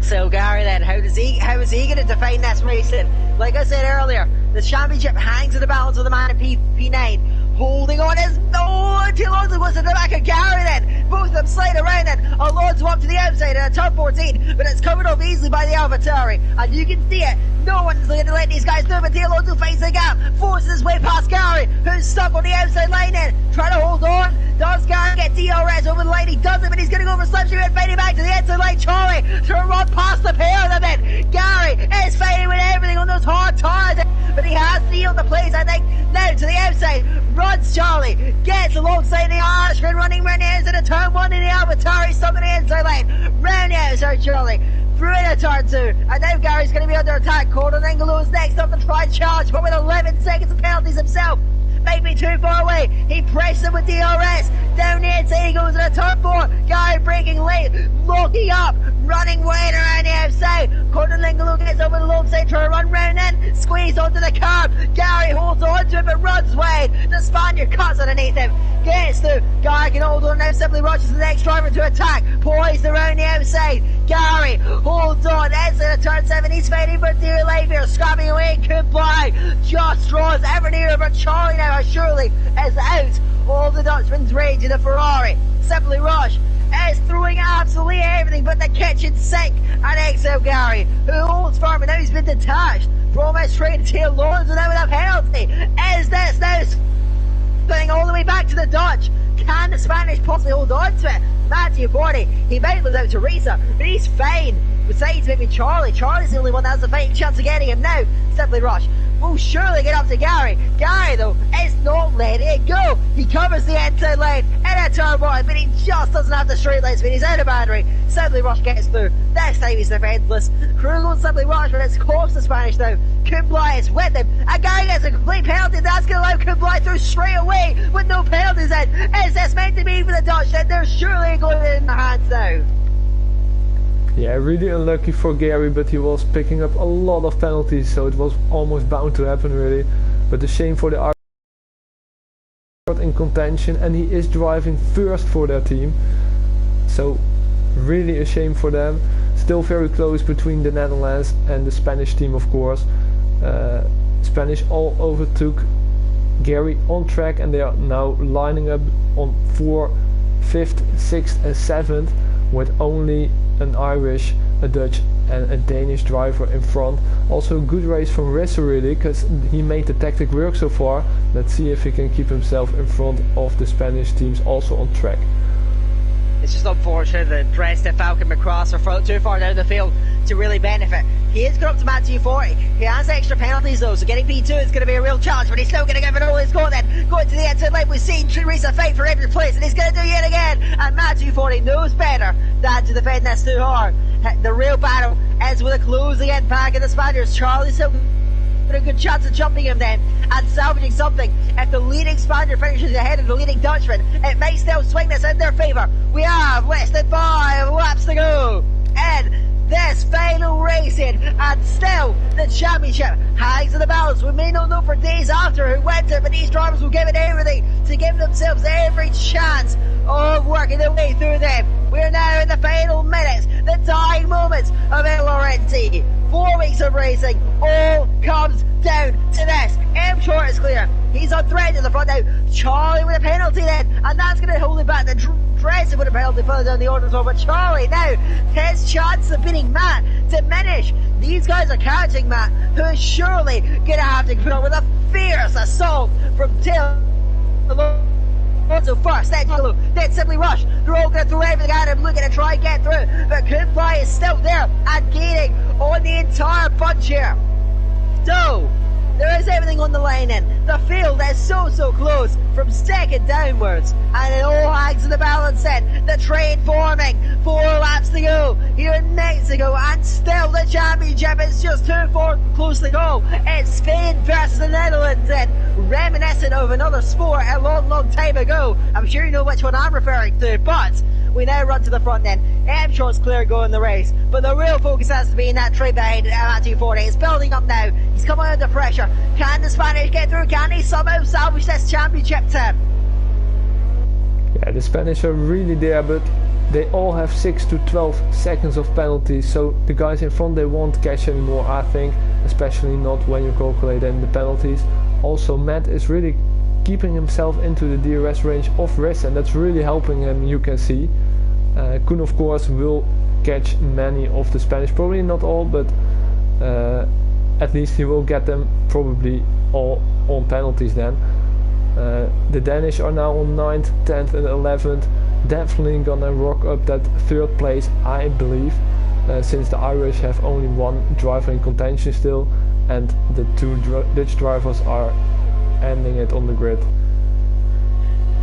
So Gary then, how is he going to define this race then? Like I said earlier, the championship hangs in the balance of the man in P9. Holding on is Alonso goes to the back of Gary then. Both of them slide around then. Alonso up to the outside in a turn 14, but it's covered up easily by the AlphaTauri. And you can see it. No one's going to let these guys through, but Alonso finds the gap, forces his way past Gary, who's stuck on the outside line then. Trying to hold on. Does Gary get DRS over the line? He doesn't, but he's going to go for slipstream and fighting back to the inside line. Charlie to run past the pair of them then. Gary is fighting with everything on those hard tires, but he has sealed the place, I think. Now to the outside, runs Charlie, gets alongside the Irishman, running round the inside of turn 1 in the AlphaTauri, stuck on the inside line. Round the outside Charlie, through into turn 2, and now Gary's going to be under attack. Gordon Engelo's next up to try and challenge, but with 11 seconds of penalties himself. Might be too far away. He presses him with DRS. Down the inside he goes in a turn 4. Gary breaking late, locking up, running wide around the outside. Gordon Lingolo gets over the long side, trying to run round in, squeeze onto the curb. Gary holds on to it but runs wide. The Spaniard cuts underneath him, gets through. Gary can hold on now, simply rushes the next driver to attack, poised around the outside. Gary holds on, inside the turn 7, he's fighting for dear life here, scrapping away, Kumbly just draws ever nearer, but Charlie now surely is out. All the Dutchman's rage in the Ferrari. Simply Rush is throwing absolutely everything but the kitchen sink at Excel Gary, who holds firm, and now he's been detached from his train tail Lawrence without a penalty. Is this now spinning all the way back to the Dutch? Can the Spanish possibly hold on to it? Matthew 40, he might lose out to Risa, but he's fine. Besides maybe Charlie. Charlie's the only one that has a fighting chance of getting him now. Simply Rush will surely get up to Gary. Gary though is not letting it go. He covers the inside line in a turn 1, but he just doesn't have the straight line speed. He's out of battery. Simply Rush gets through. This time he's defenseless. Crew goes Simply Rush, but it's cost the Spanish now. Kumbly is with him. And Gary gets a complete penalty. That's going to allow Kumbly through straight away with no penalties in. Is this meant to be for the Dutch? Then they're surely going in the hands now. Yeah, really unlucky for Gary, but he was picking up a lot of penalties, so it was almost bound to happen really. But a shame for the Irish in contention, and he is driving first for their team, so really a shame for them. Still very close between the Netherlands and the Spanish team, of course. Spanish all overtook Gary on track, and they are now lining up on 4th, 5th, 6th and 7th with only an Irish, a Dutch and a Danish driver in front. Also a good race from Rissa really, because he made the tactic work so far. Let's see if he can keep himself in front of the Spanish teams also on track. It's just unfortunate that Dresden and Falcon McCross are too far down the field to really benefit. He is going up to Matt 240. He has extra penalties though, so getting P2 is going to be a real challenge, but he's still going to give it all he's got then. Going to the outside lane, we've seen Teresa fight for every place, and he's going to do it again. And Matt 240 knows better than to defend this too hard. The real battle ends with a closing end back of the Spaniards. Charlie's still got a good chance of jumping him then and salvaging something. If the leading Spaniard finishes ahead of the leading Dutchman, it may still swing this in their favour. We have less than 5 laps to go in this final racing, and still the championship hangs in the balance. We may not know for days after who wins it, but these drivers will give it everything to give themselves every chance of working their way through them. We're now in the final minutes, the dying moments of LRNC. 4 weeks of racing, all comes down to this. M Short is clear. He's on thread in the front now. Charlie with a penalty then, and that's going to hold him back. The Dresden with a penalty further down the order as well, but Charlie now, his chance of beating Matt diminish. These guys are catching Matt, who is surely going to have to put up with a fierce assault from Till. So first, then Simply Rush. They're all going to throw everything at him, looking to try and get through. But QleenVigor is still there and gaining on the entire bunch here. So, there is everything on the line then. The field is so close from second downwards, and it all hangs in the balance then. The train forming, 4 laps to go here in Mexico, and still the championship is just too far close to go. It's Spain versus the Netherlands then, reminiscent of another sport a long time ago. I'm sure you know which one I'm referring to, but we now run to the front then. M Short's clear going the race, but the real focus has to be in that train behind at 240. It's building up now. He's coming under pressure. Can the Spanish get through? Can he somehow salvage this championship, Tim? Yeah, the Spanish are really there, but they all have 6 to 12 seconds of penalties, so the guys in front, they won't catch anymore, I think, especially not when you calculate in the penalties. Also, Matt is really keeping himself into the DRS range of Rissa, and that's really helping him, you can see. Koen of course will catch many of the Spanish, probably not all, but at least he will get them probably all on penalties then. The Danish are now on 9th, 10th and 11th, definitely gonna rock up that 3rd place, I believe, since the Irish have only 1 driver in contention still, and the 2 Dutch drivers are ending it on the grid.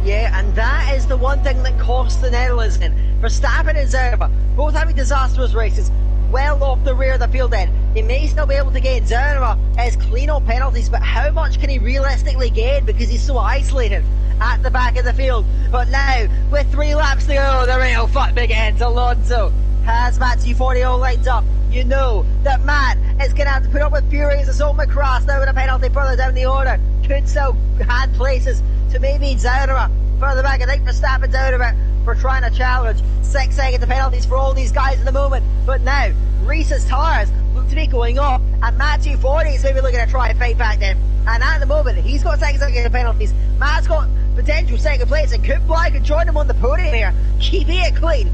Yeah, and that is the one thing that costs the Netherlands in. Verstappen and Zerba, both having disastrous races, well off the rear of the field then. He may still be able to gain. Zerba is clean on penalties, but how much can he realistically gain because he's so isolated at the back of the field? But now, with 3 laps to go, the real fun begins. Alonso has Matt 240 all lined up. You know that Matt is going to have to put up with furious assault McCross now with a penalty further down the order. Could still hand places to maybe Zaunera further back. I think Verstappen's out of it for trying to challenge. 6 seconds of penalties for all these guys in the moment. But now, Reese's tires look to be going up, and Matt 240 is maybe looking to try and fight back then. And at the moment, he's got 6 seconds of penalties. Matt's got potential second place, and QleenVigor could join him on the podium here, keeping it clean.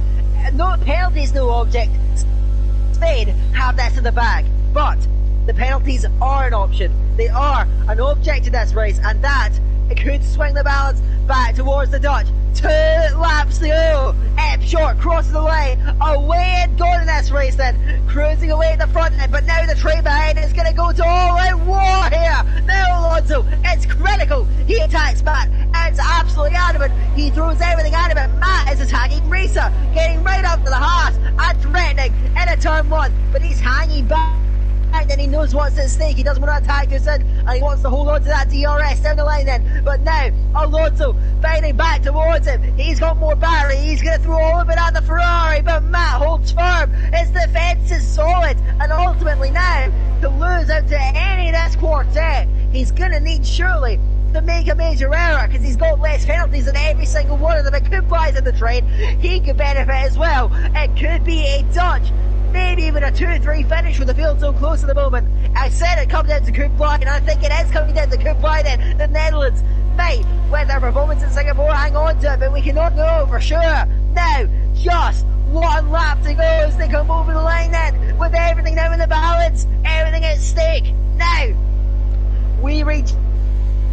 No penalties, no object. Spain have this in the bag, but the penalties are an option. They are an object in this race, and that it could swing the balance back towards the Dutch. 2 laps to go. M Short crosses the line, away and gone in this race then, cruising away at the front end, but now the train behind is going to go to all-out war here. Now Alonso, it's critical. He attacks Matt, it's absolutely adamant. He throws everything at him, and Matt is attacking Risa, getting right up to the heart and threatening in a turn 1, but he's hanging back. And he knows what's at stake. He doesn't want to attack us in, and he wants to hold on to that DRS down the line then. But now, Alonso fighting back towards him. He's got more battery. He's going to throw all of it at the Ferrari, but Matt holds firm. His defence is solid, and ultimately now, to lose out to any of this quartet, he's going to need surely to make a major error, because he's got less penalties than every single one of them. It could buy in the train. He could benefit as well. It could be a Dutch, maybe even a 2-3 finish with the field so close at the moment. I said it comes down to QleenVigor, and I think it is coming down to QleenVigor then. The Netherlands might, with their performance in Singapore, hang on to it, but we cannot know for sure. Now, just 1 lap to go as they come over the line then, with everything now in the balance, everything at stake. Now, we reach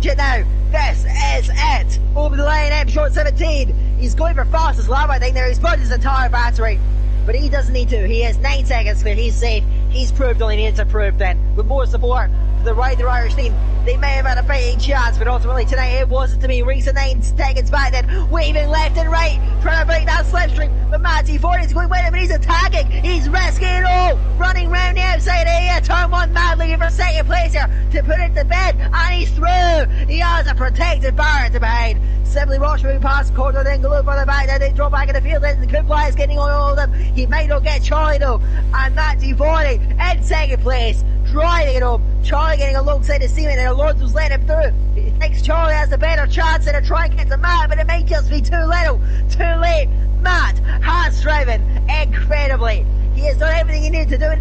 it now. This is it. Over the line, M short 17. He's going for fastest lap, I think there. He's burnt his entire battery. But he doesn't need to. He has 9 seconds clear. He's safe. He's proved all he needs to prove then. With more support for the Ryder Irish team, they may have had a fighting chance, but ultimately tonight it wasn't to be. Risa 9 seconds back then, waving left and right, trying to break that slipstream. But Matty 40 is going with him, but he's attacking. He's risking it all. Running round the outside here. Turn 1 mad looking for second place here to put it to bed. And he's through. He has a protected barrier to behind. Simply Roche moving past corner, then go for the back. Then they drop back in the field. Then the Kublai is getting on all of them. He might not get Charlie though. And Matty 40 in second place, driving it home. Charlie getting alongside his teammate, and Alonso's letting him through. He thinks Charlie has the better chance to try and get to Matt, but it might just be too little, too late. Matt has driven incredibly. He has done everything he needed to do.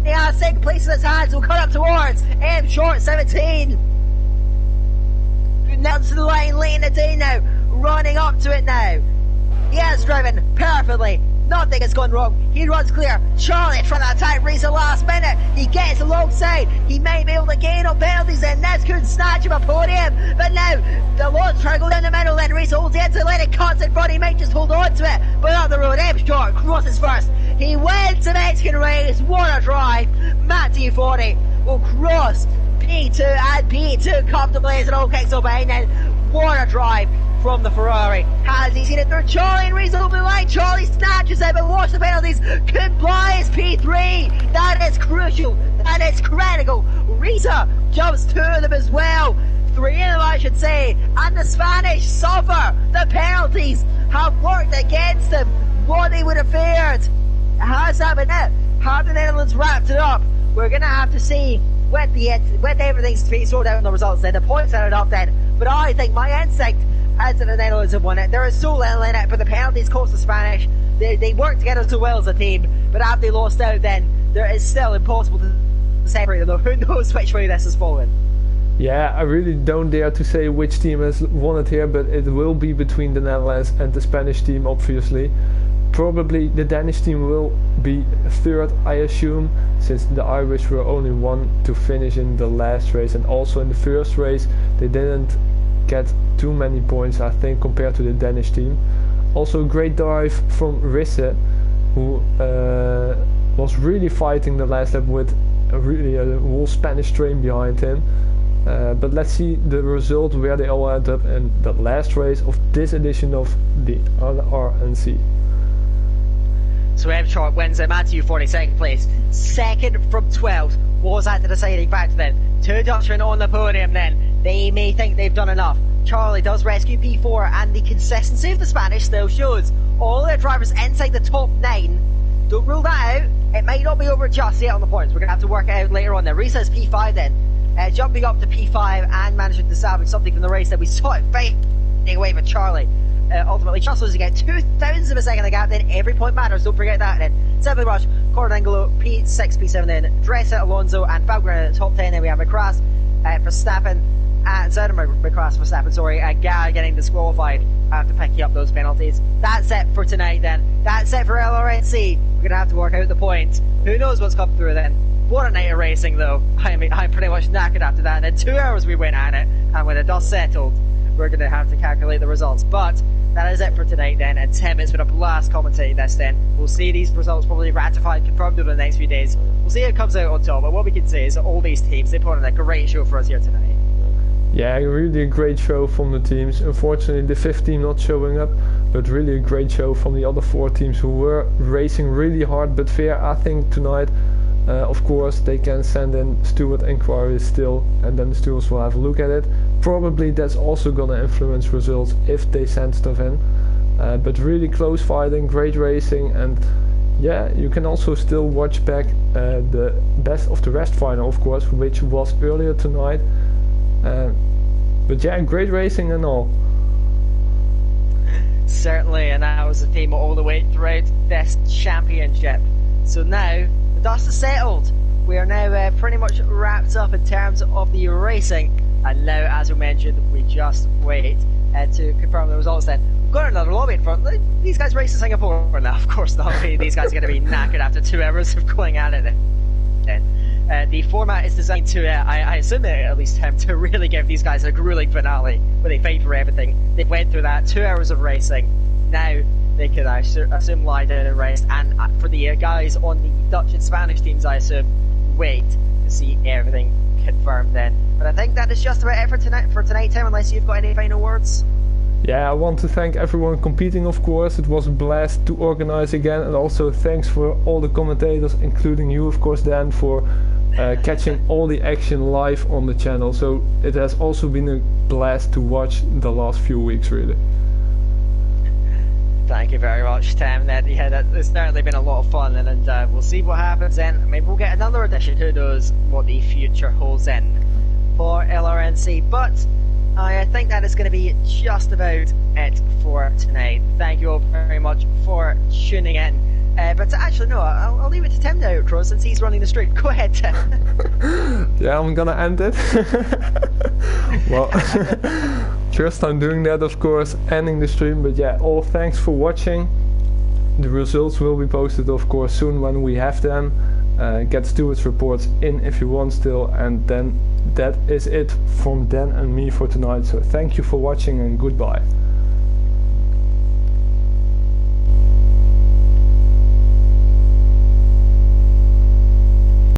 He has second place in his hands. Will cut up towards M short 17. Now to the line late in the day now, running up to it now. He has driven perfectly. Nothing has gone wrong. He runs clear. Charlie trying to attack Reese at last minute. He gets alongside. He may be able to gain on penalties, and this could snatch him a podium. But now, the Lord's trying to go down the middle, then Reese holds the inside line and cuts in front. He might just hold on to it. But up the road, M short crosses first. He wins the Mexican race. What a drive. Matty 40 will cross P2 and P2 comfortably as it all kicks up behind then. What a drive from the Ferrari. Has he seen it through? Charlie and Reese over the line. Charlie snatches it, but watch the penalties. Complies P3. That is crucial. That is critical. Risa jumps 2 of them as well. 3 of them, I should say. And the Spanish suffer. The penalties have worked against them. What they would have feared. Has that been it? Have the Netherlands wrapped it up? We're going to have to see when everything's sorted out in the results then. The points added up then. But I think my instinct as the Netherlands have won it. There is so little in it, but the penalties cost the Spanish. They work together so well as a team, but after they lost out then, there is still impossible to separate them though. Who knows which way this is falling? Yeah, I really don't dare to say which team has won it here, but it will be between the Netherlands and the Spanish team, obviously. Probably the Danish team will be third, I assume, since the Irish were only 1 to finish in the last race, and also in the first race they didn't get too many points, I think, compared to the Danish team. Also a great drive from Risse, who was really fighting the last lap with a whole Spanish train behind him. But let's see the result, where they all end up in the last race of this edition of the LRNC. So M short wins it. Matthew 42nd place, second from 12th. Was that the deciding factor then? 2 Dutchmen on the podium then. They may think they've done enough. Charlie does rescue P4, and the consistency of the Spanish still shows. All their drivers inside the top 9. Don't rule that out. It might not be over just yet on the points. We're going to have to work it out later on then. Risa is P5 then. Jumping up to P5 and managing to salvage something from the race that we saw it fighting away with Charlie. Ultimately, just losing out 2,000 of a second of the gap, then every point matters, don't forget that then. Simply Rush, Cordangolo, P6, P7 then, Dressa, Alonso and Falkner in the top 10, then we have McCrass, Verstappen, McCrass, Verstappen, sorry, and Gall getting disqualified after picking up those penalties. That's it for tonight then. That's it for LRNC. We're going to have to work out the points. Who knows what's come through then. What a night of racing though. I mean, I'm pretty much knackered after that, and in 2 hours we went at it, and when the dust settled, we're going to have to calculate the results. But that is it for tonight then, and Tim, it's been a blast commentating this then. We'll see these results probably ratified, confirmed over the next few days. We'll see who comes out on top, but what we can say is that all these teams, they put on a great show for us here tonight. Yeah, really a great show from the teams. Unfortunately the 5th team not showing up, but really a great show from the other 4 teams who were racing really hard but fair. I think tonight, of course, they can send in steward inquiries still, and then the stewards will have a look at it. Probably that's also gonna influence results if they send stuff in. But really close fighting, great racing, and yeah, you can also still watch back the best of the rest final, of course, which was earlier tonight. But yeah, great racing and all. Certainly, and that was the theme all the way throughout this championship. So now, the dust is settled. We are now pretty much wrapped up in terms of the racing. And now, as we mentioned, we just wait to confirm the results then. We've got another lobby in front. These guys race in Singapore now, of course not. These guys are going to be knackered after 2 hours of going at it. The format is designed to, I assume at least, to really give these guys a grueling finale where they fight for everything. They went through that 2 hours of racing. Now they could, I assume, lie down and rest. And for the guys on the Dutch and Spanish teams, I assume, wait to see everything confirmed then. But I think that is just about it for tonight, Tim, unless you've got any final words. Yeah, I want to thank everyone competing, of course. It was a blast to organize again, and also thanks for all the commentators, including you, of course, Dan, for catching all the action live on the channel. So it has also been a blast to watch the last few weeks, really. Thank you very much, Tim. That it's certainly been a lot of fun, and we'll see what happens then. Maybe we'll get another edition. Who knows what the future holds in for LRNC. But I think that is going to be just about it for tonight. Thank you all very much for tuning in. But actually, no, I'll leave it to Tim to outro since he's running the stream. Go ahead, Tim. Yeah, I'm gonna end it. Well, first time doing that, of course, ending the stream. But yeah, all thanks for watching. The results will be posted, of course, soon when we have them. Get stewards reports in if you want still, and then that is it from Dan and me for tonight. So thank you for watching and goodbye.